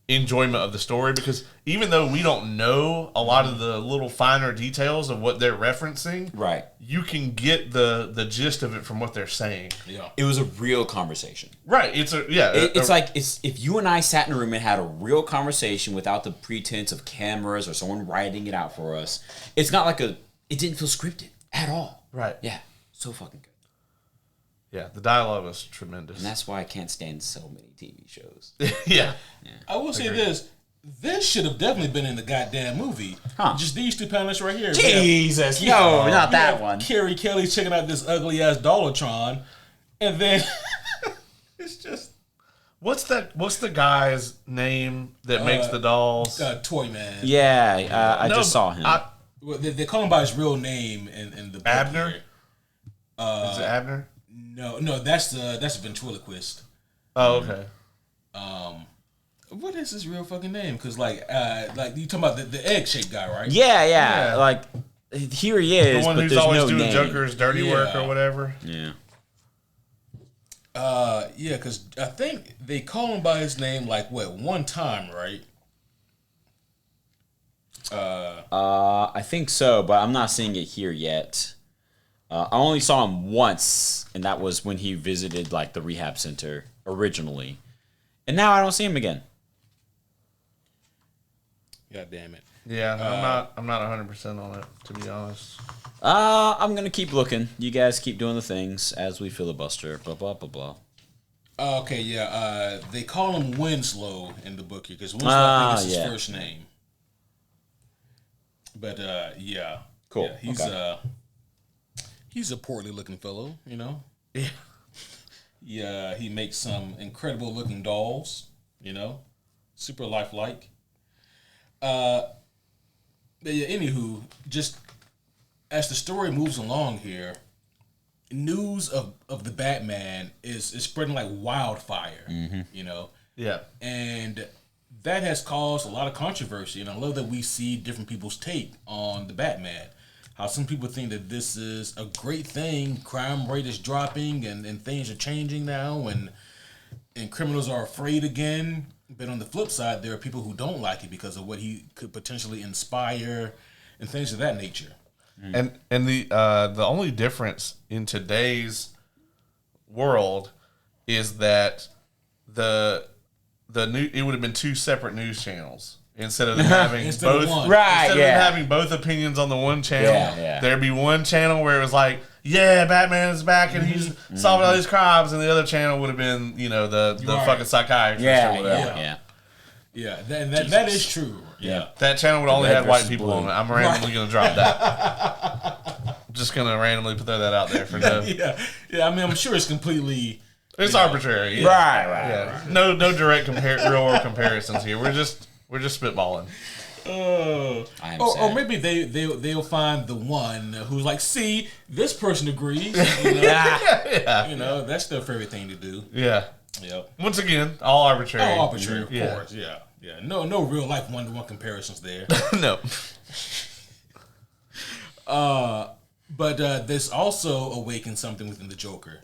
enjoyment of the story, because even though we don't know a lot of the little finer details of what they're referencing, Right. you can get the gist of it from what they're saying. Yeah. It was a real conversation. Right. It's if you and I sat in a room and had a real conversation without the pretense of cameras or someone writing it out for us. It's not like it didn't feel scripted at all. Right. Yeah. So fucking good. Yeah, the dialogue was tremendous. And that's why I can't stand so many TV shows. Yeah. I will say this should have definitely been in the goddamn movie. Huh. Just these two panels right here. Jesus, no, not that one. Carrie Kelly checking out this ugly ass Dollatron, and then it's just what's the guy's name that makes the dolls? Toy Man. Yeah, I just saw him. Well, they call him by his real name in the book Abner. here. Is it Abner? No, that's a ventriloquist. Oh, okay. What is his real fucking name? Because like you talking about the egg shaped guy, right? Yeah. Like here he is, the one but who's there's always no doing name. Joker's dirty work or whatever. Yeah. Yeah, because I think they call him by his name like one time, right? I think so, but I'm not seeing it here yet. I only saw him once, and that was when he visited like the rehab center originally, and now I don't see him again. God damn it! Yeah, I'm not 100% on it, to be honest. I'm gonna keep looking. You guys keep doing the things as we filibuster. Blah blah blah blah. Okay, yeah. They call him Winslow in the book here because Winslow I think is his first name. But yeah, cool. Yeah, he's a portly looking fellow, you know. Yeah. Yeah, he makes some incredible looking dolls, you know, super lifelike. But yeah, anywho, just as the story moves along here, news of the Batman is spreading like wildfire, you know. Yeah. And that has caused a lot of controversy, and I love that we see different people's take on the Batman. How some people think that this is a great thing, crime rate is dropping, and things are changing now, and criminals are afraid again. But on the flip side, there are people who don't like it because of what he could potentially inspire and things of that nature. And the only difference in today's world is that it would have been two separate news channels instead of them having Instead of both. one. Right, Instead of them having both opinions on the one channel, there'd be one channel where it was like, yeah, Batman is back and he's solving all these crimes, and the other channel would have been, the fucking psychiatrist or whatever. Yeah, that is true. Yeah. That channel would only have white people blue. on it. I'm randomly going to drop that. Just going to randomly throw that out there for now. Yeah. I mean, I'm sure it's completely. It's arbitrary. Yeah. Right. Yeah. No direct real world comparisons here. We're just spitballing. Or maybe they'll find the one who's like, see, this person agrees. You know, you know, that's their favorite thing to do. Yeah. Yep. Once again, all arbitrary. All arbitrary, of course. Yeah. Yeah. No real life 1-to-1 comparisons there. No. But this also awakens something within the Joker.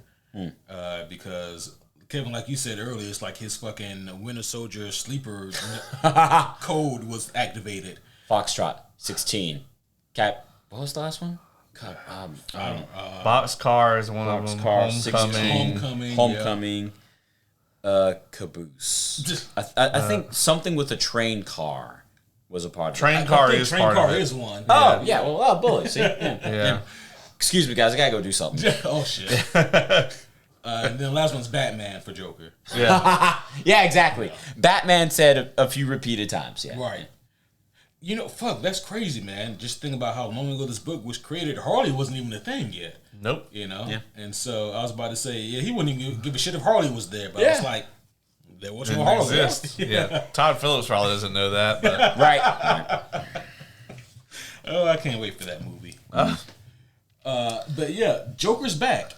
Because Kevin, like you said earlier, it's like his fucking Winter Soldier sleeper code was activated. Foxtrot 16. Cap. What was the last one? Boxcar is one of them. Homecoming. Caboose. I think something with a train car was a part of it. Train car is one. Oh, yeah. Well, bullet. See? Yeah. Excuse me, guys. I gotta go do something. Oh, shit. And then the last one's Batman for Joker. Yeah. Yeah, exactly. Batman said a few repeated times. Yeah. Right. You know, fuck, that's crazy, man. Just think about how long ago this book was created. Harley wasn't even a thing yet. Nope. You know? Yeah. And so I was about to say, yeah, he wouldn't even give a shit if Harley was there. But I was like, there was no Harley. Yeah. Todd Phillips probably doesn't know that. But. Right. Oh, I can't wait for that movie. But yeah, Joker's back.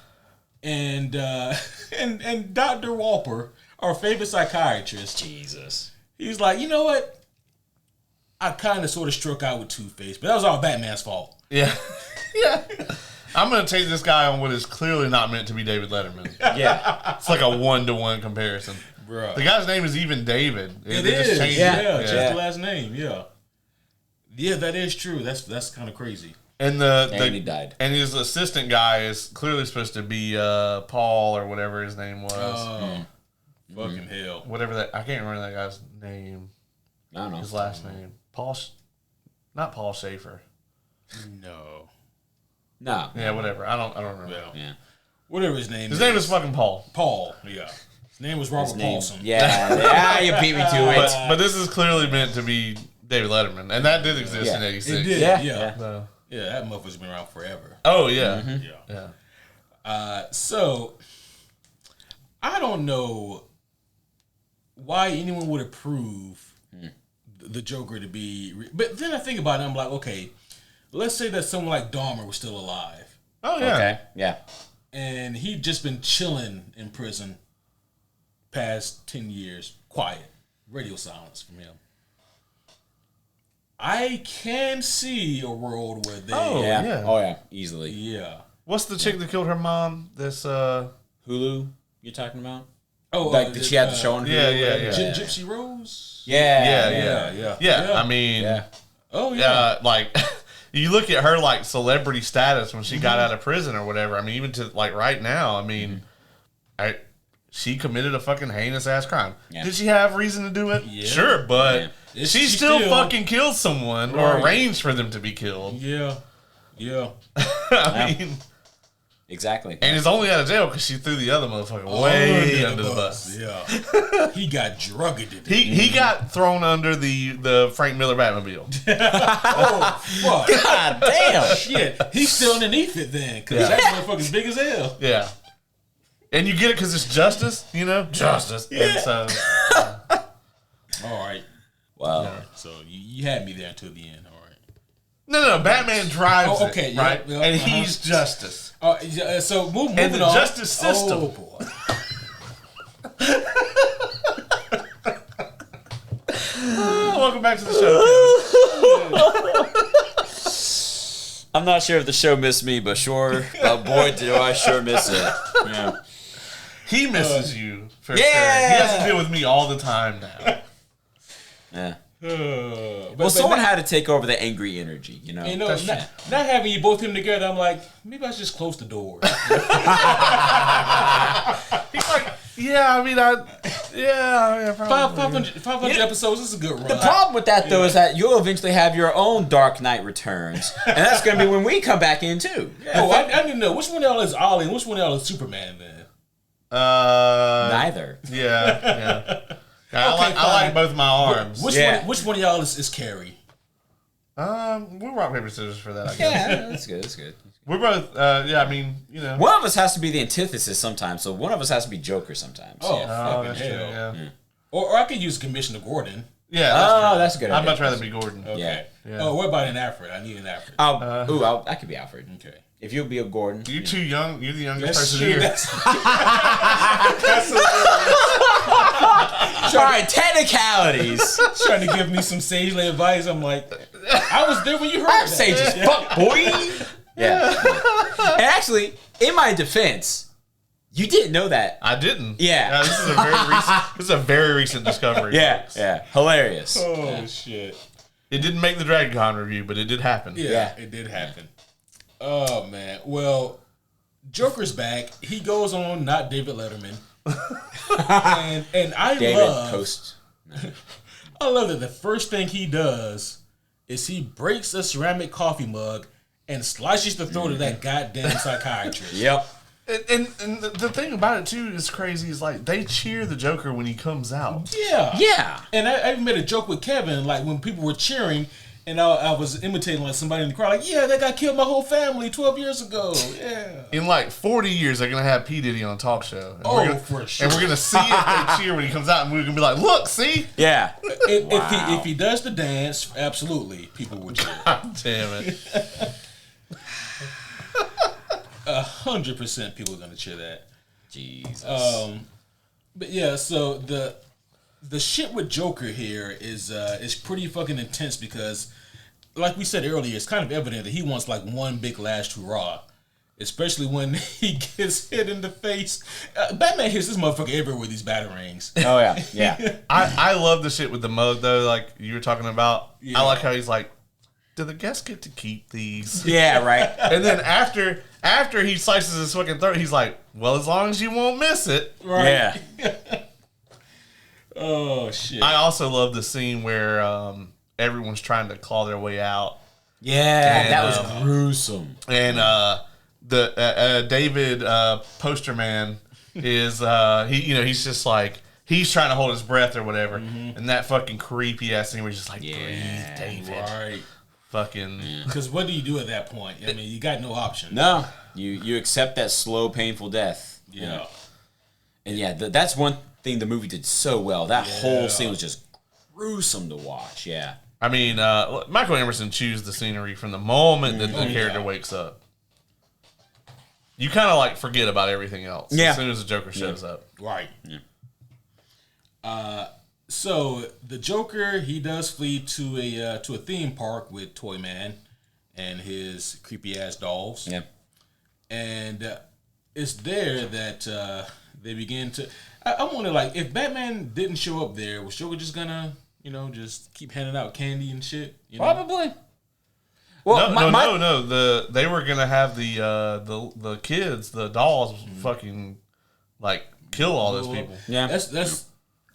And and Dr. Walper, our favorite psychiatrist, Jesus. he's like, you know what? I kind of sort of struck out with Two-Face, but that was all Batman's fault. Yeah. Yeah. I'm going to take this guy on what is clearly not meant to be David Letterman. Yeah. It's like a 1-to-1 comparison. Bro. The guy's name is even David. It They is. just changed Yeah, it. just the last name. Yeah. Yeah, that is true. That's kind of crazy. And And he died. And his assistant guy is clearly supposed to be Paul or whatever his name was. Oh, fucking hell. Whatever that, I can't remember that guy's name. I don't know. His last name. Not Paul Schaefer. No. No. Yeah, whatever. I don't remember. Yeah. Whatever his name is. His name is fucking Paul. Paul, yeah. His name was Robert Paulson. Yeah, you beat me to it. But this is clearly meant to be David Letterman. And that did exist in 86. It did, Yeah. yeah. So. Yeah, that motherfucker's been around forever. Oh, yeah. Yeah. So, I don't know why anyone would approve the Joker to be... But then I think about it, I'm like, okay, let's say that someone like Dahmer was still alive. Oh, yeah. Okay. Yeah. And he'd just been chilling in prison past 10 years. Quiet. Radio silence from him. I can see a world where they... Oh, yeah. Oh, yeah. Easily. Yeah. What's the chick that killed her mom? This, Hulu, you're talking about? Oh, Like, did she have the show on Hulu? Yeah. Gypsy Rose? Yeah. I mean... Yeah. Oh, yeah. Like... You look at her like celebrity status when she got out of prison or whatever. I mean, even to like right now, I mean, she committed a fucking heinous ass crime. Yeah. Did she have reason to do it? Yeah. Sure, but she still fucking killed someone or Right. arranged for them to be killed. Yeah. I mean, Exactly. and is only out of jail because she threw the other motherfucker way under the bus. Yeah. He got drug addicted. He got thrown under the Frank Miller Batmobile. Oh, fuck. God damn. Shit. He's still underneath it then, because that motherfucker's big as hell. Yeah. And you get it because it's justice, you know? Justice. Yeah. And so, All right. Wow. So you had me there until the end. All right. No, Batman drives Oh, okay, it, yeah, right? yeah, And he's justice. So moving And the on. justice system. Oh, boy. Welcome back to the show, I'm not sure if the show missed me, but sure, boy, do I sure miss it. Yeah. He misses you, for Yeah. sure. He has to deal with me all the time now. Yeah. But Well, someone not, had to take over the angry energy, you know? not having you both him together, I'm like, maybe I should just close the door. He's like, probably. 500 episodes is a good run. The problem with that, though, is that you'll eventually have your own Dark Knight Returns. And that's going to be when we come back in, too. I didn't know. Which one of y'all is Ollie and which one of y'all is Superman, then? Neither. Yeah. I Okay, like both my arms. Which one of y'all is Carrie? We're rock, paper, scissors for that, I guess. Yeah, that's good. That's good. We're both, I mean, you know. One of us has to be the antithesis sometimes, so one of us has to be Joker sometimes. Oh, Yeah. fucking That's hell. true, yeah. Or I could use Commissioner Gordon. Yeah. That's a good. I'd much rather be Gordon. Okay. Yeah. Oh, what about an Alfred? I need an Alfred. I could be Alfred. Okay. If you'll be a Gordon. You're too young. You're the youngest That's person true. here. All right, technicalities. Trying to give me some sagely advice. I'm like, I was there when you heard I'm that. sage as fuck, boy. Yeah. And actually, in my defense, you didn't know that. I didn't. Yeah. This is a very recent discovery. Yeah. folks. Yeah. Hilarious. Oh shit. It didn't make the Dragon Con review, but it did happen. Yeah, it did happen. Oh man. Well, Joker's back. He goes on not David Letterman. and I David love Post. I love that the first thing he does is he breaks a ceramic coffee mug and slices the throat of that goddamn psychiatrist. Yep. And the thing about it too is crazy is like they cheer the Joker when he comes out. Yeah. Yeah. And I even made a joke with Kevin, like when people were cheering and I was imitating like somebody in the crowd, like, yeah, that guy killed my whole family 12 years ago. Yeah. In like 40 years, they're gonna have P. Diddy on a talk show. And For sure. And we're gonna see if they cheer when he comes out, and we're gonna be like, "Look, see." Yeah. If he does the dance, absolutely, people would cheer. Damn it. 100% people are gonna cheer that. Jesus. But yeah, so the shit with Joker here is pretty fucking intense because, like we said earlier, it's kind of evident that he wants like one big last hurrah, especially when he gets hit in the face. Batman hits this motherfucker everywhere with these batarangs. Oh yeah. Yeah. I love the shit with the mug though, like you were talking about. Yeah. I like how he's like, "Do the guests get to keep these?" Yeah. Right. And then after he slices his fucking throat, he's like, "Well, as long as you won't miss it." Right? Yeah. Oh shit. I also love the scene where everyone's trying to claw their way out, Yeah. And, That was gruesome. and the David poster man is he's just like he's trying to hold his breath or whatever, and that fucking creepy ass thing where he's just like, breathe, David, Right. fucking. Because what do you do at that point? I mean, you got no option. No. You accept that slow, painful death. Yeah. And yeah, that's one thing the movie did so well. That Yeah. whole scene was just gruesome to watch. Yeah. I mean, Michael Emerson chews the scenery from the moment that the character wakes up. You kind of like forget about everything else as soon as the Joker shows up. Right. Yeah. So the Joker, he does flee to a theme park with Toy Man and his creepy ass dolls. Yeah. And it's there that they begin to. I wonder, like, if Batman didn't show up there, was Joker just gonna, just keep handing out candy and shit? Probably. Well, no. They were gonna have the kids, the dolls, fucking like kill all those people. Yeah. That's.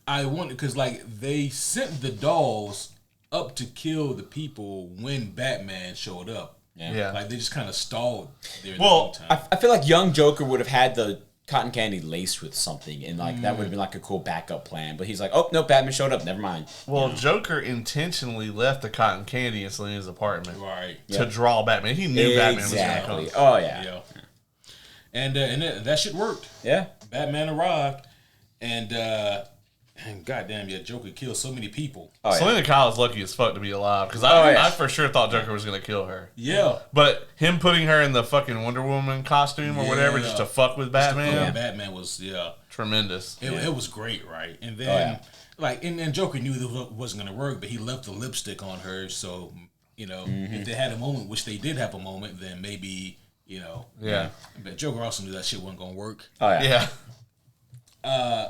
I wonder because like they sent the dolls up to kill the people when Batman showed up. Yeah. Like they just kind of stalled there. In Well, the meantime. I feel like young Joker would have had the cotton candy laced with something, and like that would have been like a cool backup plan. But he's like, oh no, Batman showed up. Never mind. Well, Joker intentionally left the cotton candy in Selena's apartment right. to draw Batman. He knew Batman was Exactly. going to come. Oh yeah. Yeah. And that shit worked. Yeah. Batman arrived, and goddamn, yeah, Joker killed so many people. Oh, yeah. Selena Kyle is lucky as fuck to be alive because yeah. I for sure thought Joker was going to kill her. Yeah. But him putting her in the fucking Wonder Woman costume or whatever just to fuck with Batman, Batman was tremendous. It was great, right? And then and Joker knew that wasn't gonna work, but he left the lipstick on her, so if they had a moment, which they did have a moment, then maybe Yeah. But Joker also knew that shit wasn't gonna work. Oh yeah. Yeah.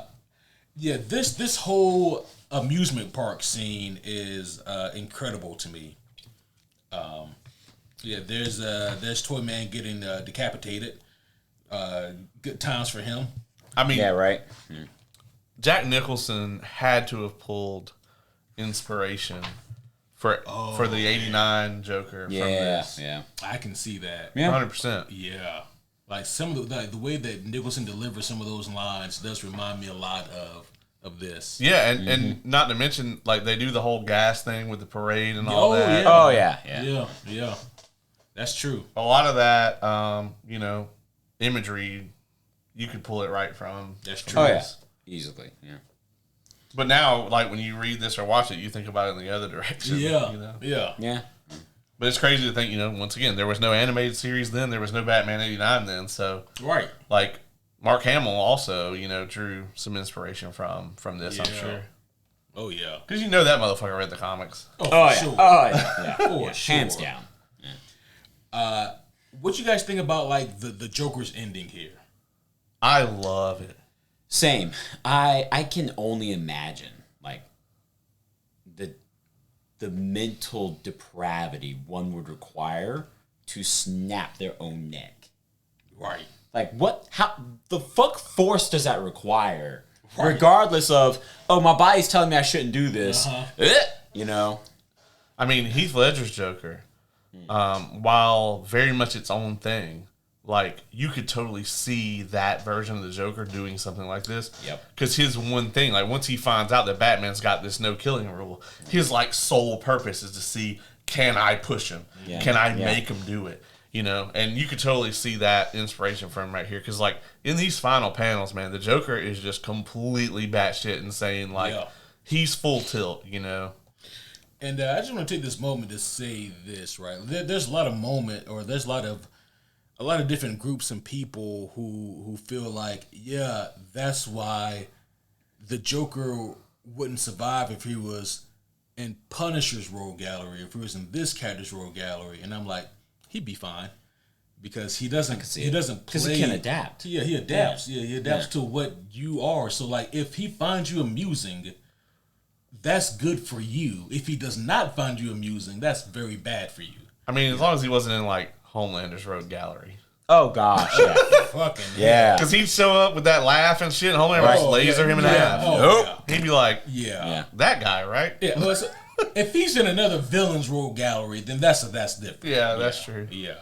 Yeah, this whole amusement park scene is incredible to me. There's Toy Man getting decapitated. Good times for him. I mean, Yeah. Right. Jack Nicholson had to have pulled inspiration for the '89 Joker from Yeah. this. Yeah. I can see that. Yeah. 100%. Yeah. Like some of the way that Nicholson delivers some of those lines does remind me a lot of this. Yeah, and not to mention, like, they do the whole gas thing with the parade and all Oh, that. yeah. Oh yeah. Yeah. Yeah. That's true. A lot of that, imagery, you could pull it right from. That's true. Oh yeah. Easily. Yeah. But now, like, when you read this or watch it, you think about it in the other direction. Yeah. You know? Yeah. But it's crazy to think, once again, there was no animated series then. There was no Batman 89 then. So, right. Like, Mark Hamill also, drew some inspiration from this, I'm sure. Oh, yeah. Because that motherfucker read the comics. Oh, yeah. sure. Oh, yeah. For sure. Hands down. Yeah. What you guys think about, like, the Joker's ending here? I love it. Same. I can only imagine, like, the mental depravity one would require to snap their own neck. Right. Like, how the fuck force does that require? Right. Regardless of, my body's telling me I shouldn't do this. I mean, Heath Ledger's Joker, while very much its own thing, like, you could totally see that version of the Joker doing something like this. Yep. Because his one thing, like, once he finds out that Batman's got this no-killing rule, his, like, sole purpose is to see, can I push him? Yeah. Can I make him do it? And you could totally see that inspiration from him right here. Because, like, in these final panels, man, the Joker is just completely batshit insane. Like, he's full tilt, And I just want to take this moment to say this, right? There's a lot of there's a lot of different groups and people who feel like, yeah, that's why the Joker wouldn't survive if he was in Punisher's rogue gallery, if he was in this character's rogue gallery. And I'm like, he'd be fine because he doesn't play. Because he can adapt. Yeah, he adapts. Yeah, he adapts to what you are. So, like, if he finds you amusing, that's good for you. If he does not find you amusing, that's very bad for you. I mean, as long as he wasn't in, like, Homelander's rogue gallery. Oh, gosh, yeah. Fucking yeah. Because he'd show up with that laugh and shit, and Homelander would laser him in half. Nope. He'd be like, that guy, right? Yeah, well, if he's in another villain's rogue gallery, then that's different. Yeah, that's true. Yeah.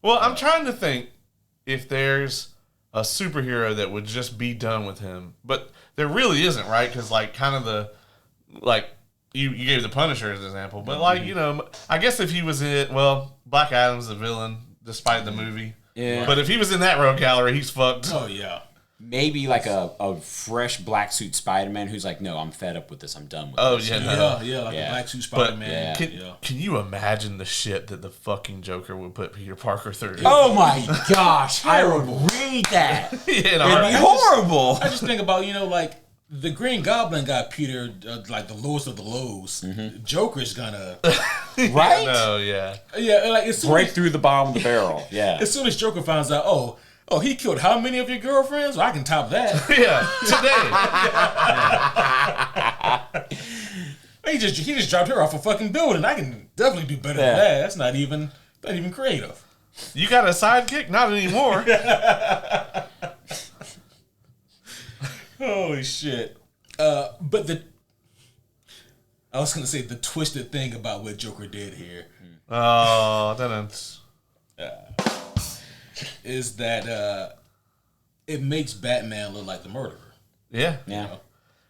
Well, I'm trying to think if there's a superhero that would just be done with him. But there really isn't, right? Because, like, kind of you gave the Punisher as an example. But, like, I guess if he was Black Adam's a villain, despite the movie. Yeah. But if he was in that rogue gallery, he's fucked. Oh, yeah. Maybe like a fresh black suit Spider-Man who's like, no, I'm fed up with this. I'm done with this. A black suit Spider-Man. Can you imagine the shit that the fucking Joker would put Peter Parker through? Oh my gosh, I would read that. It'd be horrible. I just think about, like, the Green Goblin got Peter like the lowest of the lows. Mm-hmm. Joker's gonna right? No, yeah, like break through the bottom of the barrel. Yeah. As soon as Joker finds out, oh, he killed how many of your girlfriends? Well, I can top that. Today. He just dropped her off a fucking building. I can definitely do better than that. That's not even creative. You got a sidekick? Not anymore. Holy shit. But I was going to say the twisted thing about what Joker did here. Oh, that is that it makes Batman look like the murderer. Yeah. Yeah.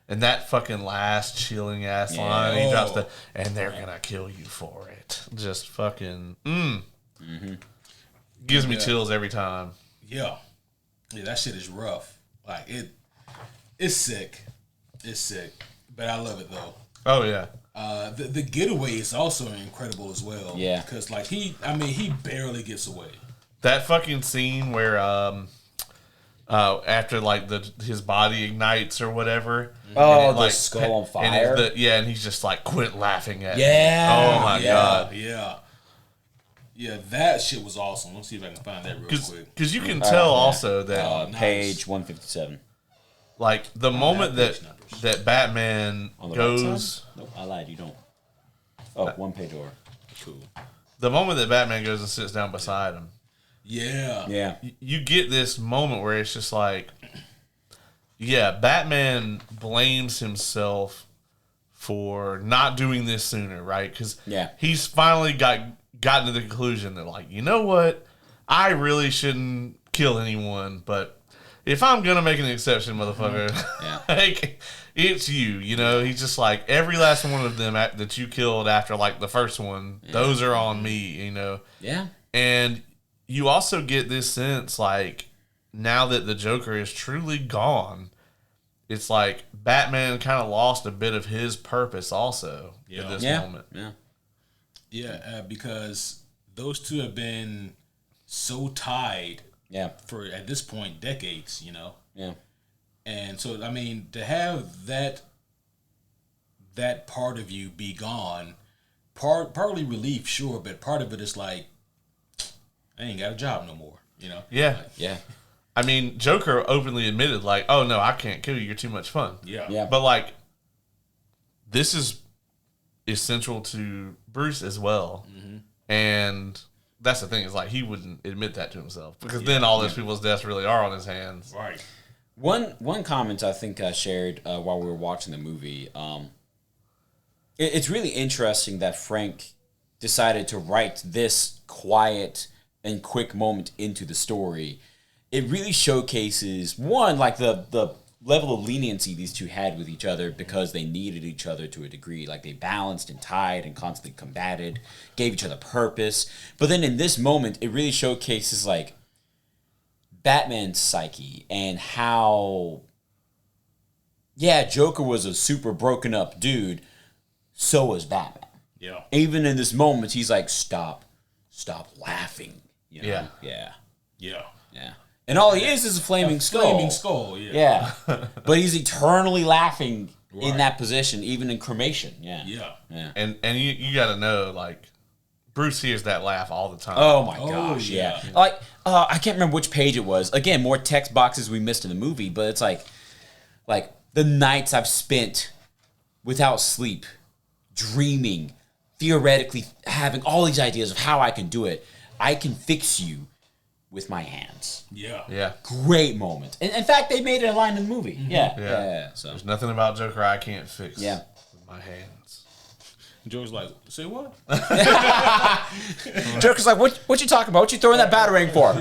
And that fucking last chilling ass line, he drops and they're going to kill you for it. Just fucking, Gives me chills every time. Yeah. Yeah, that shit is rough. Like, it's sick. It's sick. But I love it, though. Oh, yeah. The getaway is also incredible as well. Yeah. Because, like, he barely gets away. That fucking scene where, after, like, his body ignites or whatever. Oh, the skull on fire? And he's just like, quit laughing at me. Yeah. Oh, my God. Yeah. Yeah, that shit was awesome. Let's see if I can find that real quick. Because you can tell also that... page 157. Like, the moment that Batman goes... Nope, I lied. You don't. Oh, one page over. Cool. The moment that Batman goes and sits down beside him. Yeah. Yeah. You get this moment where it's just like... Yeah, Batman blames himself for not doing this sooner, right? Because he's finally gotten to the conclusion that, like, you know what? I really shouldn't kill anyone, but if I'm going to make an exception, motherfucker, like, it's you, He's just like, every last one of them that you killed after, like, the first one, those are on me, Yeah. And you also get this sense, like, now that the Joker is truly gone, it's like Batman kind of lost a bit of his purpose also at this moment. Yeah, because those two have been so tied for, at this point, decades, you know? Yeah. And so, I mean, to have that part of you be gone, partly relief, sure, but part of it is like, I ain't got a job no more, you know? Yeah. Like, Yeah. I mean, Joker openly admitted, like, oh, no, I can't kill you. You're too much fun. Yeah. But, like, this is essential to Bruce as well. Mm-hmm. And that's the thing. Is like, he wouldn't admit that to himself. Because then all those people's deaths really are on his hands. Right. One comment I think I shared while we were watching the movie, it's really interesting that Frank decided to write this quiet and quick moment into the story. It really showcases, one, like the level of leniency these two had with each other because they needed each other to a degree. Like, they balanced and tied and constantly combated, gave each other purpose. But then in this moment, it really showcases, like, Batman's psyche and how, Joker was a super broken up dude. So was Batman. Yeah. Even in this moment, he's like, stop laughing. You know? Yeah. And all he is a flaming skull. Flaming skull, yeah. But he's eternally laughing in that position, even in cremation. Yeah. And you got to know, like, Bruce hears that laugh all the time. Oh my gosh, yeah. Like, I can't remember which page it was. Again, more text boxes we missed in the movie, but it's like the nights I've spent without sleep, dreaming, theoretically having all these ideas of how I can do it. I can fix you with my hands. Yeah. Great moment. And in fact, they made it a line in the movie. Mm-hmm. Yeah. So there's nothing about Joker I can't fix. Yeah. With my hands. Joker's like, say what? Joker's like, what you talking about? What you throwing that batarang for?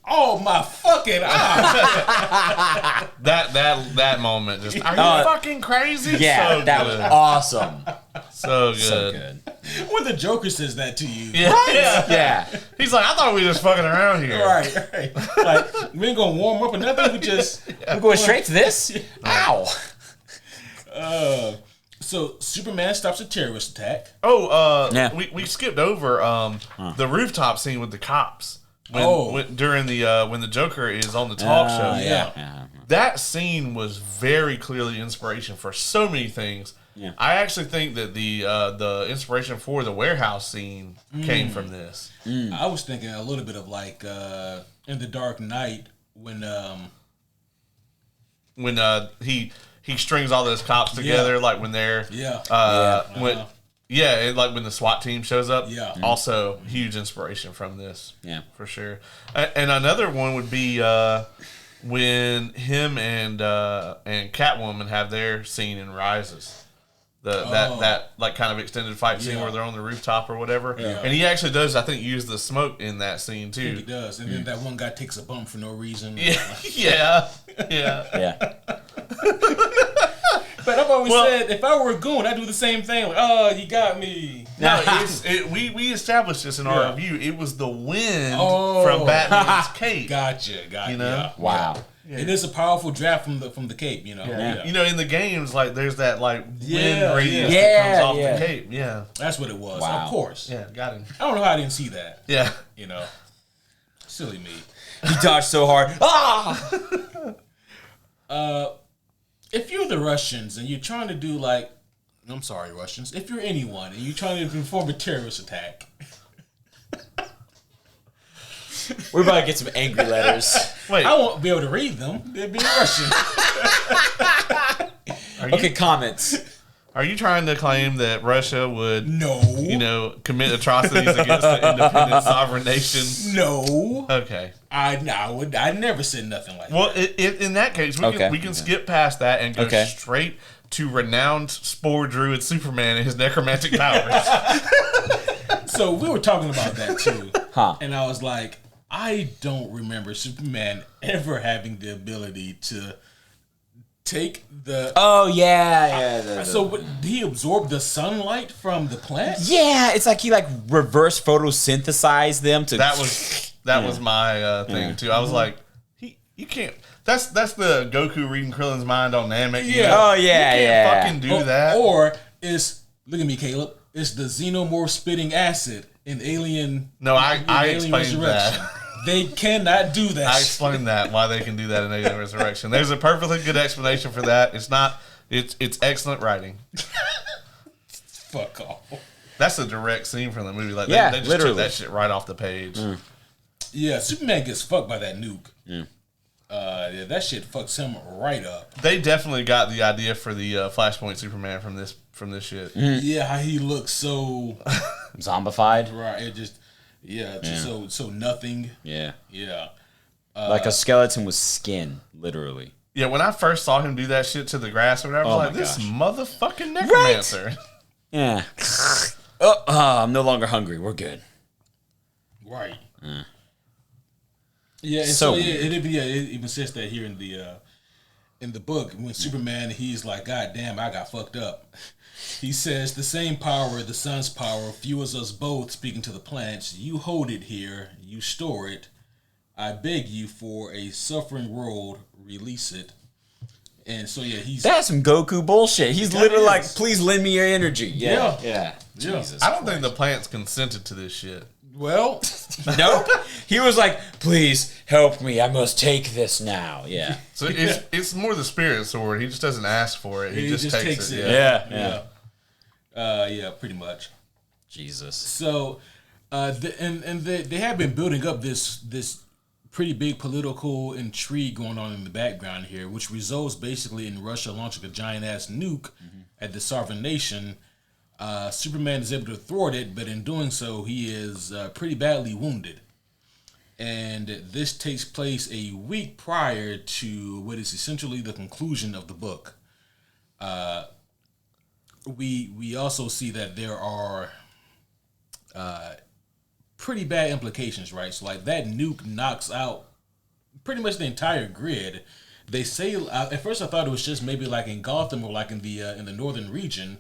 Oh my fucking eye! that moment just. Are you fucking crazy? Yeah, so that was awesome. So good. So good. When the Joker says that to you, Yeah. He's like, I thought we were just fucking around here. Right. Like, we ain't gonna warm up or nothing. We're going straight to this. Ow. So Superman stops a terrorist attack. We skipped over the rooftop scene with the cops during the when the Joker is on the talk show. Yeah. That scene was very clearly inspiration for so many things. Yeah. I actually think that the inspiration for the warehouse scene came from this. I was thinking a little bit of like in The Dark Knight when he strings all those cops together, like when they're and like when the SWAT team shows up. Yeah. Also, huge inspiration from this. Yeah, for sure. And another one would be when him and Catwoman have their scene in Rises. That like kind of extended fight scene where they're on the rooftop or whatever. Yeah. And he actually does, I think, use the smoke in that scene too. I think he does. And then that one guy takes a bump for no reason. Yeah. But I've always said, if I were a goon, I'd do the same thing. Like, oh, you got me. No, we established this in our review. It was the wind from Batman's cape. Gotcha. You know? Yeah. Wow. Yeah. It is a powerful draft from the cape, you know. Yeah. You know, in the games, like there's that like wind radius that comes off the cape. Yeah, that's what it was. Wow. Of course. Yeah, got him. I don't know how I didn't see that. Yeah, you know, silly me. He dodged so hard. If you're the Russians and you're trying to do like, I'm sorry, Russians. If you're anyone and you're trying to perform a terrorist attack. We're about to get some angry letters. Wait, I won't be able to read them. They'd be Russian. Okay, comments. Are you trying to claim that Russia would, no, commit atrocities against the independent sovereign nation? No. Okay. I never said nothing like that. Well, in in that case, we can skip past that and go straight to renowned Spore Druid Superman and his necromantic powers. So we were talking about that too, and I was like, I don't remember Superman ever having the ability to take the... Oh, yeah. So did he absorb the sunlight from the plants? Yeah, it's like he reverse photosynthesized them to... That was my thing too. I was like, you can't... That's the Goku reading Krillin's mind on Namek. Yeah. Oh yeah, you can't fucking do that. Or it's look at me, Caleb. It's the xenomorph spitting acid in Alien. No, I Alien explained that. They cannot do that. I explained that why they can do that in Alien Resurrection. There's a perfectly good explanation for that. It's not. It's excellent writing. Fuck off. That's a direct scene from the movie. Like Yeah, they just literally. took that shit right off the page. Yeah, Superman gets fucked by that nuke. Yeah. Yeah, that shit fucks him right up. They definitely got the idea for the Flashpoint Superman from this shit. Yeah, how he looks so Zombified. right. It just so nothing. Yeah. Yeah. Like a skeleton with skin, literally. Yeah, when I first saw him do that shit to the grass or whatever, I was like, my this gosh. motherfucking necromancer. Yeah. I'm no longer hungry. We're good. Right. Yeah, and So so it even says that here in the book when Superman he's like, God damn, I got fucked up. He says the same power, the sun's power, fuels us both. Speaking to the plants, you hold it here, you store it. I beg you for a suffering world, release it. And so that's some Goku bullshit. He's literally like, please lend me your energy. Yeah. Yeah. Jesus. I don't think the plants consented to this shit. well, Nope. He was like, please help me. I must take this now. Yeah. So it's more the spirit sword. He just doesn't ask for it. He just takes it. Yeah. yeah, pretty much. Jesus. So, they have been building up this pretty big political intrigue going on in the background here, which results basically in Russia launching a giant ass nuke at the sovereign nation. Superman is able to thwart it, but in doing so, he is pretty badly wounded. And this takes place a week prior to what is essentially the conclusion of the book. We also see that there are pretty bad implications, right? So like that nuke knocks out pretty much the entire grid. They say at first I thought it was just maybe like in Gotham or like in the northern region,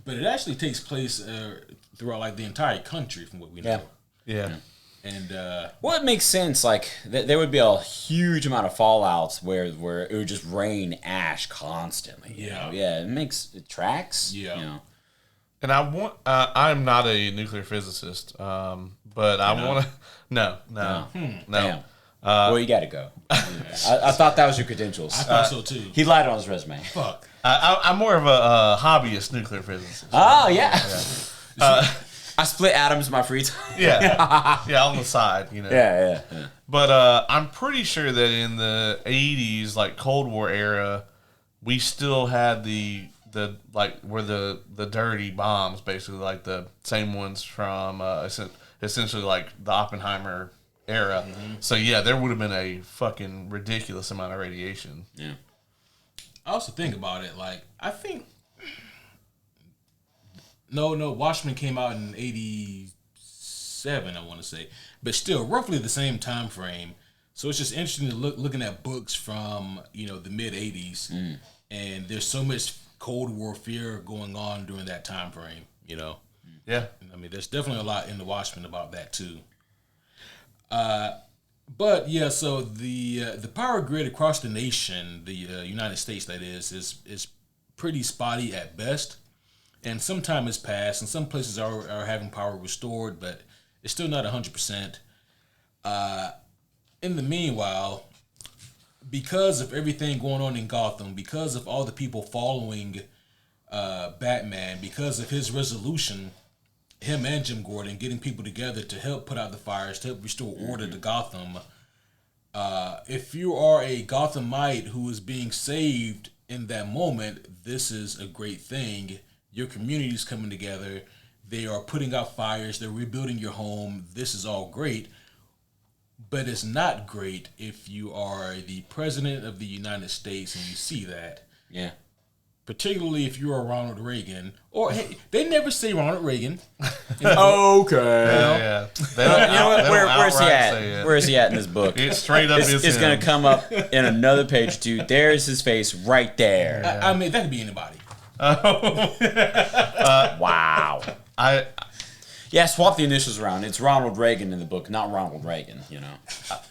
but it actually takes place throughout like the entire country from what we know. Yeah. And well, it makes sense. Like there would be a huge amount of fallouts where it would just rain ash constantly. You know? Yeah, it tracks. Yeah. You know? And I'm not a nuclear physicist, but I want to. No. Damn. Well, you got to go. I thought that was your credentials. I thought so too. He lied on his resume. Fuck. I'm more of a hobbyist nuclear physicist. Oh yeah. I split atoms in my free time. Yeah, on the side, you know. Yeah. But I'm pretty sure that in the 80s, like Cold War era, we still had the dirty bombs, basically like the same ones from essentially like the Oppenheimer era. Mm-hmm. So yeah, there would have been a fucking ridiculous amount of radiation. Yeah. I also think about it, like, I think No, Watchmen came out in 87, I want to say. But still, roughly the same time frame. So it's just interesting to looking at books from, the mid-80s. And there's so much Cold War fear going on during that time frame, Yeah. I mean, there's definitely a lot in the Watchmen about that, too. But, yeah, so the power grid across the nation, the United States, that is pretty spotty at best. And some time has passed, and some places are having power restored, but it's still not 100%. In the meanwhile, because of everything going on in Gotham, because of all the people following Batman, because of his resolution, him and Jim Gordon getting people together to help put out the fires, to help restore order to Gotham, if you are a Gothamite who is being saved in that moment, this is a great thing. Your community is coming together. They are putting out fires. They're rebuilding your home. This is all great. But it's not great if you are the president of the United States and you see that. Yeah. Particularly if you are Ronald Reagan. Or, hey, they never say Ronald Reagan. Okay. Yeah. Where's he at? Where is he at in this book? It's straight up. It's going to come up in another page, dude. There's his face right there. I mean, that could be anybody. Wow. Swap the initials around. It's Ronald Reagan in the book, not Ronald Reagan,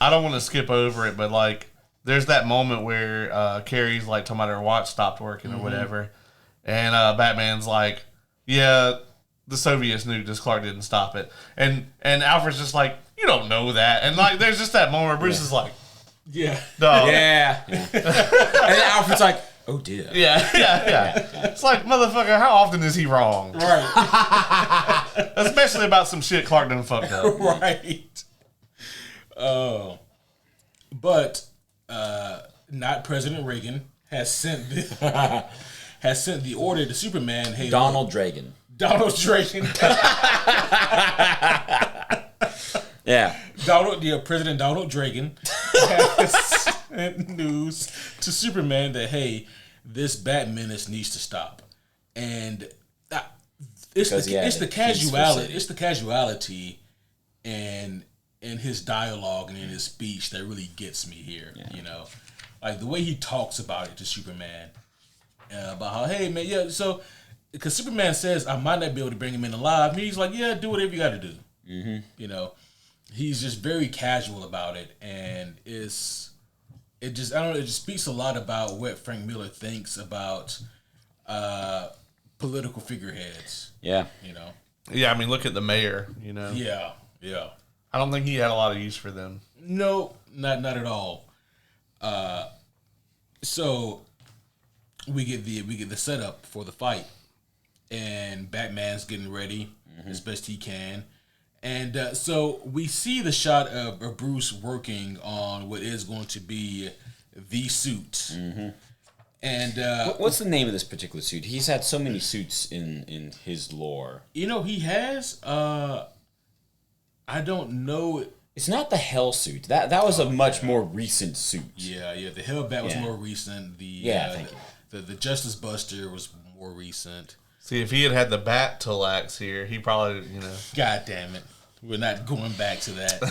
I don't want to skip over it, but like there's that moment where Carrie's like talking about her watch stopped working or whatever, and Batman's like, yeah, the Soviets knew this, Clark didn't stop it, and Alfred's just like, you don't know that, and like there's just that moment where Bruce is like, yeah, no. Yeah. And then Alfred's like, oh dear. Yeah. It's like, motherfucker, how often is he wrong? right, Especially about some shit Clark done fucked up. right. Oh, but not President Reagan has sent the order to Superman. Hey, Donald Dragon. Donald Dragon. Yeah. President Donald Dragon has sent news to Superman that, hey, this Bat menace needs to stop, and it's the casuality and in his dialogue and in his speech that really gets me here. Yeah. You know, like the way he talks about it to Superman, about how, hey man, yeah, so because Superman says I might not be able to bring him in alive, and he's like, yeah, do whatever you got to do. Mm-hmm. You know, he's just very casual about it, and it just speaks a lot about what Frank Miller thinks about political figureheads. Yeah. You know. Yeah, I mean, look at the mayor. You know. Yeah. I don't think he had a lot of use for them. No, not at all. So we get the setup for the fight, and Batman's getting ready as best he can, and so we see the shot of Bruce working on what is going to be the suit. Mm-hmm. And what's the name of this particular suit? He's had so many suits in his lore. You know, he has. I don't know. It's not the Hell suit. That was a much more recent suit. Yeah. The Hellbat was more recent. The Justice Buster was more recent. See, if he had the Bat Talax here, he probably, God damn it. We're not going back to that.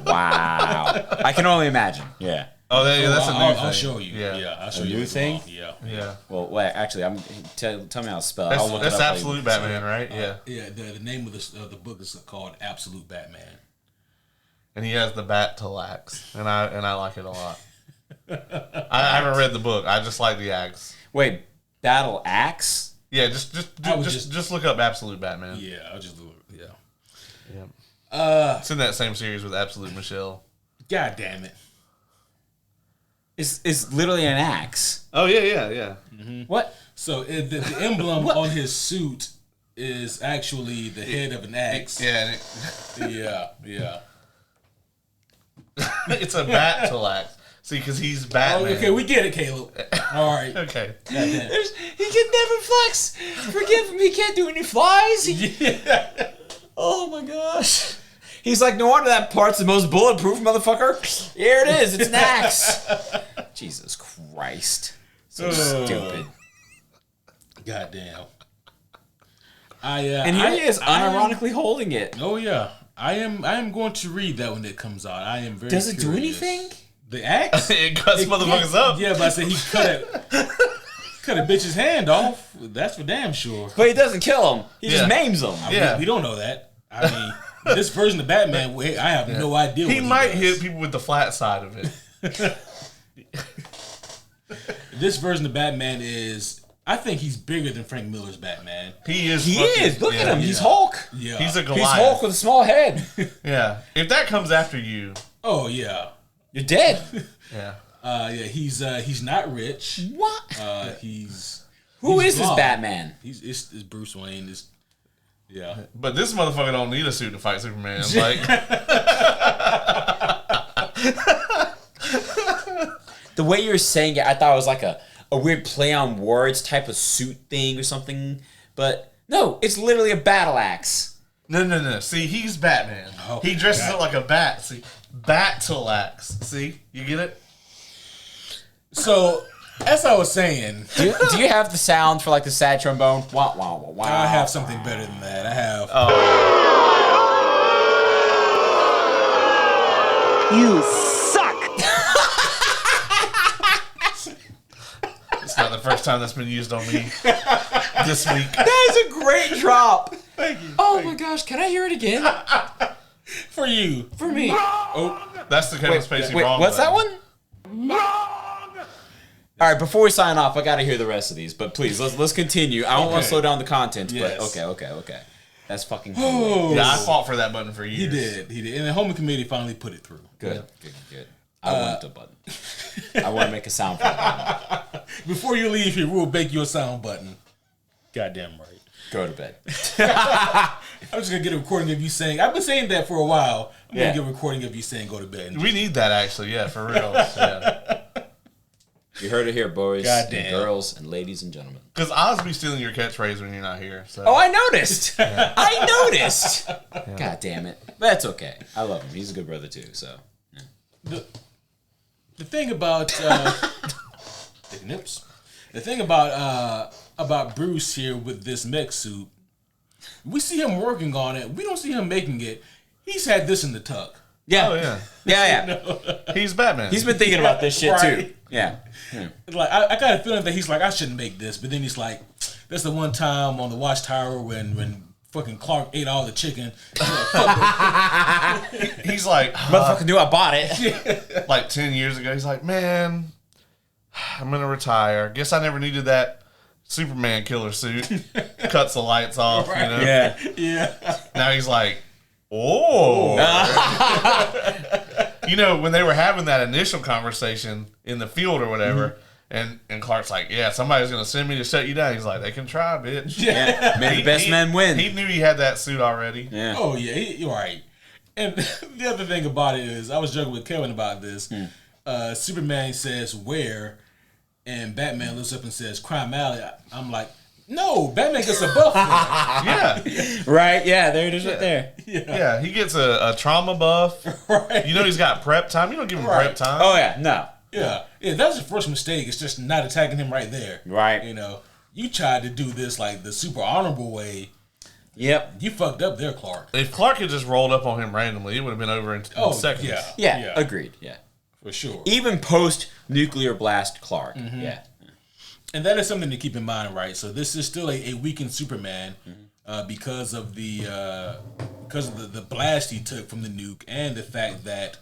Wow. I can only imagine. Yeah. Oh, that's a new thing. I'll show you. Yeah. I'll show a you. New thing? Yeah. Well, wait, actually, tell me how to spell it. That's, I'll look it up. Absolute Batman, right? Yeah. Yeah. The name of the book is called Absolute Batman. And he has the Bat Talax, and I like it a lot. I haven't read the book. I just like the axe. Wait, Battle Axe? Yeah, just look up Absolute Batman. Yeah, I'll just look. Yeah. It's in that same series with Absolute Michelle. God damn it. It's literally an axe. Oh yeah. Mm-hmm. What? So the emblem on his suit is actually the head of an axe. Yeah. Yeah. It's a Bat Talax. See, because he's Batman. Oh, okay, we get it, Caleb. All right. Okay. He can never flex. Forgive him. He can't do any flies. Yeah. Oh my gosh. He's like, no wonder that part's the most bulletproof, motherfucker. Here it is. It's an axe. Jesus Christ. So stupid. Goddamn. And here he is, unironically holding it. Oh yeah. I am going to read that when it comes out. I am very Does it curious. do anything? The axe? It cuts motherfuckers up. Yeah, but I said he cut a bitch's hand off. That's for damn sure. But he doesn't kill him. He just maims them. We don't know that. I mean, this version of Batman, I have no idea what he might hit people with the flat side of it. This version of Batman is... I think he's bigger than Frank Miller's Batman. He is. Look at him. He's Hulk. Yeah. He's a Goliath. He's Hulk with a small head. Yeah. If that comes after you. Oh, yeah. You're dead. Yeah. He's not rich. What? Who is this Batman? It's Bruce Wayne. Yeah. But this motherfucker don't need a suit to fight Superman. Like. The way you're saying it, I thought it was like a weird play on words type of suit thing or something. But no, it's literally a battle axe. No. See, he's Batman. Oh, he dresses up like a bat. See, Bat-Talax. See, you get it? So, as I was saying, do you have the sound for like the sad trombone? Wah, wah, wah, wah. I have something better than that. I have. You suck. It's not the first time that's been used on me this week. That is a great drop. Thank you. Oh my gosh, can I hear it again? For you. For me. Oh, that's the Kevin Spacey wrong. What's that one? All right, before we sign off, I got to hear the rest of these. But please, let's continue. I don't want to slow down the content, Yes. but okay. That's fucking Oh. Yeah, I fought for that button for years. He did. And the homie committee finally put it through. good. I want the button. I want to make a sound for the button. Before you leave here, we'll bake you a sound button. Goddamn right. Go to bed. I'm just going to get a recording of you saying, I've been saying that for a while. I'm going to get a recording of you saying go to bed. We need that, actually. Yeah, for real. Yeah. You heard it here, boys, Goddamn. and girls, and ladies and gentlemen. Because Oz be stealing your catchphrase when you're not here. So. Oh, I noticed. I noticed. God damn it. That's okay. I love him. He's a good brother, too, so. Yeah. The thing about the thing about Bruce here with this mech suit, we see him working on it. We don't see him making it. He's had this in the tuck. Yeah. Oh, yeah. Yeah. He's Batman. He's been thinking about this shit, Right. too. Yeah. Like I got a feeling that he's like, I shouldn't make this, but then he's like, that's the one time on the Watchtower when fucking Clark ate all the chicken. He's like, Motherfucker knew I bought it. like 10 years ago, he's like, man, I'm going to retire. Guess I never needed that Superman killer suit. Cuts the lights off, you know? Yeah. Yeah. Now he's like, oh. You know, when they were having that initial conversation in the field or whatever, and Clark's like, yeah, somebody's going to send me to shut you down. He's like, they can try, bitch. Yeah. May the best man win. He knew he had that suit already. Yeah. Oh yeah, you're right. And the other thing about it is, I was joking with Kevin about this. Superman says where, and Batman looks up and says Crime Alley. I'm like, no, Batman gets a buff. Yeah. Right? Yeah, there it is right there. Yeah, he gets a trauma buff. Right. You know he's got prep time. You don't give him prep time. Oh, yeah. No. Yeah, that's the first mistake. It's just not attacking him right there. Right. You know, you tried to do this like the super honorable way. Yep. You fucked up there, Clark. If Clark had just rolled up on him randomly, it would have been over in seconds. Yeah. Agreed. Yeah. For sure. Even post-nuclear blast Clark. Yeah. And that is something to keep in mind, right? So this is still a weakened Superman because of the blast he took from the nuke and the fact that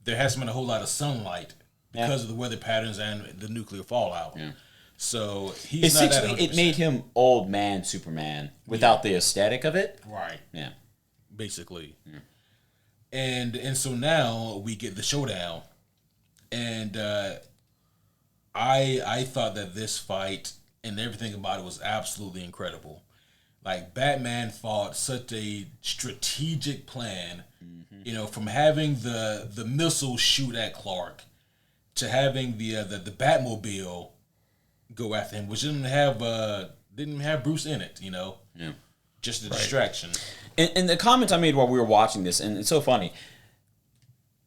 there hasn't been a whole lot of sunlight because of the weather patterns and the nuclear fallout. Yeah. So he's not that 100%. It made him old man Superman without the aesthetic of it. Right. Yeah. Basically. Yeah. And so now we get the showdown. And I thought that this fight and everything about it was absolutely incredible. Like, Batman fought such a strategic plan, you know, from having the missile shoot at Clark to having the Batmobile go after him, which didn't have Bruce in it, you know. Yeah. Just a distraction. And the comments I made while we were watching this, and it's so funny.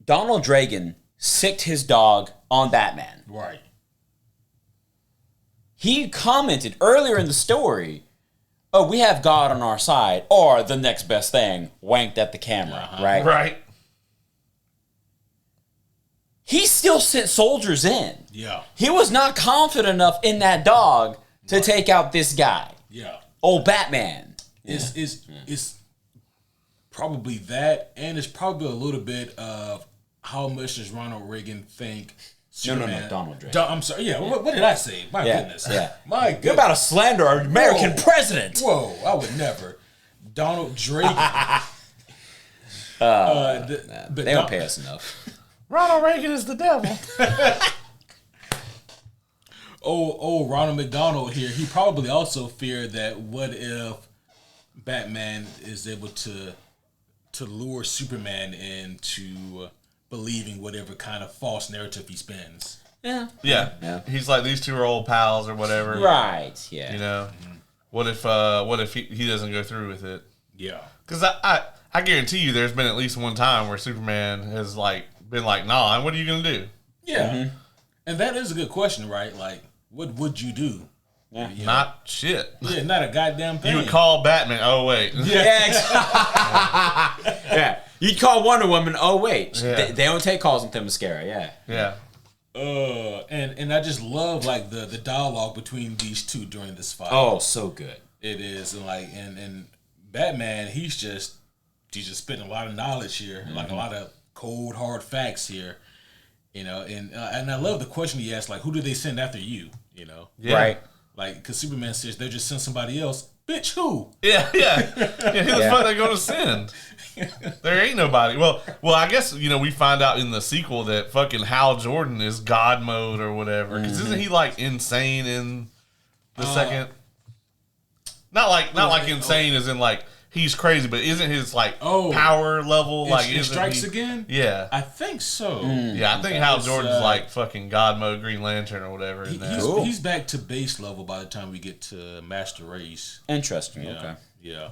Donald Dragon sicked his dog on Batman. Right. He commented earlier in the story, oh, we have God on our side, or the next best thing, wanked at the camera, right? Right. He still sent soldiers in. Yeah. He was not confident enough in that dog to take out this guy. Yeah. Old Batman. It's probably that, and it's probably a little bit of how much does Ronald Reagan think Superman... No, Donald Dragon. I'm sorry. Yeah, what did I say? My goodness. Yeah. My goodness. You're about to slander our American president. Whoa, I would never. Donald Drake. They don't pay us enough. Ronald Reagan is the devil. Ronald McDonald here. He probably also feared that what if Batman is able to lure Superman into believing whatever kind of false narrative he spins. Yeah. Yeah. He's like, these two are old pals or whatever. Right. Yeah. You know, what if he doesn't go through with it? Yeah. Because I guarantee you, there's been at least one time where Superman has been like, nah, and what are you gonna do? Yeah. And that is a good question, right? Like, what would you do? Yeah. You know? Not shit. Yeah, not a goddamn thing. You would call Batman. Oh wait. Yeah. You'd call Wonder Woman. Oh wait, Yeah. they don't take calls in Themyscira. Yeah. Yeah. And I just love like the dialogue between these two during this fight. Oh, so good. It is, and Batman, he's just spitting a lot of knowledge here, like a lot of cold hard facts here, You know, and I love the question he asked, like, who do they send after you? You know, Right. Like, because Superman says they just send somebody else. Bitch, who? Yeah. Who the fuck they gonna send? There ain't nobody. Well, I guess we find out in the sequel that fucking Hal Jordan is God mode or whatever. Because isn't he like insane in the second? Not like insane as in like he's crazy, but isn't his like power level like it strikes again? Yeah, I think so. Yeah, I think Hal Jordan's like fucking God mode Green Lantern or whatever. He's back to base level by the time we get to Master Race. Interesting. Yeah. Okay. Yeah.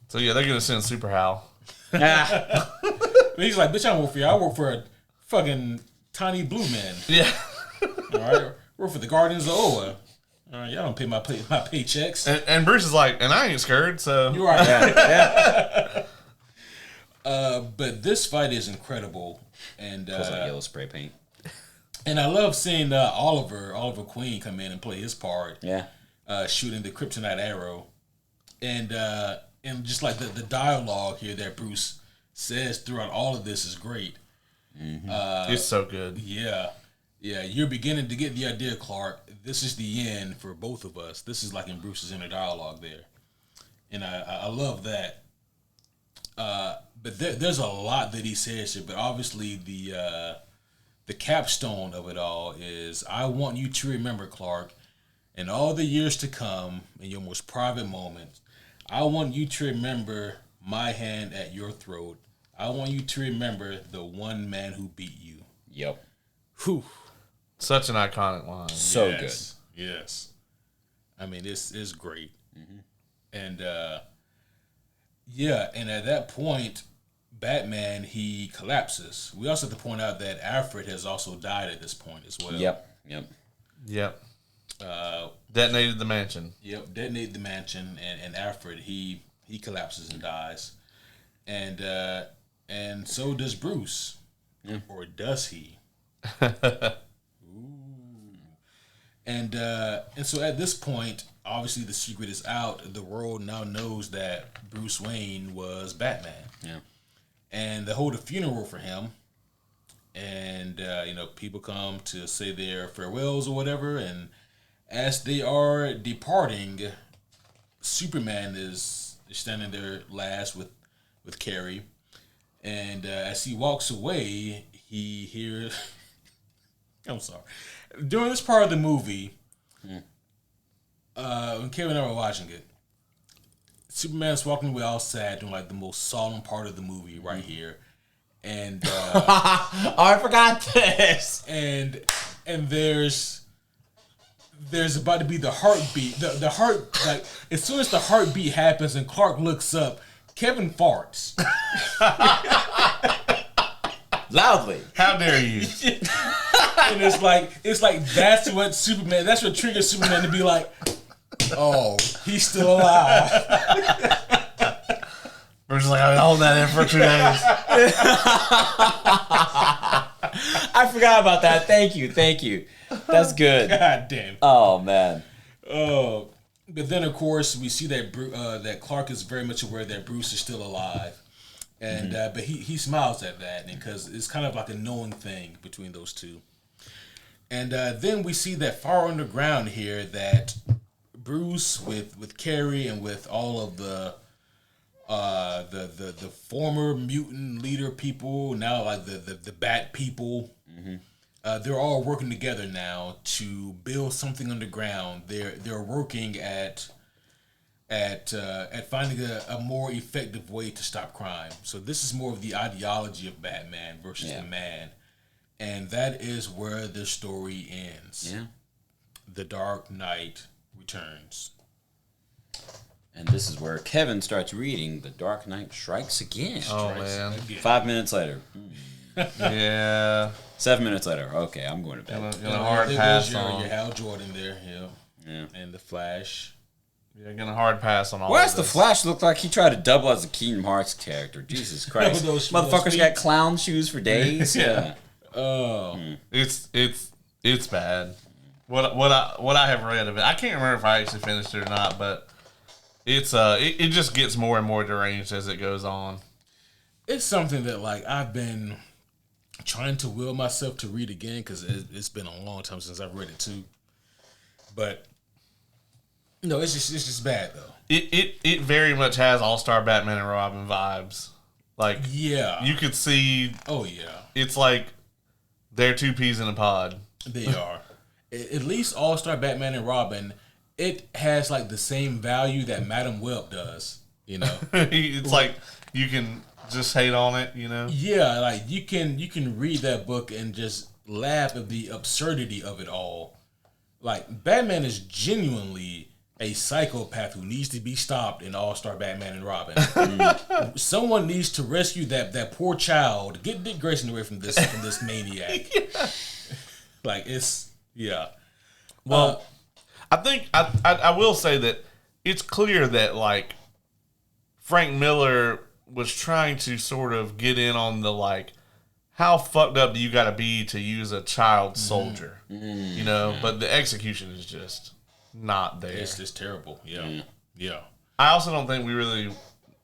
So yeah, they're gonna send Super Hal. He's like, bitch, I don't work for you. I work for a fucking tiny blue man. Yeah. All right. Work for the Guardians of Oa. All right, y'all don't pay my paychecks. And Bruce is like, and I ain't scared, so you are. Yeah. But this fight is incredible, and like yellow spray paint. And I love seeing Oliver Queen come in and play his part. Yeah. Shooting the kryptonite arrow, and just like the dialogue here that Bruce says throughout all of this is great. Mm-hmm. It's so good. Yeah. You're beginning to get the idea, Clark. This is the end for both of us. This is like in Bruce's inner dialogue there, and I love that. But there's a lot that he says here, but obviously the capstone of it all is, I want you to remember, Clark, in all the years to come, in your most private moments, I want you to remember my hand at your throat. I want you to remember the one man who beat you. Yep. Whew. Such an iconic line. So good. Yes. I mean, this is great. Mm-hmm. And, and at that point, Batman, he collapses. We also have to point out that Alfred has also died at this point as well. Yep. Detonated the mansion. Yep, detonated the mansion, and Alfred, he collapses and dies. And so does Bruce. Or does he? And so at this point, obviously the secret is out. The world now knows that Bruce Wayne was Batman. Yeah. And they hold a funeral for him. And, people come to say their farewells or whatever. And as they are departing, Superman is standing there last with Carrie. And as he walks away, he hears... I'm sorry. During this part of the movie, when Kevin and I were watching it, Superman's walking away all sad, doing like the most solemn part of the movie right here, and I forgot this. And there's about to be the heartbeat. The heart, like as soon as the heartbeat happens and Clark looks up, Kevin farts loudly. How dare you? And it's like that's what triggers Superman to be like, oh, he's still alive. We're just like, I've been holding that in for 2 days. I forgot about that. Thank you. That's good. God damn. Oh man. Oh, but then of course we see that that Clark is very much aware that Bruce is still alive, and but he smiles at that because it's kind of like a knowing thing between those two. And then we see that far underground here that Bruce with Carrie and with all of the former mutant leader people, now like the Bat people, they're all working together now to build something underground. They're working at finding a more effective way to stop crime. So this is more of the ideology of Batman versus the man. And that is where the story ends. Yeah. The Dark Knight Returns. And this is where Kevin starts reading The Dark Knight Strikes Again. Oh, man. 5 minutes later. Yeah. 7 minutes later. Okay, I'm going to bed. Gonna hard pass on. Your Hal Jordan there, yeah. And the Flash. Yeah, gonna hard pass on all Why of does the this. Flash look like he tried to double as a Kingdom Hearts character? Jesus Christ. Motherfuckers got clown shoes for days. Yeah. Oh. It's bad. What I have read of it, I can't remember if I actually finished it or not, but it's it just gets more and more deranged as it goes on. It's something that like I've been trying to will myself to read again because it's been a long time since I've read it too. But no, it's just bad though. It very much has All-Star Batman and Robin vibes. Like, yeah, you could see. Oh yeah, it's like they're two peas in a pod. They are. At least All-Star Batman and Robin, it has like the same value that Madam Web does. You know, it's like you can just hate on it. You know. Yeah, like you can read that book and just laugh at the absurdity of it all. Like, Batman is genuinely a psychopath who needs to be stopped in All-Star Batman and Robin. Someone needs to rescue that poor child. Get Dick Grayson away from this maniac. Yeah. Like, it's, yeah. Well, I think I will say that it's clear that, like, Frank Miller was trying to sort of get in on the, like, how fucked up do you got to be to use a child soldier? You know, but the execution is just not there. It's just terrible. Yeah. Yeah. I also don't think we really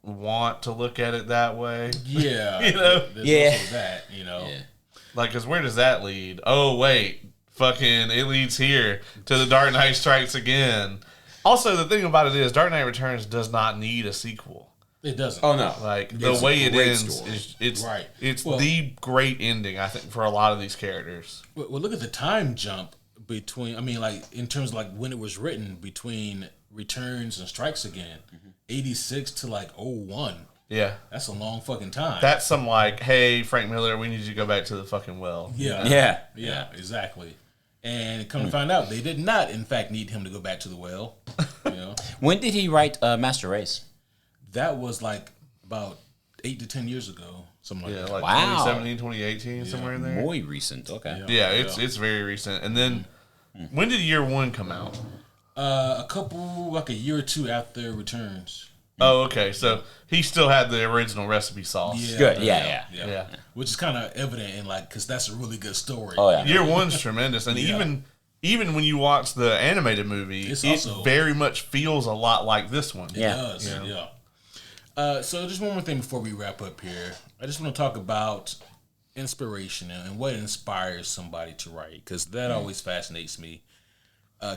want to look at it that way. Yeah. You know? There's also that, you know. Yeah. Like, because where does that lead? Oh, wait. Fucking, it leads here to The Dark Knight Strikes Again. Also, the thing about it is, Dark Knight Returns does not need a sequel. It doesn't. Oh, no. Like, It's the way a it great ends, story. it's Right. It's Well, the great ending, I think, for a lot of these characters. Well, look at the time jump between, I mean, like, in terms of, like, when it was written, between Returns and Strikes Again, 86 to, like, 01. Yeah. That's a long fucking time. That's some, like, hey, Frank Miller, we need you to go back to the fucking well. Yeah. Yeah, exactly. And come to find out, they did not, in fact, need him to go back to the well. You know? When did he write Master Race? That was, like, about 8 to 10 years ago. Something like Yeah, that. like Wow. 2017, 2018, somewhere in there. Muy recent. Okay. Yeah, it's very recent. And then, when did year one come out? A year or two after Returns. Oh, okay. So he still had the original recipe sauce. Yeah, Good. Yeah. Which is kind of evident in, like, because that's a really good story. Oh, yeah. Year one's tremendous, and even when you watch the animated movie, It's it also very much feels a lot like this one. It does, yeah. So just one more thing before we wrap up here. I just want to talk about inspiration and what inspires somebody to write, because that always fascinates me.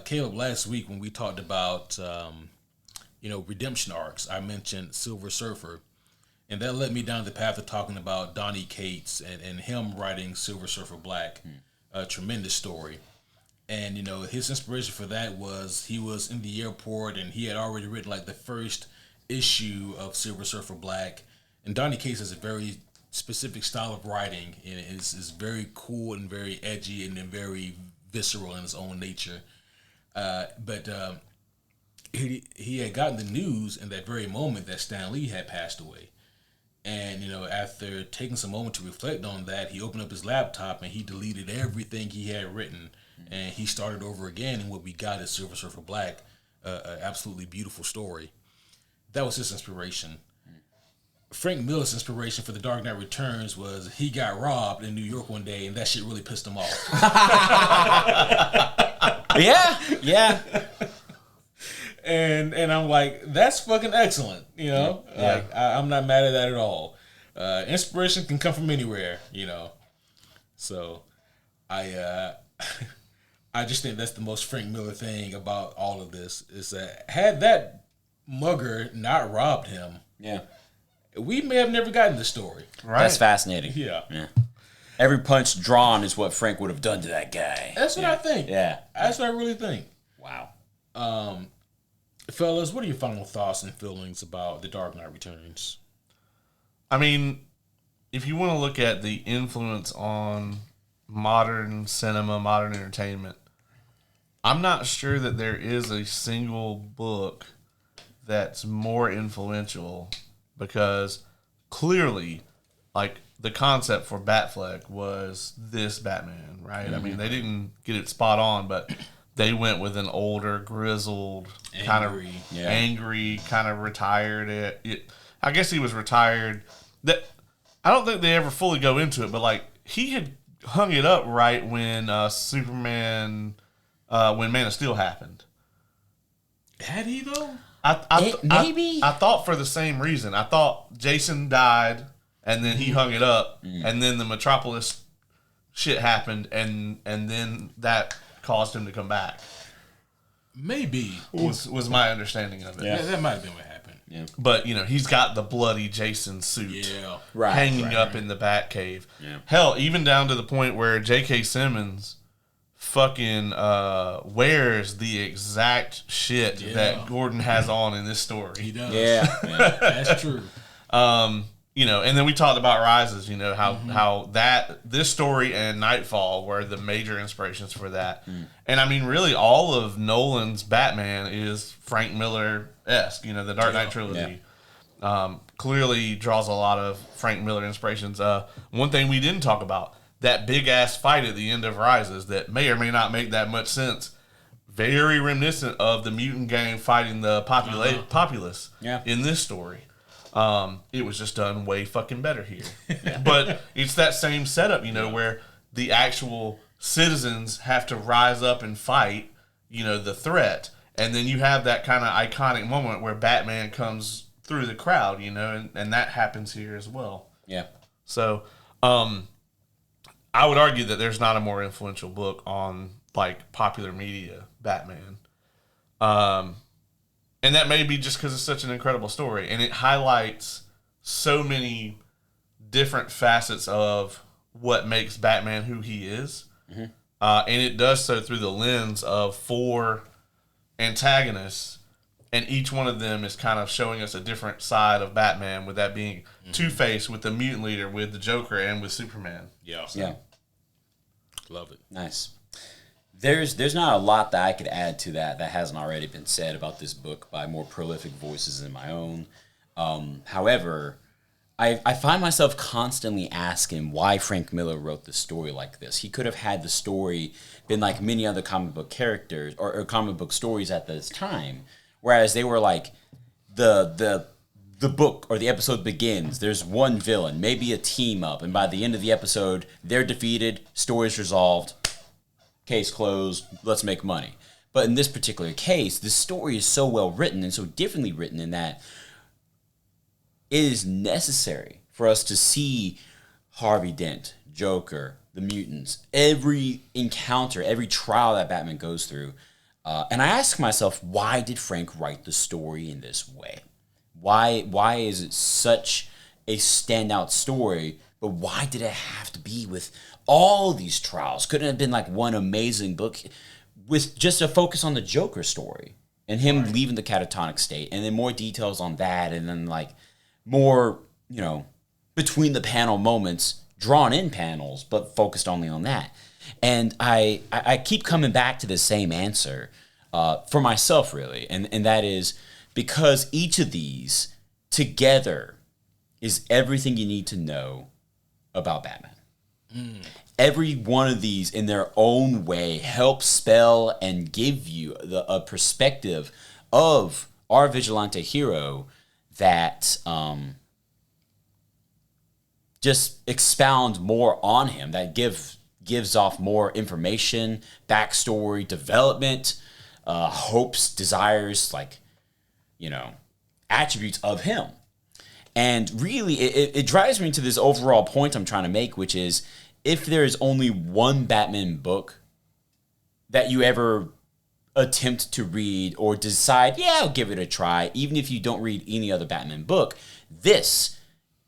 Caleb, last week when we talked about redemption arcs, I mentioned Silver Surfer, and that led me down the path of talking about Donny Cates and him writing Silver Surfer Black, a tremendous story. And his inspiration for that was he was in the airport and he had already written like the first issue of Silver Surfer Black. And Donny Cates has a very specific style of writing, and is very cool and very edgy and very visceral in his own nature. But he had gotten the news in that very moment that Stan Lee had passed away. And, after taking some moment to reflect on that, he opened up his laptop and he deleted everything he had written. And he started over again, and what we got is Silver Surfer Black, an absolutely beautiful story. That was his inspiration. Frank Miller's inspiration for The Dark Knight Returns was he got robbed in New York one day, and that shit really pissed him off. Yeah. And I'm like, that's fucking excellent, Like, I'm not mad at that at all. Inspiration can come from anywhere, So, I just think that's the most Frank Miller thing about all of this, is that had that mugger not robbed him, we may have never gotten this story. Right. That's fascinating. Yeah. Every punch drawn is what Frank would have done to that guy. That's what I think. Yeah. That's what I really think. Wow. Fellas, what are your final thoughts and feelings about The Dark Knight Returns? I mean, if you want to look at the influence on modern cinema, modern entertainment, I'm not sure that there is a single book that's more influential, because clearly, like, the concept for Batfleck was this Batman, right? Mm-hmm. I mean, they didn't get it spot on, but they went with an older, grizzled, angry, kind of retired. I guess he was retired. I don't think they ever fully go into it, but, like, he had hung it up right when Superman, when Man of Steel happened. Had he, though? Maybe. I thought for the same reason. I thought Jason died, and then he hung it up, and then the Metropolis shit happened, and then that caused him to come back. Maybe was my understanding of it. Yeah, that might have been what happened. Yeah. But he's got the bloody Jason suit hanging up in the Batcave. Yeah. Hell, even down to the point where J.K. Simmons fucking wears the exact shit that Gordon has on in this story. He does. Yeah. That's true. And then we talked about Rises, how this story and Nightfall were the major inspirations for that. And I mean, really, all of Nolan's Batman is Frank Miller-esque, the Dark Knight trilogy. Yeah. Clearly draws a lot of Frank Miller inspirations. One thing we didn't talk about, that big-ass fight at the end of Rises that may or may not make that much sense. Very reminiscent of the mutant gang fighting the populace in this story. It was just done way fucking better here. But it's that same setup, where the actual citizens have to rise up and fight, the threat. And then you have that kind of iconic moment where Batman comes through the crowd, and that happens here as well. Yeah. So, I would argue that there's not a more influential book on, popular media, Batman. And that may be just because it's such an incredible story. And it highlights so many different facets of what makes Batman who he is. Mm-hmm. And it does so through the lens of 4 antagonists. And each one of them is kind of showing us a different side of Batman, with that being Two-Face, with the mutant leader, with the Joker, and with Superman. Yeah. Yeah. Love it. Nice. There's not a lot that I could add to that hasn't already been said about this book by more prolific voices than my own. However, I find myself constantly asking why Frank Miller wrote the story like this. He could have had the story been like many other comic book characters or comic book stories at this time, whereas they were like the book or the episode begins, there's one villain, maybe a team up, and by the end of the episode, they're defeated, story's resolved, case closed, let's make money. But in this particular case, the story is so well written and so differently written in that it is necessary for us to see Harvey Dent, Joker, the mutants, every encounter, every trial that Batman goes through. And I ask myself, why did Frank write the story in this way? Why is it such a standout story, but why did it have to be with all these trials? Couldn't it have been like one amazing book with just a focus on the Joker story and him leaving the catatonic state, and then more details on that, and then like more, between the panel moments, drawn in panels, but focused only on that. And I keep coming back to the same answer for myself, really, and that is because each of these together is everything you need to know about Batman. Every one of these in their own way helps spell and give you a perspective of our vigilante hero that just expound more on him, that gives off more information, backstory, development, hopes, desires, attributes of him. And really, it drives me to this overall point I'm trying to make, which is, if there is only one Batman book that you ever attempt to read or decide, I'll give it a try, even if you don't read any other Batman book, this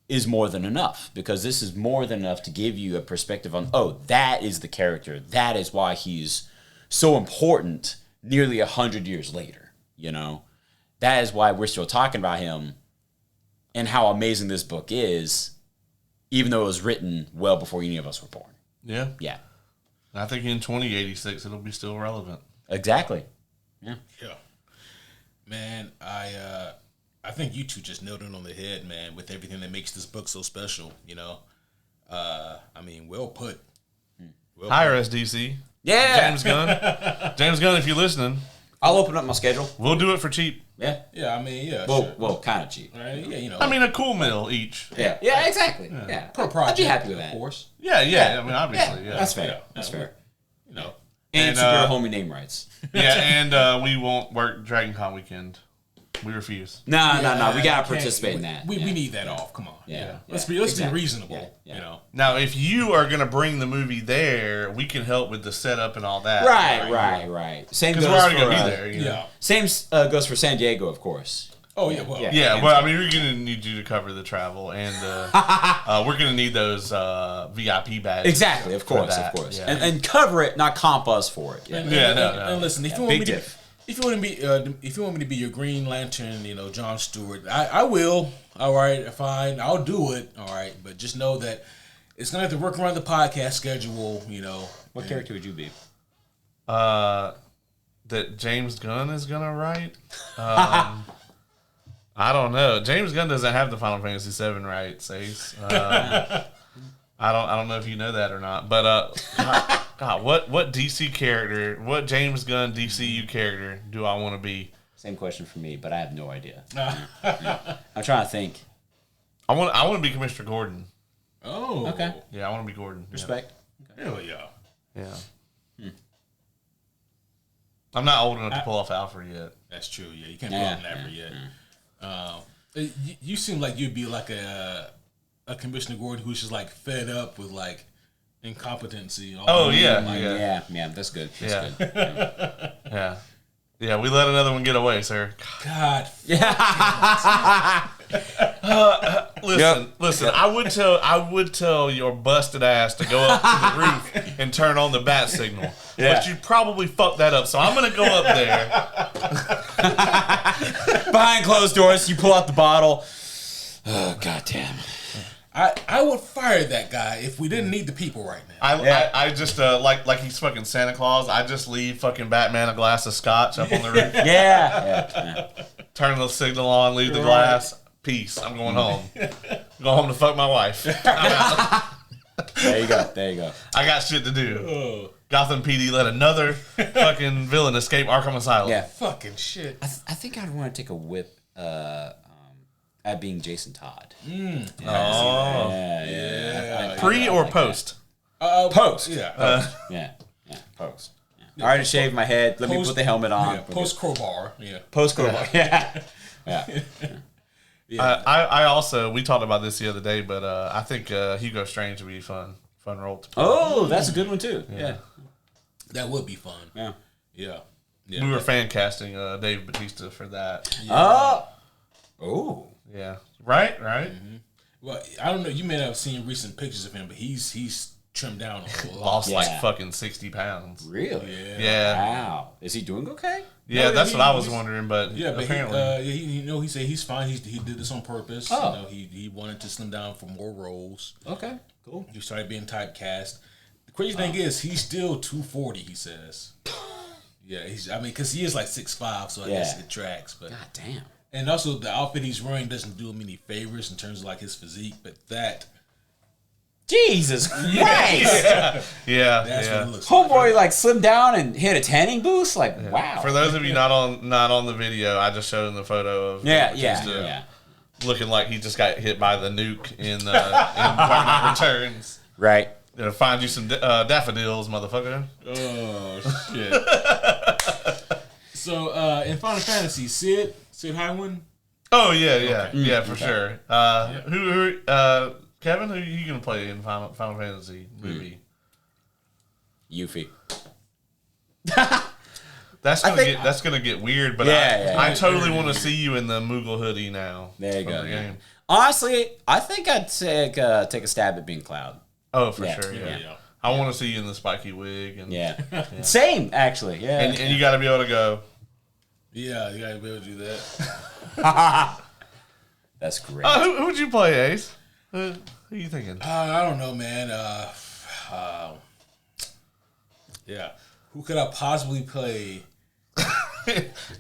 is more than enough, because this is more than enough to give you a perspective on, that is the character. That is why he's so important nearly 100 years later, That is why we're still talking about him and how amazing this book is, even though it was written well before any of us were born. Yeah. Yeah. I think in 2086 it'll be still relevant. Exactly. Yeah. Yeah. Man, I think you two just nailed it on the head, man, with everything that makes this book so special, well put. Hire us, DC. Yeah. James Gunn. James Gunn, if you're listening, I'll open up my schedule. we'll do it for cheap. Yeah. Yeah, Well, kind of cheap. Right? Yeah, a cool meal each. Yeah. Yeah, exactly. Yeah. Per project, I'd be happy with that. of course. Yeah. Obviously, yeah. That's fair. Yeah. That's fair. And And superhero homie name rights. Yeah, and we won't work Dragon Con weekend. We refuse. No. We gotta can't- participate in that. We need that off. Come on. Yeah. Let's be reasonable. Yeah. You know. Now, if you are going to bring the movie there, we can help with the setup and all that. Right. Same goes Because we're already for going to be there. You know? Yeah. Same goes for San Diego, of course. Oh yeah. Well. Yeah. Yeah, well, I mean, we're going to need you to cover the travel, and we're going to need those VIP badges. Exactly, of course. Yeah. And cover it, not comp us for it. And, Yeah, and, no, and, no. and listen, if you want me to, if you want to be, if you want me to be your Green Lantern, you know, John Stewart, I will. All right, fine, I'll do it. All right, but just know that it's gonna have to work around the podcast schedule. You know, What character would you be? That James Gunn is going to write? I don't know. James Gunn doesn't have the Final Fantasy VII rights, Ace. I don't know if you know that or not. But God, what DC character, what James Gunn DCU character do I want to be? Same question for me, but I have no idea. I'm trying to think. I want to be Commissioner Gordon. Oh, Okay. Yeah, I want to be Gordon. Respect. Hell yeah. Yeah. I'm not old enough to pull off Alfred yet. That's true. Yeah, you can't put on that yet. You seem like you'd be like a Commissioner Gordon who's just like fed up with like incompetency. Yeah, that's good. That's good. Yeah, we let another one get away, sir. God. Listen. I would tell your busted ass to go up to the roof and turn on the bat signal. Yeah. But you'd probably fuck that up. So I'm gonna go up there. Behind closed doors, you pull out the bottle. Oh, goddamn. I would fire that guy if we didn't need the people right now. I just like he's fucking Santa Claus. I just leave fucking Batman a glass of scotch up on the roof. Yeah. Turn the signal on, leave the glass. Peace. I'm going home. Go home to fuck my wife. I'm out. There you go. I got shit to do. Gotham PD let another fucking villain escape Arkham Asylum. Yeah. Fucking shit. I think I'd want to take a whip at being Jason Todd. Yeah. Pre or post? Post. Yeah. Yeah. Post. Yeah. I already shaved my head. Let me put the helmet on. Yeah, post crowbar. Yeah. Post crowbar. Yeah. I also, we talked about this the other day, but I think Hugo Strange would be fun role to play. Oh, that's a good one too. Yeah. That would be fun. Yeah. Yeah. We were fan casting Dave Bautista for that. Yeah. Oh. Yeah. Right? Mm-hmm. Well, I don't know. You may not have seen recent pictures of him, but he's trimmed down a whole lot. Lost like fucking 60 pounds. Really? Yeah. Wow. Is he doing okay? Yeah, No, that's what I was wondering, but Yeah, but apparently. he said he's fine. He did this on purpose. Oh. You know, he wanted to slim down for more roles. Okay. Cool. He started being typecast. The crazy thing is, he's still 240. He says. Yeah, because he is like 6'5", so I guess it tracks. But God damn. and also the outfit he's wearing doesn't do him any favors in terms of like his physique. But that, Jesus Christ. Yeah. that's what it looks Homeboy like slimmed down and hit a tanning boost. Like wow. For those of you not on the video, I just showed him the photo of Yeah. looking like he just got hit by the nuke in Dark Knight Returns. Right. Gonna find you some daffodils, motherfucker. Oh shit! So in Final Fantasy, Sid Highwind. Oh yeah, for sure. Who Kevin? Who are you gonna play in Final Fantasy movie? Yuffie. That's gonna get weird, but I totally want to see you in the Moogle hoodie now. There you go. The game. Honestly, I think I'd take a stab at being Cloud. Oh, for sure. Yeah. I want to see you in the spiky wig. And, Yeah. Same, actually. Yeah. And you got to be able to go. Yeah, you gotta be able to do that. That's great. Who would you play, Ace? Who are you thinking? I don't know, man. Yeah, who could I possibly play?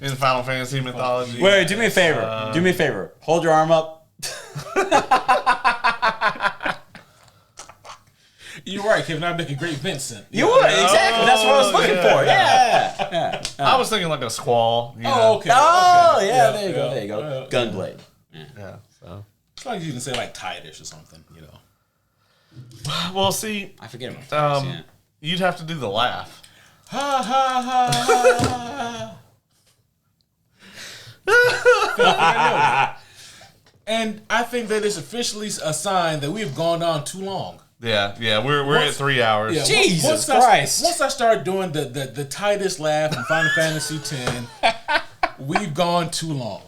In Final Fantasy mythology? Wait, do me a favor. Hold your arm up. You're right, Kevin. I'd make a great Vincent. You would, exactly. That's what I was looking for. Yeah. I was thinking like a squall. You know? Oh, okay. Oh, okay. yeah, there you go. Gunblade. Yeah. So. It's like you can say like Titus or something, you know. Well, see, I forget about that. you'd have to do the laugh. Ha ha ha ha. And I think that it's officially a sign that we have gone on too long. Yeah, we're at 3 hours. Yeah, Jesus Christ. Once I start doing the tightest laugh in Final Fantasy X, we've gone too long.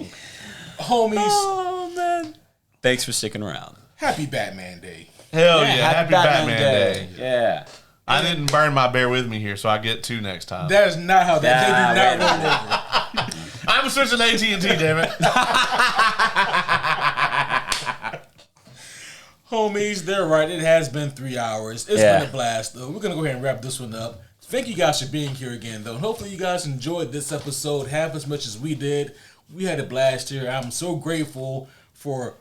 Homies. Oh, man. Thanks for sticking around. Happy Batman Day. Hell yeah. Happy Batman Day. Yeah. I didn't burn my bear with me here, so I get 2 next time. That is not how that. They do not roll over. I'm switching AT&T, damn it. Homies, they're right. It has been 3 hours. It's been a blast, though. We're going to go ahead and wrap this one up. Thank you guys for being here again, though. And hopefully you guys enjoyed this episode half as much as we did. We had a blast here. I'm so grateful for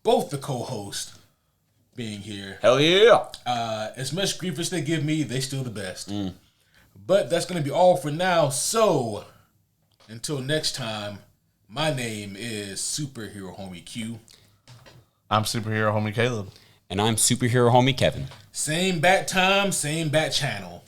both the co-hosts being here. Hell yeah. As much grief as they give me, they still the best. But that's going to be all for now. So, until next time, my name is Superhero Homie Q. I'm Superhero Homie Caleb. And I'm Superhero Homie Kevin. Same bat time, same bat channel.